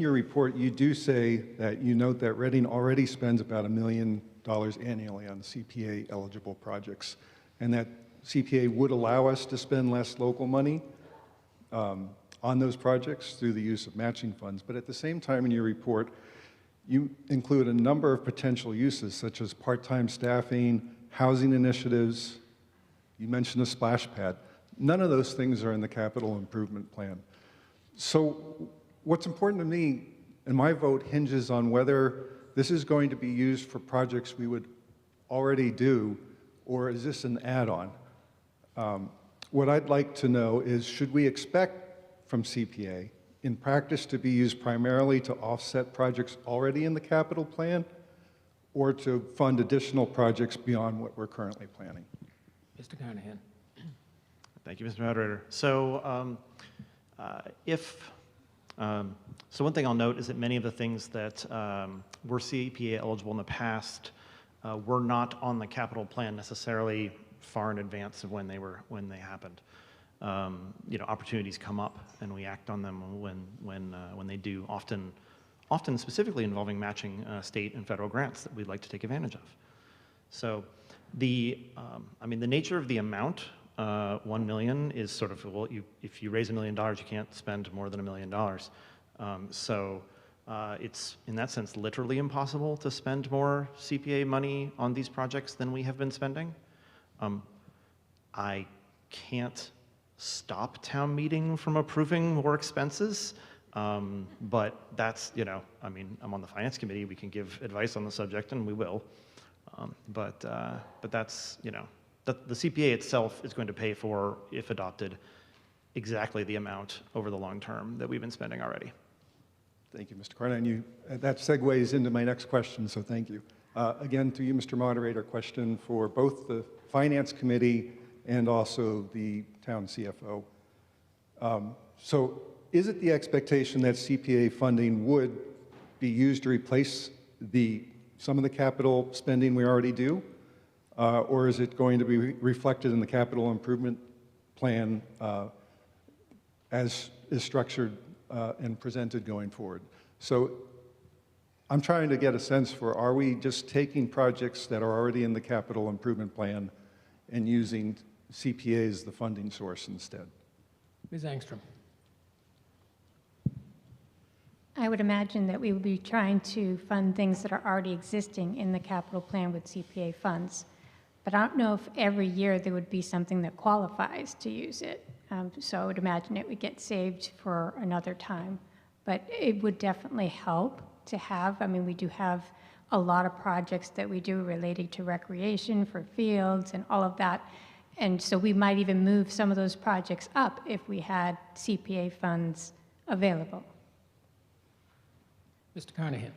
your report, you do say that you note that Reading already spends about $1 million annually on CPA eligible projects, and that CPA would allow us to spend less local money on those projects through the use of matching funds. But at the same time in your report, you include a number of potential uses such as part-time staffing, housing initiatives. You mentioned a splash pad. None of those things are in the capital improvement plan. So what's important to me, and my vote hinges on whether this is going to be used for projects we would already do, or is this an add-on? What I'd like to know is, should we expect from CPA in practice to be used primarily to offset projects already in the capital plan, or to fund additional projects beyond what we're currently planning? Mr. Carnahan? Thank you, Mr. Moderator. So so one thing I'll note is that many of the things that were CPA eligible in the past were not on the capital plan necessarily far in advance of when they happened. Opportunities come up and we act on them when they do, often specifically involving matching state and federal grants that we'd like to take advantage of. So the nature of the amount, 1 million, is sort of, well, if you raise $1 million, you can't spend more than $1 million. So it's, in that sense, literally impossible to spend more CPA money on these projects than we have been spending. I can't stop town meeting from approving more expenses, but that's, I'm on the finance committee, we can give advice on the subject, and we will. But that's, the CPA itself is going to pay for, if adopted, exactly the amount over the long term that we've been spending already. Thank you, Mr. Carnahan. That segues into my next question, so thank you. Again, to you, Mr. Moderator, question for both the Finance Committee and also the town CFO. So is it the expectation that CPA funding would be used to replace some of the capital spending we already do? Or is it going to be reflected in the capital improvement plan as is structured and presented going forward? So I'm trying to get a sense for, are we just taking projects that are already in the capital improvement plan and using CPA as the funding source instead? Ms. Angstrom. I would imagine that we would be trying to fund things that are already existing in the capital plan with CPA funds. But I don't know if every year there would be something that qualifies to use it. So I would imagine it would get saved for another time. But it would definitely help to have. I mean, we do have a lot of projects that we do related to recreation for fields and all of that. And so we might even move some of those projects up if we had CPA funds available. Mr. Carnahan.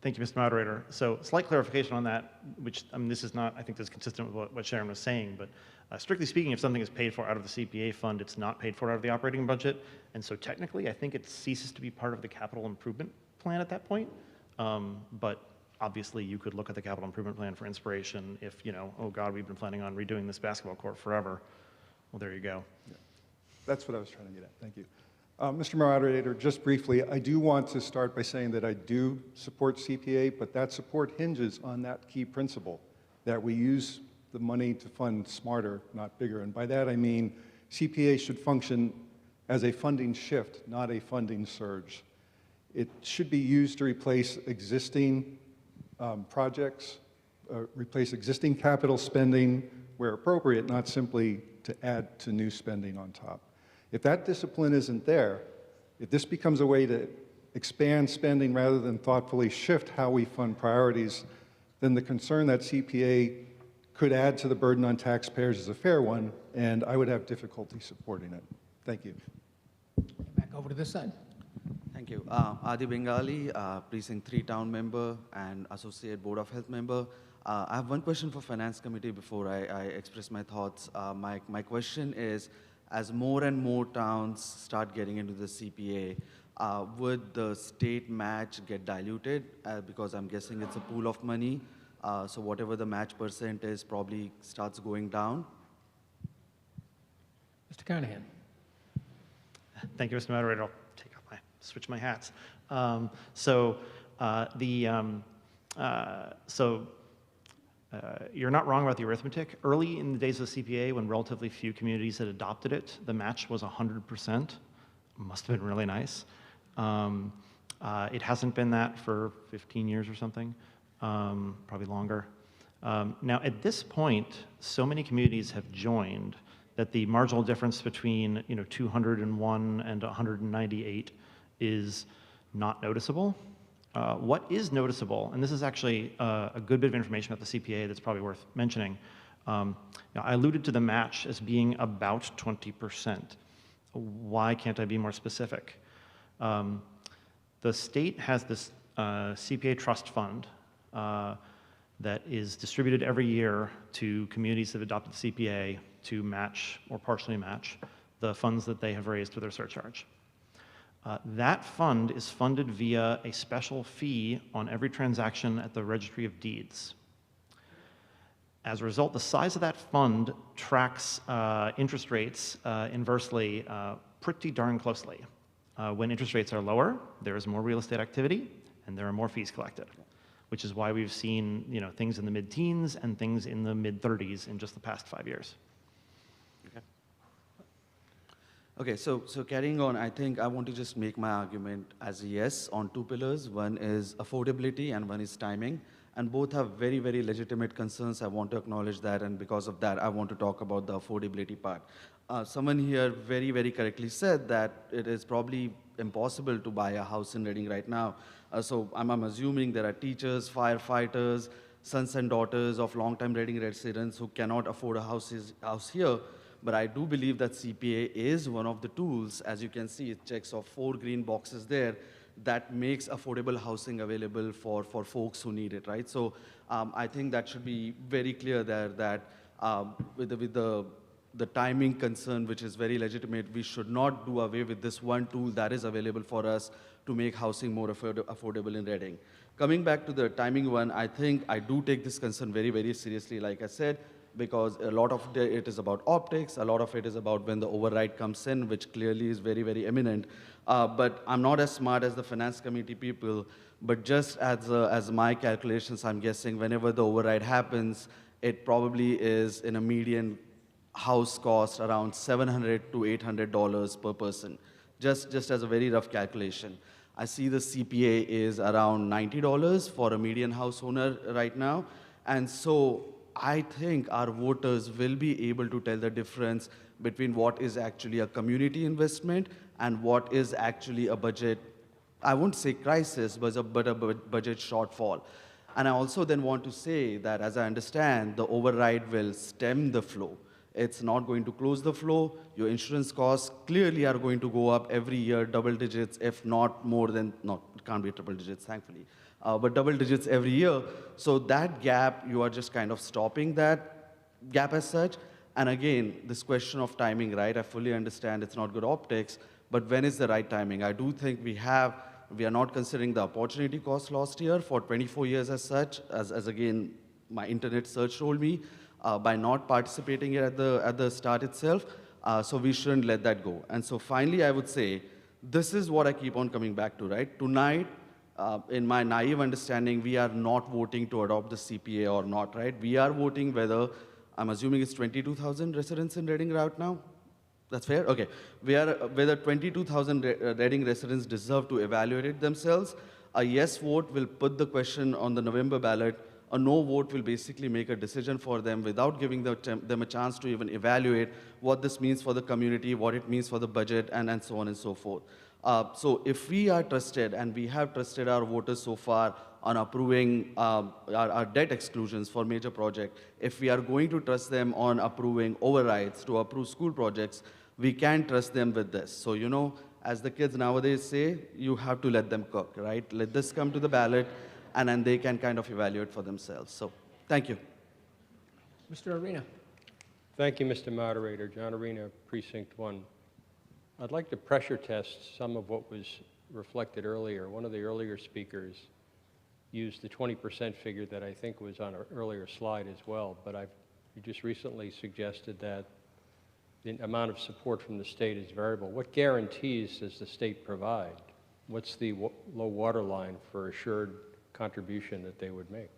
Thank you, Mr. Moderator. So slight clarification on that, which this is not, I think this is consistent with what Sharon was saying, but strictly speaking, if something is paid for out of the CPA fund, it's not paid for out of the operating budget. And so technically, I think it ceases to be part of the capital improvement plan at that point. But obviously, you could look at the capital improvement plan for inspiration if, oh God, we've been planning on redoing this basketball court forever. Well, there you go. Yeah. That's what I was trying to get at. Thank you. Mr. Moderator, just briefly, I do want to start by saying that I do support CPA, but that support hinges on that key principle, that we use the money to fund smarter, not bigger. And by that I mean CPA should function as a funding shift, not a funding surge. It should be used to replace existing projects, replace existing capital spending where appropriate, not simply to add to new spending on top. If that discipline isn't there, if this becomes a way to expand spending rather than thoughtfully shift how we fund priorities, then the concern that CPA could add to the burden on taxpayers is a fair one, and I would have difficulty supporting it. Thank you. Back over to this side. Thank you. Adi Bengali, Precinct 3 town member and Associate Board of Health member. I have one question for Finance Committee before I express my thoughts. My question is, as more and more towns start getting into the CPA, would the state match get diluted? Because I'm guessing it's a pool of money, so whatever the match percent is probably starts going down. Mr. Carnahan. Thank you, Mr. Moderator. I'll switch my hats. You're not wrong about the arithmetic. Early in the days of CPA, when relatively few communities had adopted it, the match was 100%. Must have been really nice. It hasn't been that for 15 years or something, probably longer. Now, at this point, so many communities have joined that the marginal difference between 201 and 198 is not noticeable. What is noticeable, and this is actually a good bit of information about the CPA that's probably worth mentioning. I alluded to the match as being about 20%. Why can't I be more specific? The state has this CPA trust fund that is distributed every year to communities that have adopted the CPA to match or partially match the funds that they have raised with their surcharge. That fund is funded via a special fee on every transaction at the Registry of Deeds. As a result, the size of that fund tracks interest rates inversely pretty darn closely. When interest rates are lower, there is more real estate activity and there are more fees collected, which is why we've seen things in the mid-teens and things in the mid-30s in just the past 5 years. Okay, so carrying on, I think I want to just make my argument as a yes on two pillars. One is affordability and one is timing. And both have very, very legitimate concerns. I want to acknowledge that, and because of that, I want to talk about the affordability part. Someone here very, very correctly said that it is probably impossible to buy a house in Reading right now. So I'm assuming there are teachers, firefighters, sons and daughters of long-time Reading residents who cannot afford a house here. But I do believe that CPA is one of the tools. As you can see, it checks off 4 green boxes there that makes affordable housing available for folks who need it, right? So I think that should be very clear there that with the timing concern, which is very legitimate, we should not do away with this one tool that is available for us to make housing more affordable in Reading. Coming back to the timing one, I think I do take this concern very, very seriously. Like I said, because a lot of it is about optics, a lot of it is about when the override comes in, which clearly is very, very imminent. But I'm not as smart as the finance committee people, but just as my calculations, I'm guessing whenever the override happens, it probably is in a median house cost around $700 to $800 per person, just as a very rough calculation. I see the CPA is around $90 for a median house owner right now. And so I think our voters will be able to tell the difference between what is actually a community investment and what is actually a budget, I won't say crisis, but a budget shortfall. And I also then want to say that, as I understand, the override will stem the flow. It's not going to close the flow. Your insurance costs clearly are going to go up every year, double digits, if not more than, no, it can't be triple digits, thankfully, but double digits every year. So that gap, you are just kind of stopping that gap as such. And again, this question of timing, right? I fully understand it's not good optics, but when is the right timing? I do think we are not considering the opportunity cost lost here for 24 years as such, as again, my internet search told me, by not participating at the start itself. So we shouldn't let that go. And so finally, I would say, this is what I keep on coming back to, right? Tonight, in my naive understanding, we are not voting to adopt the CPA or not, right? We are voting whether, I'm assuming it's 22,000 residents in Reading right now. That's fair? Okay. Whether 22,000 Reading residents deserve to evaluate it themselves. A yes vote will put the question on the November ballot. A no vote will basically make a decision for them without giving them a chance to even evaluate what this means for the community, what it means for the budget, and so on and so forth. So if we are trusted, and we have trusted our voters so far on approving our debt exclusions for major projects, if we are going to trust them on approving overrides to approve school projects, we can trust them with this. So, you know, as the kids nowadays say, you have to let them cook, right? Let this come to the ballot, and then they can kind of evaluate for themselves. So, thank you. Mr. Arena. Thank you, Mr. Moderator. John Arena, Precinct 1. I'd like to pressure test some of what was reflected earlier. One of the earlier speakers used the 20% figure that I think was on an earlier slide as well, but you just recently suggested that the amount of support from the state is variable. What guarantees does the state provide? What's the low water line for assured contribution that they would make?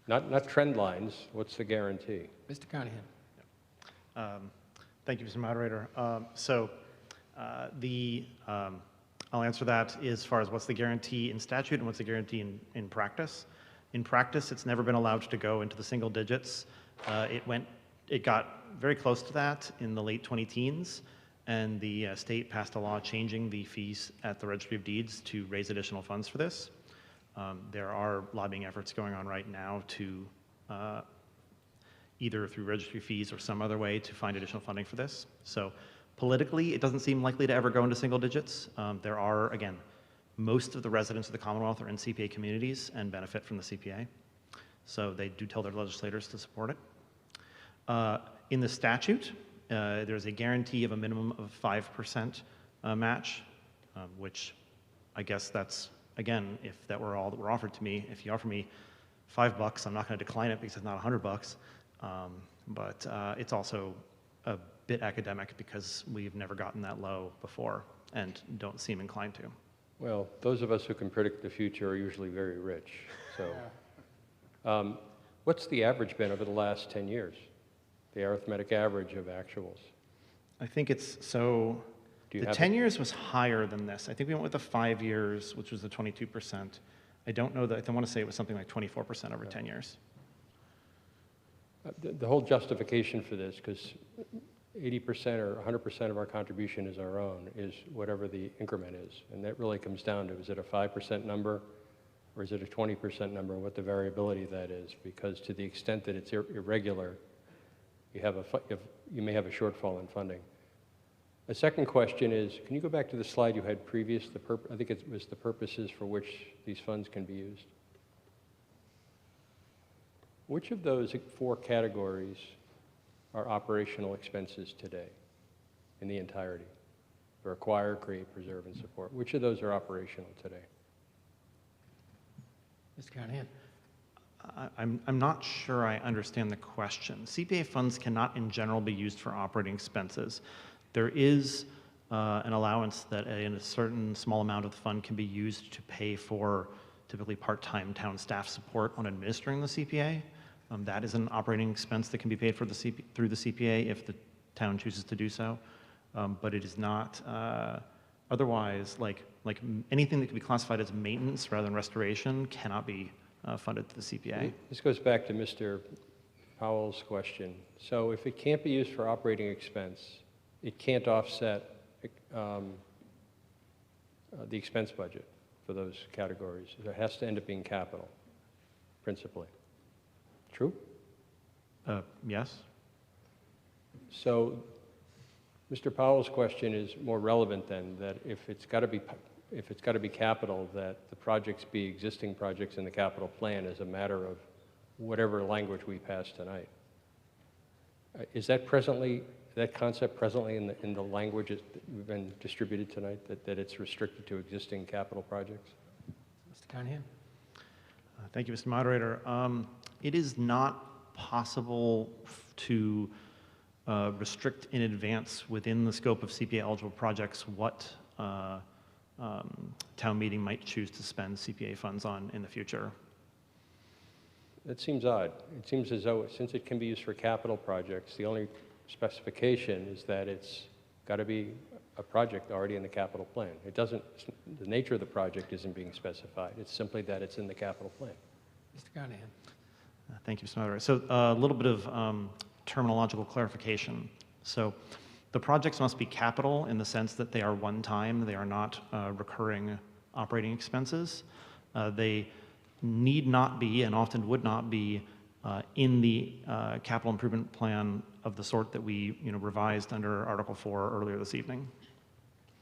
Not trend lines, what's the guarantee? Mr. Carnahan. Thank you, Mr. Moderator. I'll answer that as far as what's the guarantee in statute and what's the guarantee in practice. In practice, it's never been allowed to go into the single digits. It got very close to that in the late 20-teens, and the state passed a law changing the fees at the Registry of Deeds to raise additional funds for this. There are lobbying efforts going on right now to either through registry fees or some other way to find additional funding for this. So politically, it doesn't seem likely to ever go into single digits. There are, again, most of the residents of the Commonwealth are in CPA communities and benefit from the CPA. So they do tell their legislators to support it. In the statute, there's a guarantee of a minimum of 5% match, which I guess that's, again, if that were all that were offered to me, if you offer me $5, I'm not going to decline it because it's not $100. But it's also a bit academic because we've never gotten that low before and don't seem inclined to. Well, those of us who can predict the future are usually very rich. So what's the average been over the last 10 years? The arithmetic average of actuals? I think it's so, the 10 years was higher than this. I think we went with the 5 years, which was the 22%. I don't know that, I want to say it was something like 24% over 10 years. The whole justification for this, because 80% or 100% of our contribution is our own, is whatever the increment is. And that really comes down to, is it a 5% number or is it a 20% number, and what the variability of that is? Because to the extent that it's irregular, you may have a shortfall in funding. A second question is, can you go back to the slide you had previous? I think it was the purposes for which these funds can be used. Which of those 4 categories are operational expenses today in the entirety? For acquire, create, preserve, and support. Which of those are operational today? Mr. Carnahan. I'm not sure I understand the question. CPA funds cannot in general be used for operating expenses. There is an allowance that a certain small amount of the fund can be used to pay for typically part-time town staff support on administering the CPA. That is an operating expense that can be paid for through the CPA if the town chooses to do so. But it is not, otherwise, like anything that can be classified as maintenance rather than restoration cannot be funded through the CPA. This goes back to Mr. Powell's question. So if it can't be used for operating expense, it can't offset the expense budget for those categories. It has to end up being capital, principally. True? Yes. So Mr. Powell's question is more relevant then, that if it's got to be capital, that the projects be existing projects in the capital plan as a matter of whatever language we pass tonight. Is that concept presently in the language that we've been distributed tonight, that it's restricted to existing capital projects? Mr. Carnahan? Thank you, Mr. Moderator. It is not possible to restrict in advance within the scope of CPA eligible projects what town meeting might choose to spend CPA funds on in the future. That seems odd. It seems as though since it can be used for capital projects, the only specification is that it's got to be a project already in the capital plan. It doesn't, the nature of the project isn't being specified. It's simply that it's in the capital plan. Mr. Carnahan? Thank you, Mr. Moderator. So a little bit of terminological clarification. So the projects must be capital in the sense that they are one time, they are not recurring operating expenses. They need not be, and often would not be, in the capital improvement plan of the sort that we revised under Article 4 earlier this evening.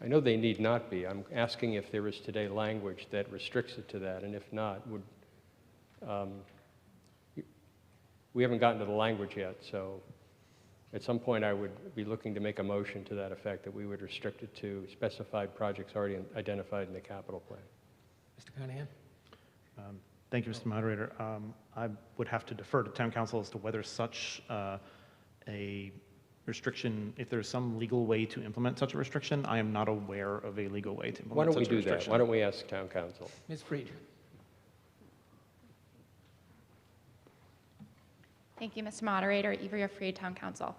I know they need not be. I'm asking if there is today language that restricts it to that, and if not, would, we haven't gotten to the language yet, so at some point I would be looking to make a motion to that effect, that we would restrict it to specified projects already identified in the capital plan. Mr. Carnahan? Thank you, Mr. Moderator. I would have to defer to Town Council as to whether such a restriction, if there's some legal way to implement such a restriction. I am not aware of a legal way to implement such a restriction. Why don't we do that? Why don't we ask Town Council? Ms. Freed? Thank you, Mr. Moderator. Ivrea Freed, Town Council.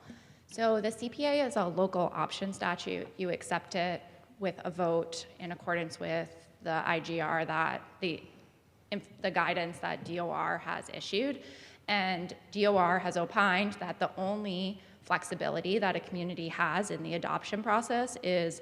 So the CPA is a local option statute. You accept it with a vote in accordance with the IGR that the guidance that DOR has issued. And DOR has opined that the only flexibility that a community has in the adoption process is,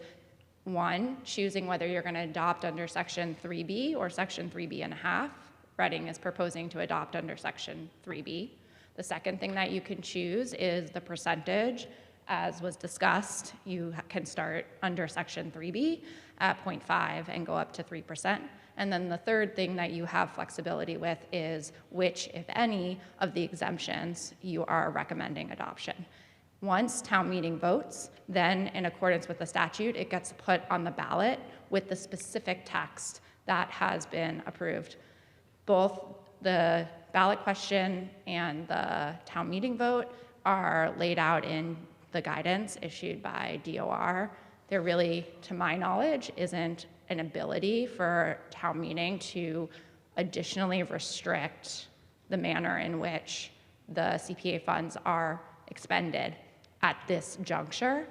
one, choosing whether you're going to adopt under Section 3B or Section 3B.5. Reading is proposing to adopt under Section 3B. The second thing that you can choose is the percentage. As was discussed, you can start under Section 3B at 0.5 and go up to 3%. And then the third thing that you have flexibility with is which, if any, of the exemptions you are recommending adoption. Once town meeting votes, then in accordance with the statute, it gets put on the ballot with the specific text that has been approved. Both the ballot question and the town meeting vote are laid out in the guidance issued by DOR. There really, to my knowledge, isn't an ability for town meeting to additionally restrict the manner in which the CPA funds are expended at this juncture.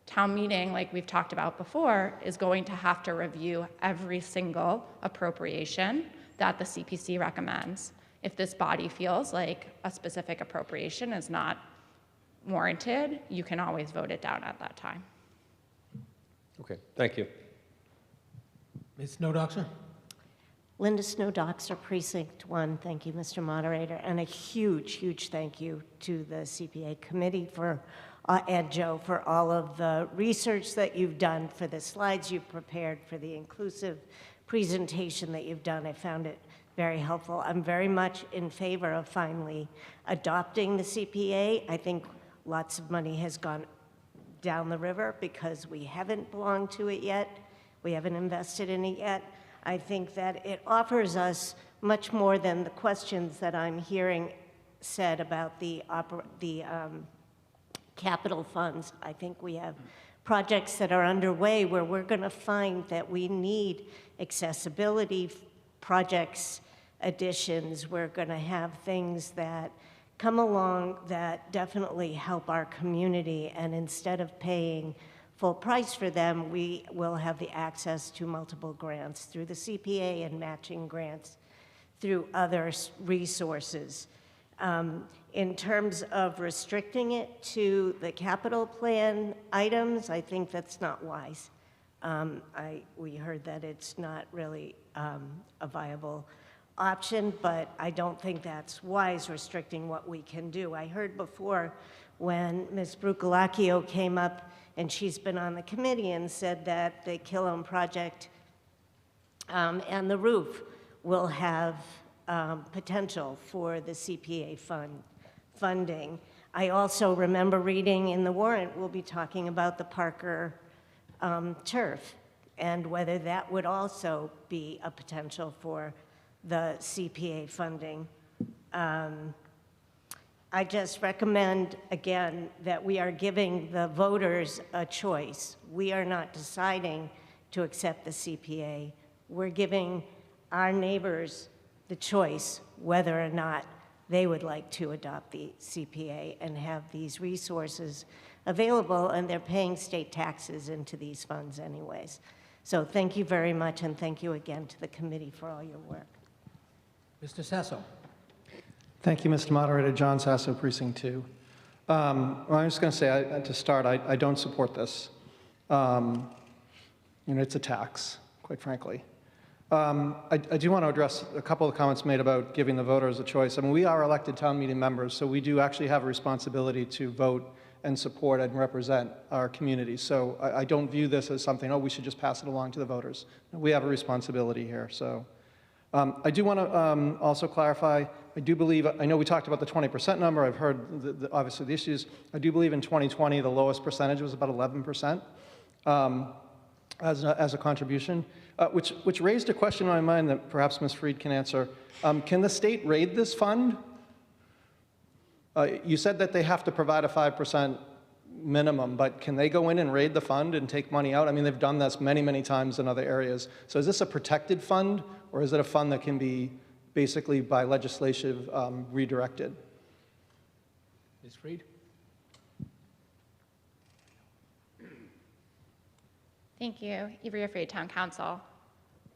Town meeting, like we've talked about before, is going to have to review every single appropriation that the CPC recommends. If this body feels like a specific appropriation is not warranted, you can always vote it down at that time. Okay, thank you. Ms. Snowdoxer? Linda Snowdoxer, Precinct 1. Thank you, Mr. Moderator. And a huge, huge thank you to the CPA committee for, and Joe, for all of the research that you've done, for the slides you've prepared, for the inclusive presentation that you've done. I found it very helpful. I'm very much in favor of finally adopting the CPA. I think lots of money has gone down the river because we haven't belonged to it yet. We haven't invested in it yet. I think that it offers us much more than the questions that I'm hearing said about the capital funds. I think we have projects that are underway where we're going to find that we need accessibility projects, additions. We're going to have things that come along that definitely help our community, and instead of paying full price for them, we will have the access to multiple grants through the CPA and matching grants through other resources. In terms of restricting it to the capital plan items, I think that's not wise. We heard that it's not really a viable option, but I don't think that's wise, restricting what we can do. I heard before when Ms. Brucolacchio came up, and she's been on the committee, and said that the Killam project and the roof will have potential for the CPA funding. I also remember reading in the warrant, we'll be talking about the Parker turf, and whether that would also be a potential for the CPA funding. I just recommend, again, that we are giving the voters a choice. We are not deciding to accept the CPA. We're giving our neighbors the choice whether or not they would like to adopt the CPA and have these resources available, and they're paying state taxes into these funds anyways. So thank you very much, and thank you again to the committee for all your work. Mr. Sasso. Thank you, Mr. Moderator. John Sasso, Precinct 2. Well, I'm just going to say, to start, I don't support this. It's a tax, quite frankly. I do want to address a couple of comments made about giving the voters a choice. I mean, we are elected town meeting members, so we do actually have a responsibility to vote and support and represent our community. So I don't view this as something, oh, we should just pass it along to the voters. We have a responsibility here, so. I do want to also clarify, I do believe, I know we talked about the 20% number, I've heard obviously the issues. I do believe in 2020 the lowest percentage was about 11% as a contribution, which raised a question in my mind that perhaps Ms. Freed can answer. Can the state raid this fund? You said that they have to provide a 5% minimum, but can they go in and raid the fund and take money out? I mean, they've done this many, many times in other areas. So is this a protected fund, or is it a fund that can be basically by legislation redirected? Ms. Freed? Thank you. Ivrea Freed, Town Council.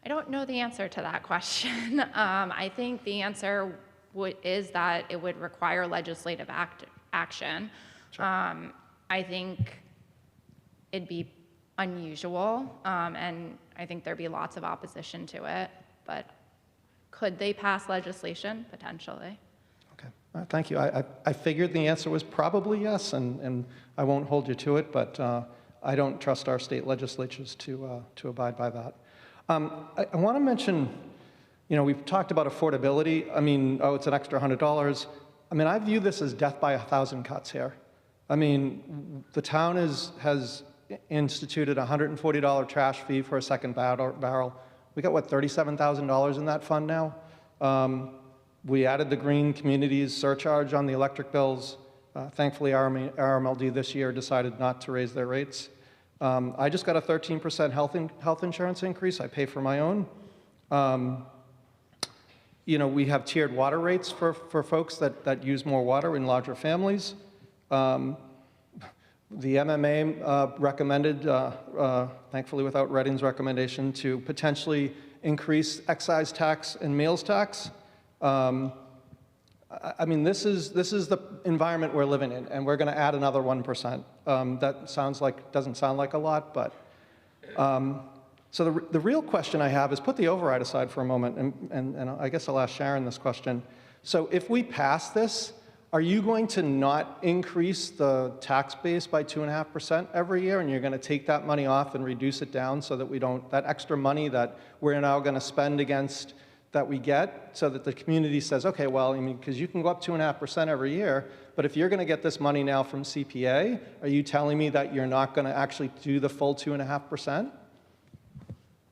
I don't know the answer to that question. I think the answer is that it would require legislative action. Sure. I think it'd be unusual, and I think there'd be lots of opposition to it, but could they pass legislation? Potentially. Okay, thank you. I figured the answer was probably yes, and I won't hold you to it, but I don't trust our state legislatures to abide by that. I want to mention, we've talked about affordability. I mean, oh, it's an extra $100. I mean, I view this as death by 1,000 cuts here. I mean, the town has instituted a $140 trash fee for a second barrel. We got, what, $37,000 in that fund now? We added the green communities surcharge on the electric bills. Thankfully, RMLD this year decided not to raise their rates. I just got a 13% health insurance increase. I pay for my own. We have tiered water rates for folks that use more water in larger families. The MMA recommended, thankfully without Reading's recommendation, to potentially increase excise tax and meals tax. I mean, this is the environment we're living in, and we're going to add another 1%. That doesn't sound like a lot, but so the real question I have is, put the override aside for a moment, and I guess I'll ask Sharon this question. So if we pass this, are you going to not increase the tax base by 2.5% every year, and you're going to take that money off and reduce it down so that we don't, that extra money that we're now going to spend against that we get, so that the community says, okay, well, I mean, because you can go up 2.5% every year, but if you're going to get this money now from CPA, are you telling me that you're not going to actually do the full 2.5%?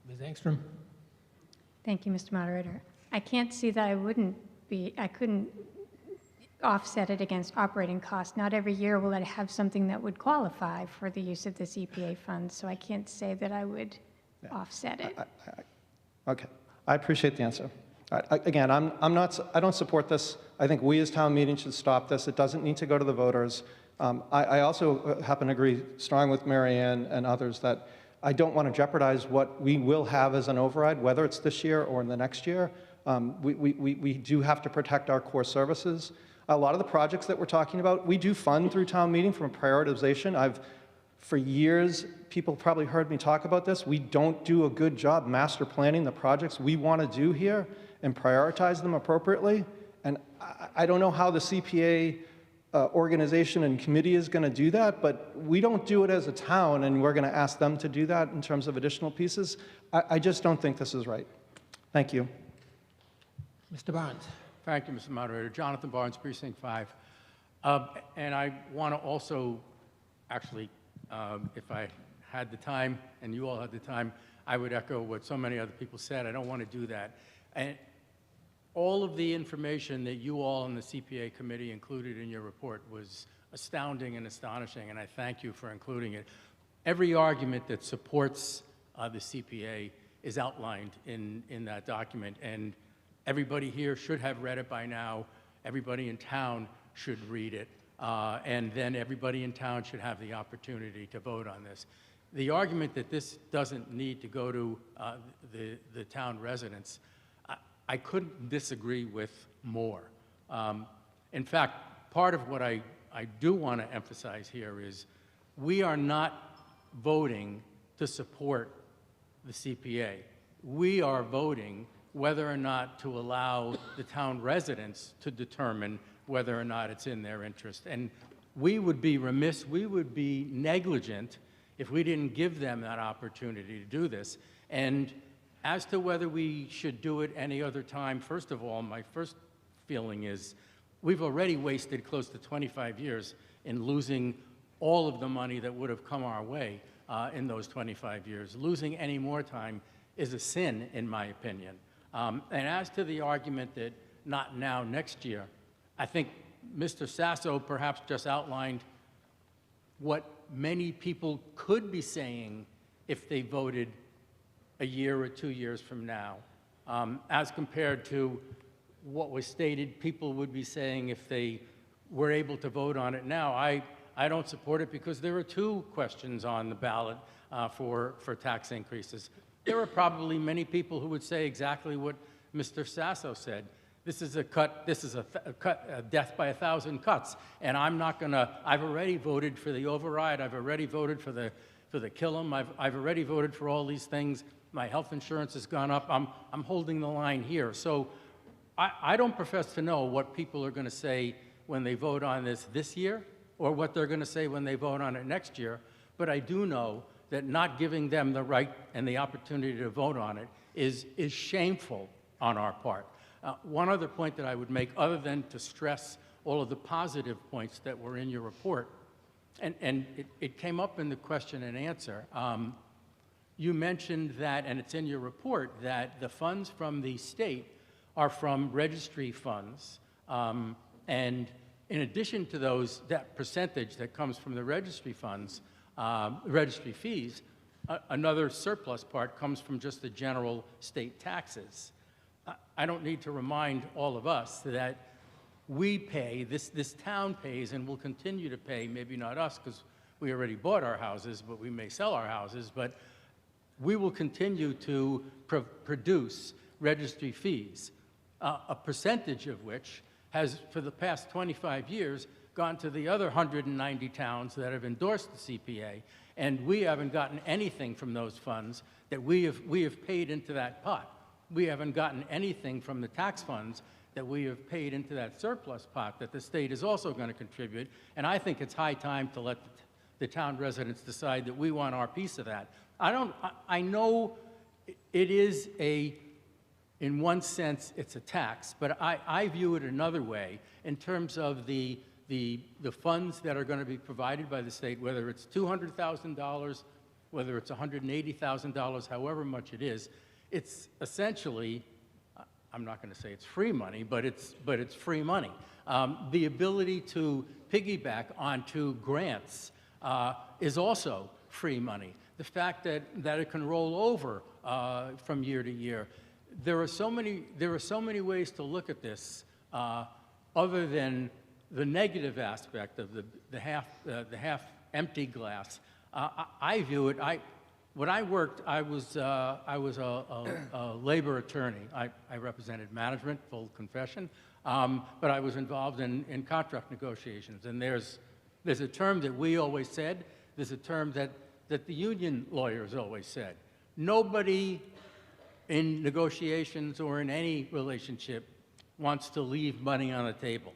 Ms. Engstrom? Thank you, Mr. Moderator. I can't see that I couldn't offset it against operating costs. Not every year will I have something that would qualify for the use of the CPA funds, so I can't say that I would offset it. Okay, I appreciate the answer. Again, I don't support this. I think we as town meeting should stop this. It doesn't need to go to the voters. I also happen to agree strong with Mary Ann and others that I don't want to jeopardize what we will have as an override, whether it's this year or in the next year. We do have to protect our core services. A lot of the projects that we're talking about, we do fund through town meeting from a prioritization. For years, people probably heard me talk about this. We don't do a good job master planning the projects we want to do here and prioritize them appropriately. And I don't know how the CPA organization and committee is going to do that, but we don't do it as a town, and we're going to ask them to do that in terms of additional pieces. I just don't think this is right. Thank you. Mr. Barnes. Thank you, Mr. Moderator. Jonathan Barnes, Precinct 5. And I want to also, actually, if I had the time and you all had the time, I would echo what so many other people said. I don't want to do that. And all of the information that you all in the CPA committee included in your report was astounding and astonishing, and I thank you for including it. Every argument that supports the CPA is outlined in that document, and everybody here should have read it by now. Everybody in town should read it, and then everybody in town should have the opportunity to vote on this. The argument that this doesn't need to go to the town residents, I couldn't disagree with more. In fact, part of what I do want to emphasize here is we are not voting to support the CPA. We are voting whether or not to allow the town residents to determine whether or not it's in their interest. And we would be remiss, we would be negligent if we didn't give them that opportunity to do this. And as to whether we should do it any other time, first of all, my first feeling is we've already wasted close to 25 years in losing all of the money that would have come our way in those 25 years. Losing any more time is a sin, in my opinion. And as to the argument that not now, next year, I think Mr. Sasso perhaps just outlined what many people could be saying if they voted a year or 2 years from now, as compared to what was stated people would be saying if they were able to vote on it now. I don't support it because there are 2 questions on the ballot for tax increases. There are probably many people who would say exactly what Mr. Sasso said. This is a cut, this is a death by 1,000 cuts, and I'm not gonna, I've already voted for the override, I've already voted for the kill 'em, I've already voted for all these things, my health insurance has gone up, I'm holding the line here. So I don't profess to know what people are gonna say when they vote on this year, or what they're gonna say when they vote on it next year, but I do know that not giving them the right and the opportunity to vote on it is shameful on our part. One other point that I would make, other than to stress all of the positive points that were in your report, and it came up in the question and answer. You mentioned that, and it's in your report, that the funds from the state are from registry funds, and in addition to those, that percentage that comes from the registry funds, registry fees, another surplus part comes from just the general state taxes. I don't need to remind all of us that we pay, this town pays and will continue to pay, maybe not us because we already bought our houses, but we may sell our houses, but we will continue to produce registry fees, a percentage of which has, for the past 25 years, gone to the other 190 towns that have endorsed the CPA, and we haven't gotten anything from those funds that we have paid into that pot. We haven't gotten anything from the tax funds that we have paid into that surplus pot that the state is also going to contribute, and I think it's high time to let the town residents decide that we want our piece of that. I know it is in one sense, it's a tax, but I view it another way in terms of the funds that are going to be provided by the state, whether it's $200,000, whether it's $180,000, however much it is. It's essentially, I'm not going to say it's free money, but it's free money. The ability to piggyback onto grants is also free money. The fact that it can roll over from year to year. There are so many ways to look at this other than the negative aspect of the half empty glass. I view it. When I worked, I was a labor attorney. I represented management, full confession, but I was involved in contract negotiations. And there's a term that we always said. There's a term that the union lawyers always said. Nobody in negotiations or in any relationship wants to leave money on the table.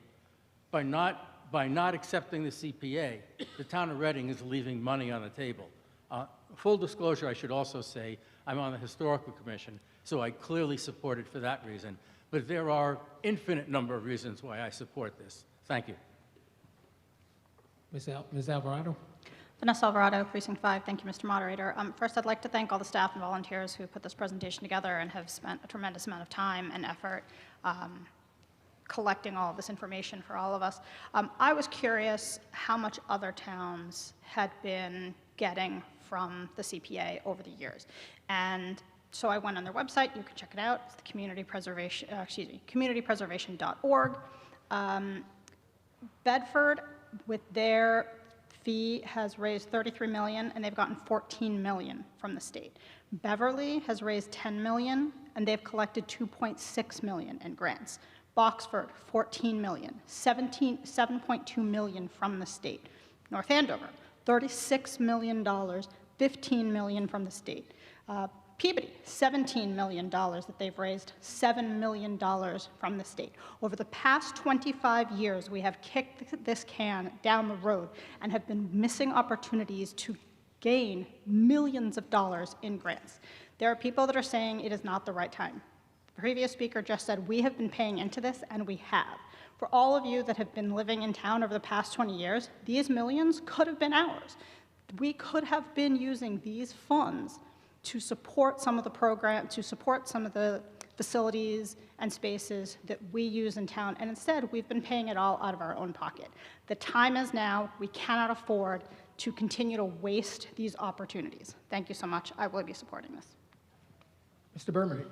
By not accepting the CPA, the town of Reading is leaving money on the table. Full disclosure, I should also say, I'm on the Historical Commission, so I clearly support it for that reason. But there are infinite number of reasons why I support this. Thank you. Ms. Alvarado? Vanessa Alvarado, Precinct 5. Thank you, Mr. Moderator. First, I'd like to thank all the staff and volunteers who put this presentation together and have spent a tremendous amount of time and effort collecting all of this information for all of us. I was curious how much other towns had been getting from the CPA over the years. And so I went on their website. You can check it out. It's the communitypreservation.org. Bedford, with their fee, has raised $33 million, and they've gotten $14 million from the state. Beverly has raised $10 million, and they've collected $2.6 million in grants. Boxford, $14 million, $7.2 million from the state. North Andover, $36 million, $15 million from the state. Peabody, $17 million that they've raised, $7 million from the state. Over the past 25 years, we have kicked this can down the road and have been missing opportunities to gain millions of dollars in grants. There are people that are saying it is not the right time. The previous speaker just said we have been paying into this, and we have. For all of you that have been living in town over the past 20 years, these millions could have been ours. We could have been using these funds to support some of the program, to support some of the facilities and spaces that we use in town, and instead we've been paying it all out of our own pocket. The time is now. We cannot afford to continue to waste these opportunities. Thank you so much. I will be supporting this. Mr. Berman?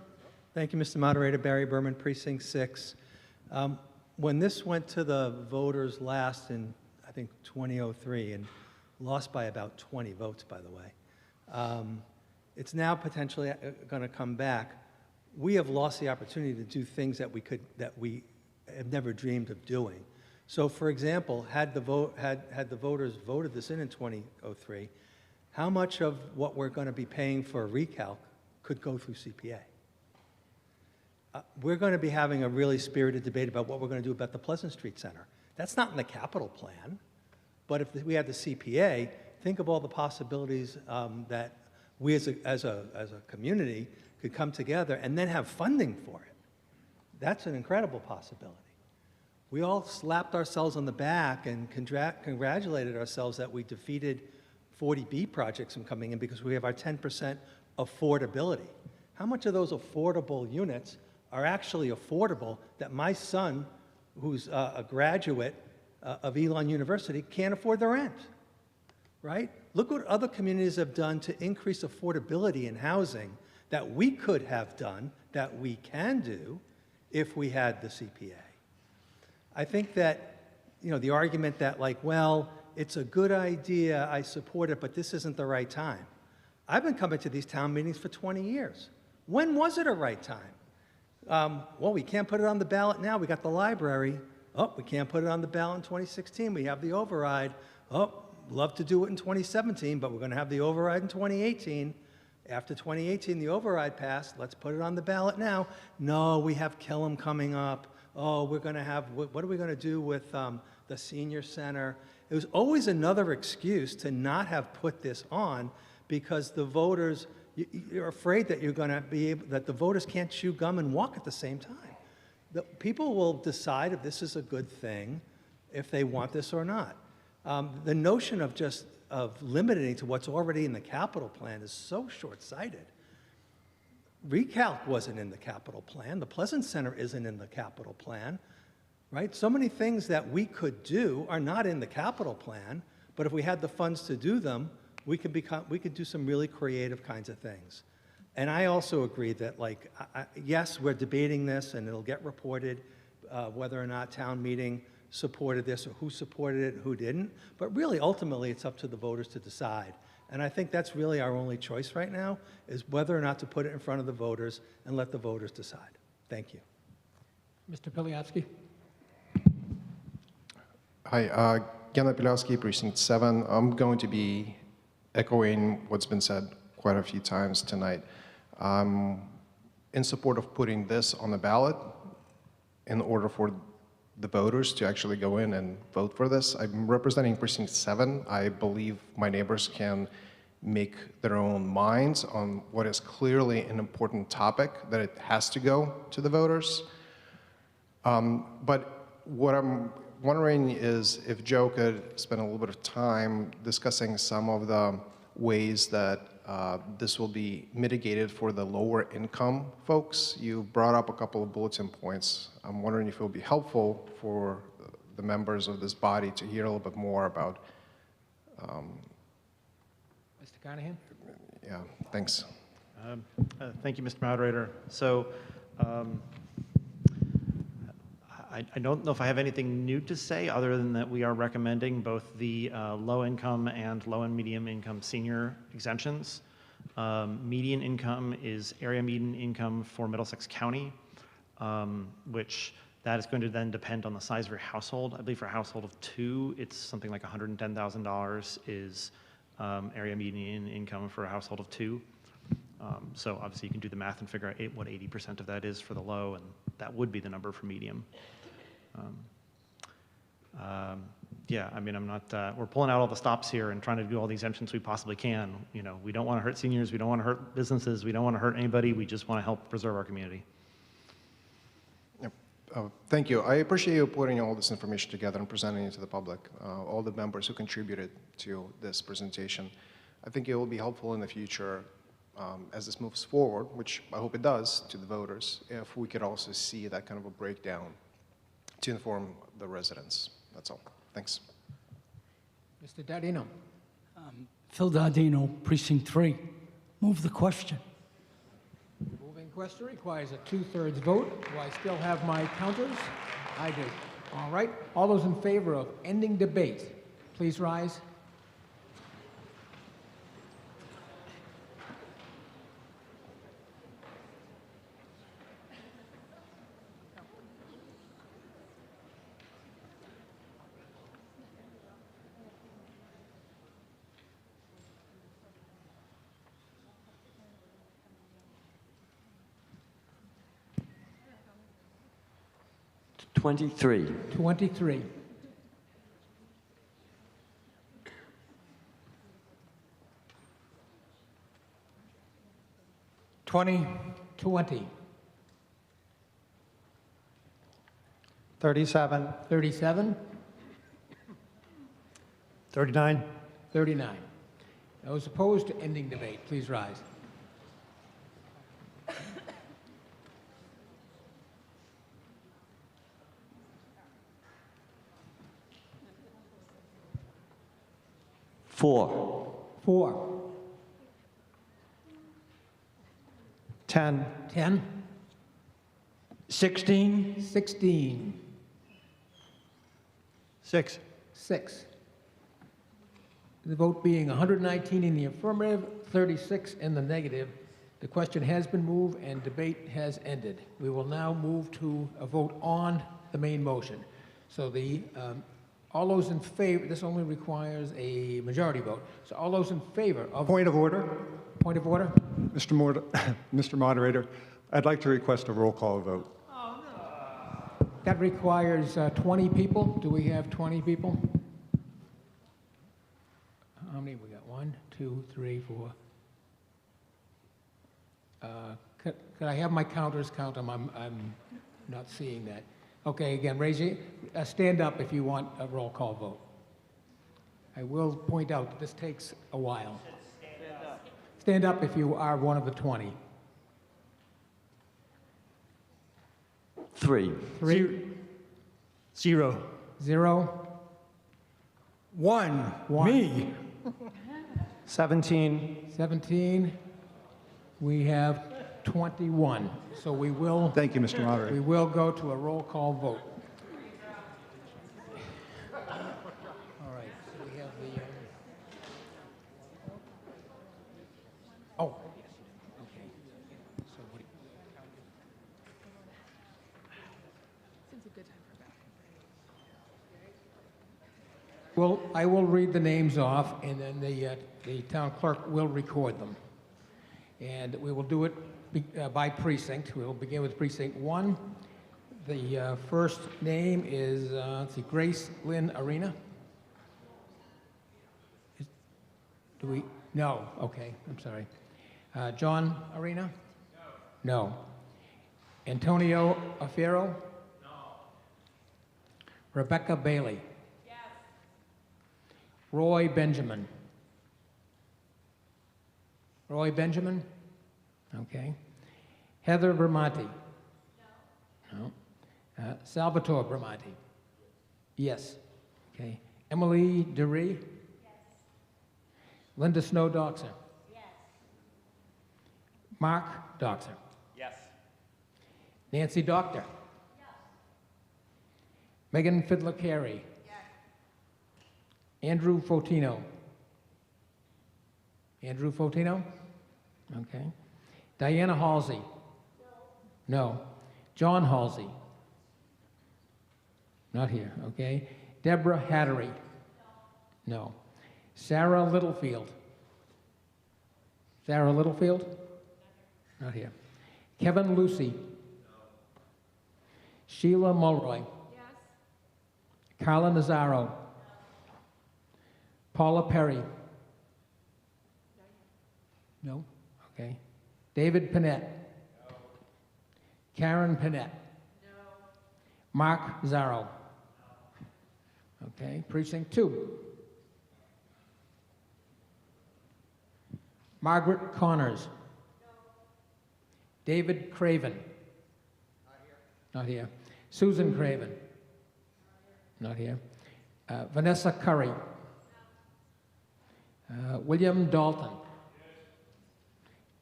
Thank you, Mr. Moderator. Barry Berman, Precinct 6. When this went to the voters last in, I think, 2003, and lost by about 20 votes, by the way, it's now potentially going to come back. We have lost the opportunity to do things that we have never dreamed of doing. So, for example, had the voters voted this in 2003, how much of what we're going to be paying for a recalc could go through CPA? We're going to be having a really spirited debate about what we're going to do about the Pleasant Street Center. That's not in the capital plan, but if we had the CPA, think of all the possibilities that we as a community could come together and then have funding for it. That's an incredible possibility. We all slapped ourselves on the back and congratulated ourselves that we defeated 40B projects from coming in because we have our 10% affordability. How much of those affordable units are actually affordable that my son, who's a graduate of Elon University, can't afford the rent, right? Look what other communities have done to increase affordability in housing that we could have done, that we can do, if we had the CPA. I think that, the argument that well, it's a good idea, I support it, but this isn't the right time. I've been coming to these town meetings for 20 years. When was it a right time? Well, we can't put it on the ballot now. We got the library. Oh, we can't put it on the ballot in 2016. We have the override. Oh, love to do it in 2017, but we're going to have the override in 2018. After 2018, the override passed. Let's put it on the ballot now. No, we have Killam coming up. Oh, we're going to have, what are we going to do with the senior center? It was always another excuse to not have put this on because the voters, you're afraid that you're going to be able, that the voters can't chew gum and walk at the same time. The people will decide if this is a good thing, if they want this or not. The notion of limiting to what's already in the capital plan is so short-sighted. Recalc wasn't in the capital plan. The Pleasant Center isn't in the capital plan, right? So many things that we could do are not in the capital plan, but if we had the funds to do them, we could do some really creative kinds of things. And I also agree that, like, yes, we're debating this, and it'll get reported whether or not town meeting supported this, or who supported it and who didn't. But really, ultimately, it's up to the voters to decide. And I think that's really our only choice right now, is whether or not to put it in front of the voters and let the voters decide. Thank you. Mr. Pilyatsky? Hi, Gena Pilarsky, Precinct 7. I'm going to be echoing what's been said quite a few times tonight. I'm in support of putting this on the ballot in order for the voters to actually go in and vote for this. I'm representing Precinct 7. I believe my neighbors can make their own minds on what is clearly an important topic, that it has to go to the voters. But what I'm wondering is if Joe could spend a little bit of time discussing some of the ways that this will be mitigated for the lower income folks. You brought up a couple of bulletin points. I'm wondering if it will be helpful for the members of this body to hear a little bit more about. Mr. Carnahan? Yeah, thanks. Thank you, Mr. Moderator. So I don't know if I have anything new to say other than that we are recommending both the low-income and low and medium-income senior exemptions. Median income is area median income for Middlesex County, which that is going to then depend on the size of your household. I believe for a household of 2, it's something like $110,000 is area median income for a household of 2. So obviously you can do the math and figure out what 80% of that is for the low, and that would be the number for medium. Yeah, I mean, I'm not, we're pulling out all the stops here and trying to do all the exemptions we possibly can. You know, we don't want to hurt seniors, we don't want to hurt businesses, we don't want to hurt anybody, we just want to help preserve our community. Yep. Thank you. I appreciate you putting all this information together and presenting it to the public, all the members who contributed to this presentation. I think it will be helpful in the future as this moves forward, which I hope it does, to the voters, if we could also see that kind of a breakdown to inform the residents. That's all. Thanks. Mr. Dardino? Phil Dardino, Precinct 3. Move the question. The moving question requires a 2/3 vote. Do I still have my counters? I do. All right. All those in favor of ending debate, please rise. Twenty-three. 23. 20. 37. 37. 39. 39. Those opposed to ending debate, please rise. Four. 4. 10. 10. 16. 16. 6. 6. The vote being 119 in the affirmative, 36 in the negative. The question has been moved and debate has ended. We will now move to a vote on the main motion. So all those in favor, this only requires a majority vote. So all those in favor of... Point of order. Point of order? Mr. Moderator, I'd like to request a roll call vote. That requires 20 people. Do we have 20 people? How many we got? 1, 2, 3, 4. Could I have my counters count them? I'm not seeing that. Okay, again, raise your, stand up if you want a roll call vote. I will point out that this takes a while. Stand up if you are one of the 20. 3. 3. 0. 0. 1. 1. Me. 17. 17. We have 21. So we will. Thank you, Mr. Moderator. We will go to a roll call vote. All right. So we have the. Oh. Okay. So what? Well, I will read the names off, and then the town clerk will record them. And we will do it by precinct. We will begin with precinct 1. The first name is let's see, Grace Lynn Arena. Do we? No. Okay. I'm sorry. John Arena? No. No. Antonio Afero? No. Rebecca Bailey? Yes. Roy Benjamin? Roy Benjamin? Okay. Heather Bramante? No. No. Salvatore Bramante? Yes. Okay. Emily DeRee? Yes. Linda Snow Doxer? Yes. Mark Doxer? Yes. Nancy Doctor? Yes. Megan Fiddler Carey? Yes. Andrew Fotino? Andrew Fotino? Okay. Diana Halsey? No. No. John Halsey? Not here, okay. Deborah Hattery? No. No. Sarah Littlefield? Sarah Littlefield? Not here. Kevin Lucy? No. Sheila Mulroy? Yes. Carla Nazaro? No. Paula Perry? No. Okay. David Panett? No. Karen Panett? No. Mark Zarro? No. Okay. Precinct 2. Margaret Connors? No. David Craven? Not here. Not here. Susan Craven? Not here. Not here. Vanessa Curry? No. William Dalton?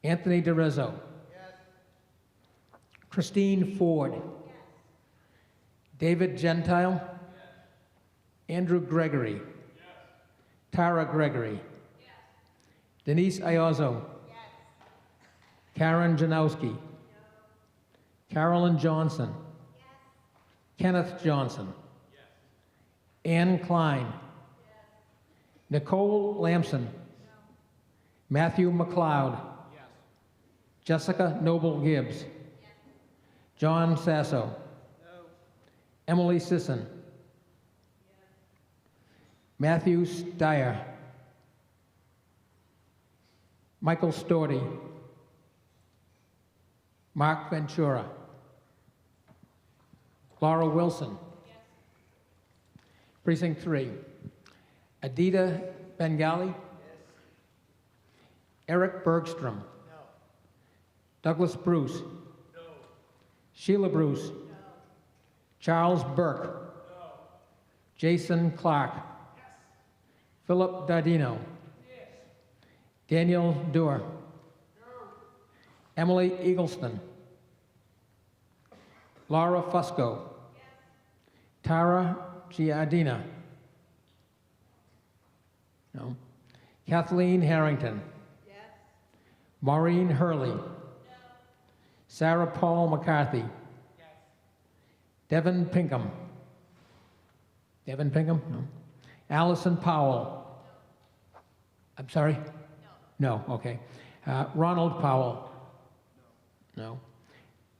Anthony DeRizzo? Yes. Christine Ford? Yes. David Gentile? Yes. Andrew Gregory? Yes. Tara Gregory? Yes. Denise Iozzo? Yes. Karen Janowski? No. Carolyn Johnson? Yes. Kenneth Johnson? Yes. Ann Klein? Yes. Nicole Lamson? No. Matthew McLeod? Jessica Noble Gibbs? Yes. John Sasso? No. Emily Sisson? Yes. Matthew Steyer? Michael Storty? Mark Ventura? Laura Wilson? Yes. Precinct 3. Adita Bengali? Yes. Eric Bergstrom? Douglas Bruce? No. Sheila Bruce? No. Charles Burke? No. Jason Clark? Yes. Philip Dardino? Yes. Daniel Doerr? No. Emily Eagleston? Laura Fusco? Yes. Tara Giardina? No. Kathleen Harrington? Yes. Maureen Hurley? Sarah Paul McCarthy? Yes. Devin Pinkham? Devin Pinkham? No. Allison Powell? No. I'm sorry? No. No, okay. Ronald Powell? No. No.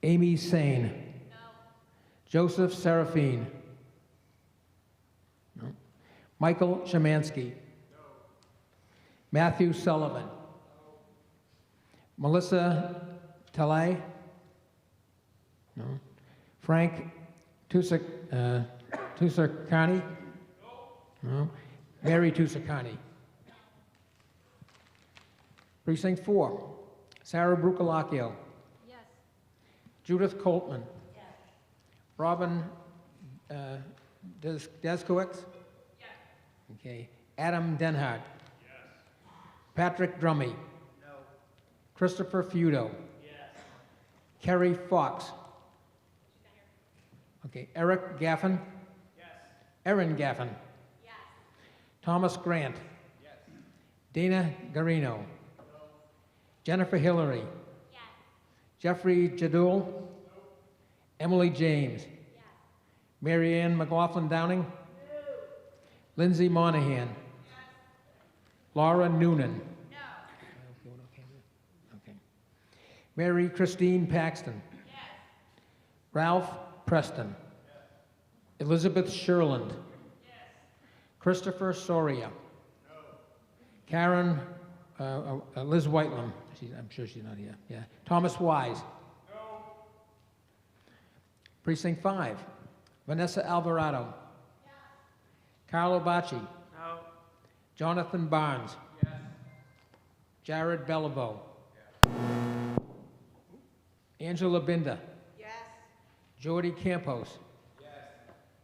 Amy Sane? No. Joseph Serafine? No. Michael Shemansky? No. Matthew Sullivan? No. Melissa Talay? No. Frank Tusakani? No. Mary Tusakani? Precinct 4. Sarah Brucalacchio? Yes. Judith Coltman? Yes. Robin Deskowitz? Yes. Okay. Adam Denhart? Yes. Patrick Drummy? No. Christopher Feudo? Yes. Kerry Fox? Okay. Eric Gaffin? Yes. Erin Gaffin? Yes. Thomas Grant? Yes. Dana Garino? No. Jennifer Hillary? Yes. Jeffrey Jadul? No. Emily James? Yes. Mary Ann McLaughlin Downing? No. Lindsay Monahan? Yes. Laura Noonan? No. Okay. Mary Christine Paxton? Yes. Ralph Preston? Yes. Elizabeth Sherland? Yes. Christopher Soria? No. Karen, Liz Whitelam? I'm sure she's not here. Yeah. Thomas Wise? No. Precinct 5. Vanessa Alvarado? Yes. Carlo Bacci? No. Jonathan Barnes? Yes. Jared Beliveau? Yes. Angela Binda? Yes. Jordy Campos? Yes.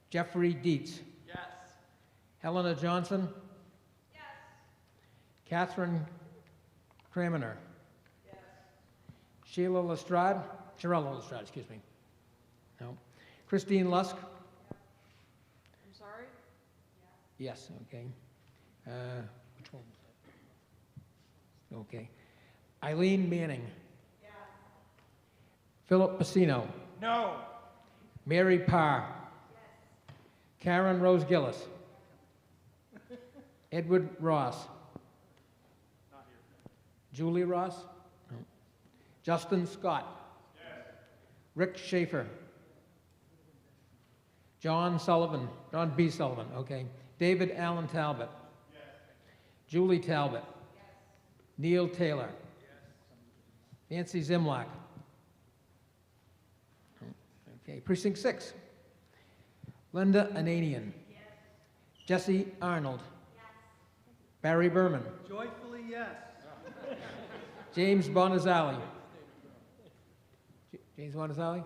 Jeffrey Dietz? Yes. Helena Johnson? Yes. Catherine Kramener? Yes. Shirella Lestrade, excuse me. No. Christine Lusk? I'm sorry? Yes, okay. Which one was that? Okay. Eileen Manning? Yes. Philip Pacino? No. Mary Parr? Yes. Karen Rose Gillis? Edward Ross? Not here. Julie Ross? No. Justin Scott? Yes. Rick Schaefer? John B. Sullivan, okay. David Allen Talbot? Yes. Julie Talbot? Yes. Neil Taylor? Yes. Nancy Zimlock? Okay, Precinct 6. Linda Ananian? Yes. Jesse Arnold? Yes. Barry Berman? Joyfully, yes. James Bonazali? James Bonazali?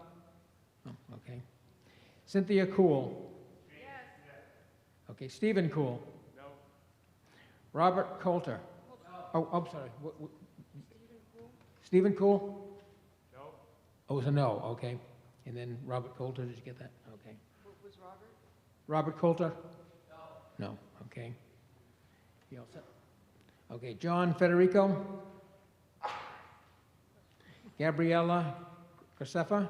Oh, okay. Cynthia Cool? Yes. Okay, Stephen Cool? No. Robert Coulter? No. Oh, I'm sorry. Stephen Cool? No. Oh, it was a no, okay. And then Robert Coulter, did you get that? Okay. What was Robert? Robert Coulter? No. No, okay. You all set? Okay, John Federico? Gabriella Graceffa?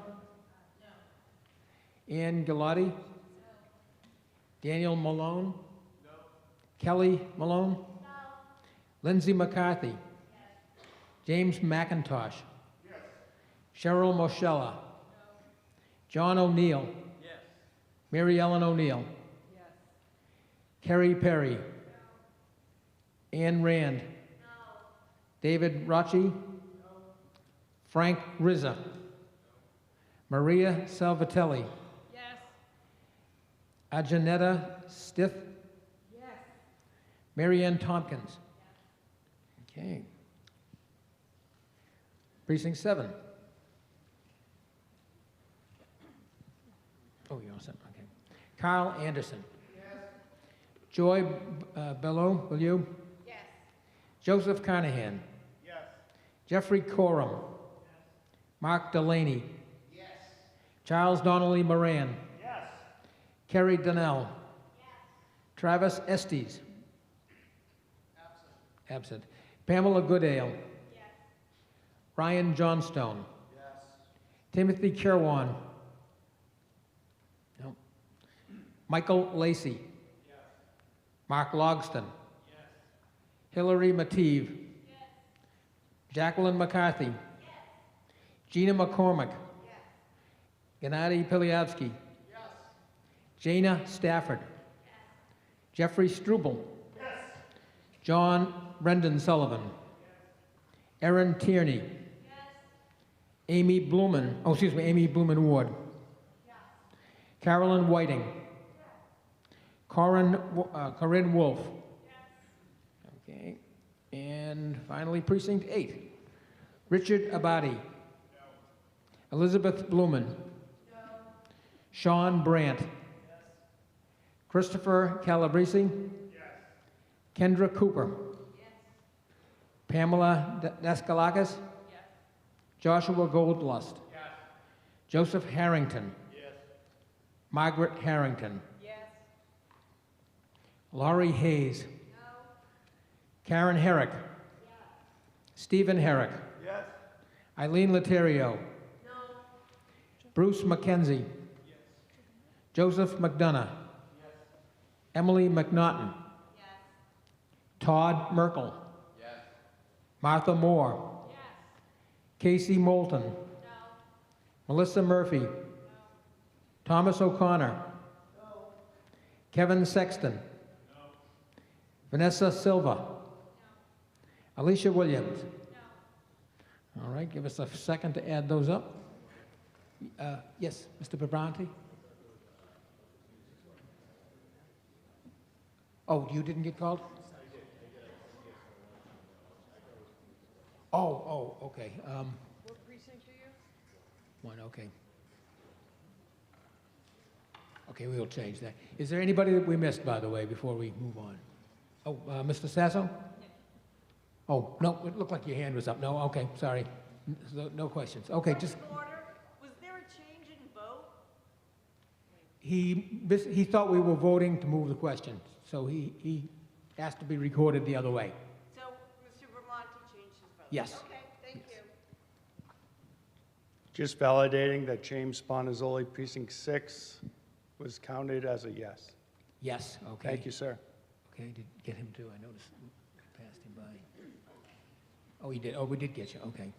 Ann Galati? No. Daniel Malone? No. Kelly Malone? No. Lindsay McCarthy? Yes. James McIntosh? Yes. Cheryl Moschella? No. John O'Neill? Yes. Mary Ellen O'Neill? Yes. Kerry Perry? No. Ann Rand? No. David Rachi? No. Frank Rizza? No. Maria Salvatelli? Ajanetta Stith? Yes. Marianne Tompkins? Yes. Okay. Precinct 7. Oh, you're all set. Okay. Carl Anderson? Yes. Joy Belleau, will you? Yes. Joseph Carnahan? Yes. Jeffrey Coram? Yes. Mark Delaney? Yes. Charles Donnelly Moran? Kerry Donnell? Yes. Travis Estes? Absent. Pamela Goodale? Yes. Ryan Johnstone? Yes. Timothy Kirwan? No. Michael Lacey? Yes. Mark Logston? Yes. Hillary Mateve? Yes. Jacqueline McCarthy? Yes. Gina McCormick? Yes. Gennady Pilyavsky? Jana Stafford? Yes. Jeffrey Struble? Yes. John Brendan Sullivan? Yes. Erin Tierney? Yes. Amy Blumen Ward? Yes. Carolyn Whiting? Yes. Corinne Wolf? Yes. Okay. And finally, Precinct 8. Richard Abadi? No. Elizabeth Blumen? No. Sean Brandt. Christopher Calabrese. Kendra Cooper. Pamela Daskalakis. Joshua Goldlust. Joseph Harrington. Margaret Harrington. Laurie Hayes. Karen Herrick. Stephen Herrick. Eileen Laterio. Bruce McKenzie. Joseph McDonough. Emily McNaughton. Todd Merkel. Martha Moore. Casey Moulton. Melissa Murphy. Thomas O'Connor. Kevin Sexton. Vanessa Silva. Alicia Williams. All right, give us a second to add those up. Yes, Mr. Babranti? Oh, you didn't get called? Oh, okay. What precinct are you? One, okay. Okay, we'll change that. Is there anybody that we missed, by the way, before we move on? Oh, Mr. Sasso? Oh, no, it looked like your hand was up. No, okay, sorry. No questions. Okay, just. Order. Was there a change in vote? He thought we were voting to move the question, so he asked to be recorded the other way. So Mr. Vermonti changed his vote? Yes. Okay, thank you. Just validating that James Bonazzoli, Precinct 6, was counted as a yes. Yes, okay. Thank you, sir. Okay, did get him too. I noticed we passed him by. Oh, he did. Oh, we did get you. Okay.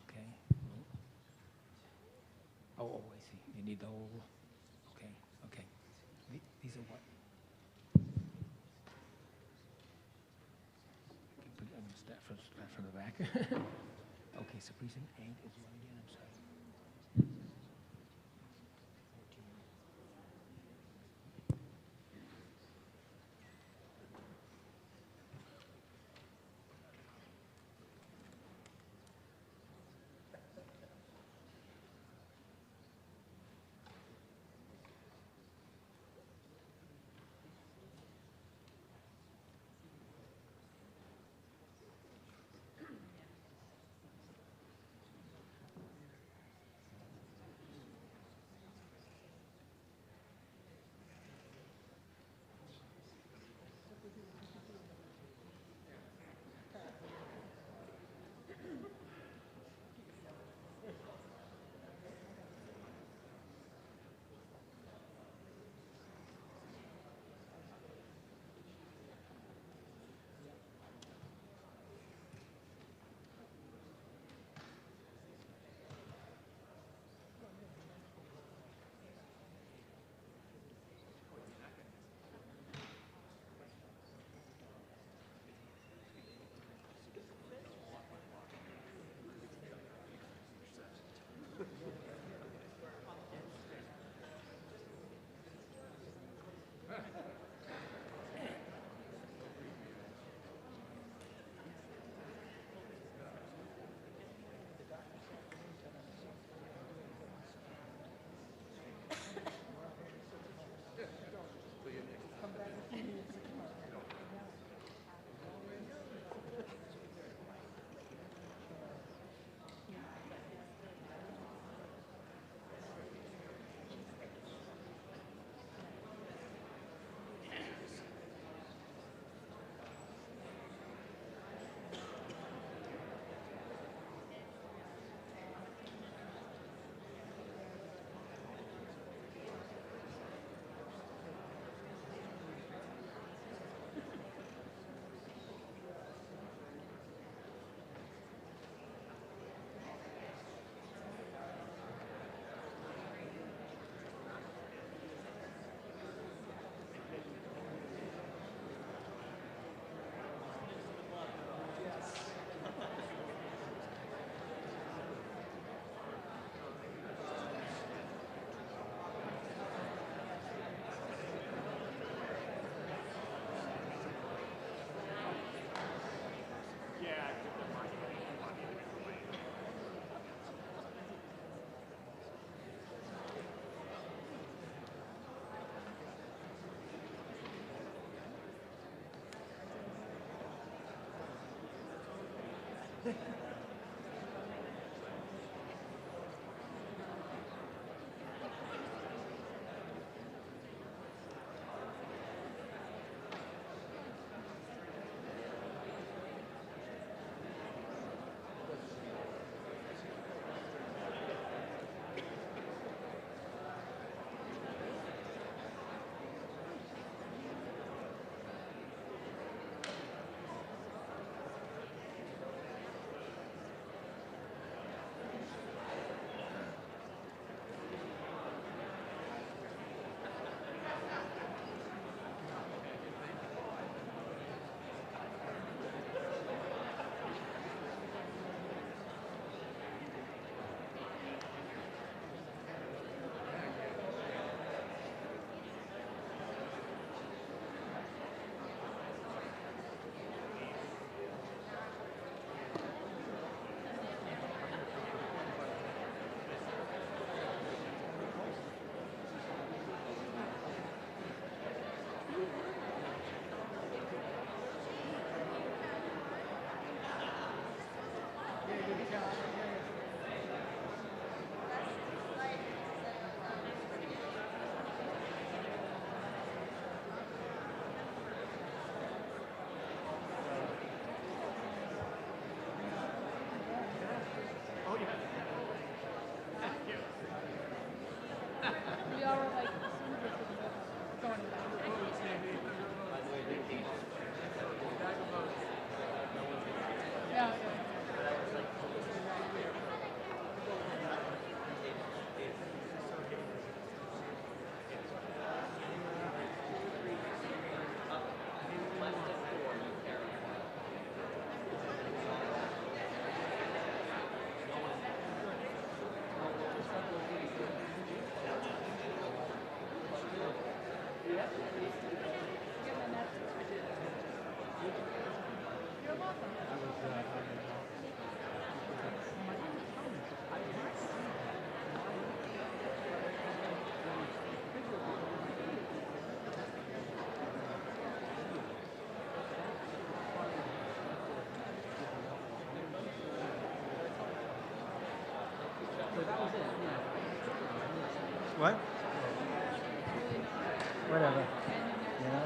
Okay. Oh, I see. You need the whole. Okay. Okay. These are what? I'm gonna start from the back. Okay, so precinct 8 is what again? I'm sorry. What? Whatever. Yeah.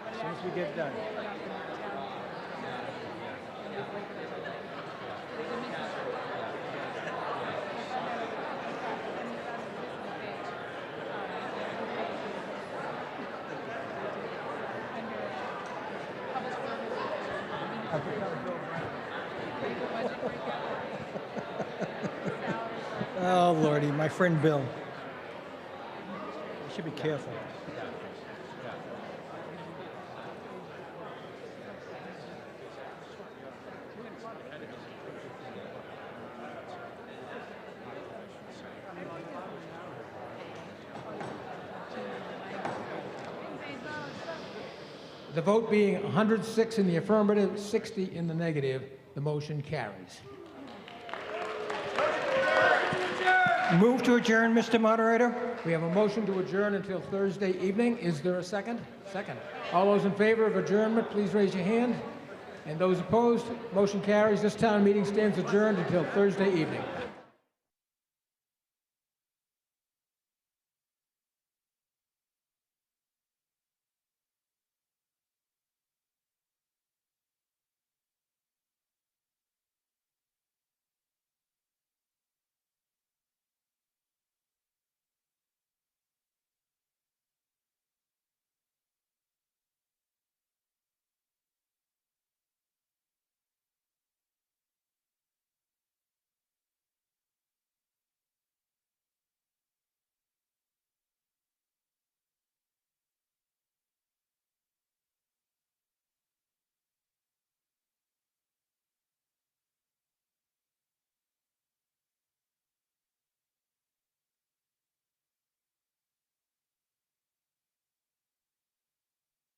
As soon as we get done. Oh, Lordy, my friend Bill. You should be careful. The vote being 106 in the affirmative, 60 in the negative, the motion carries. Move to adjourn, Mr. Moderator. We have a motion to adjourn until Thursday evening. Is there a second? Second. All those in favor of adjournment, please raise your hand. And those opposed, motion carries. This town meeting stands adjourned until Thursday evening.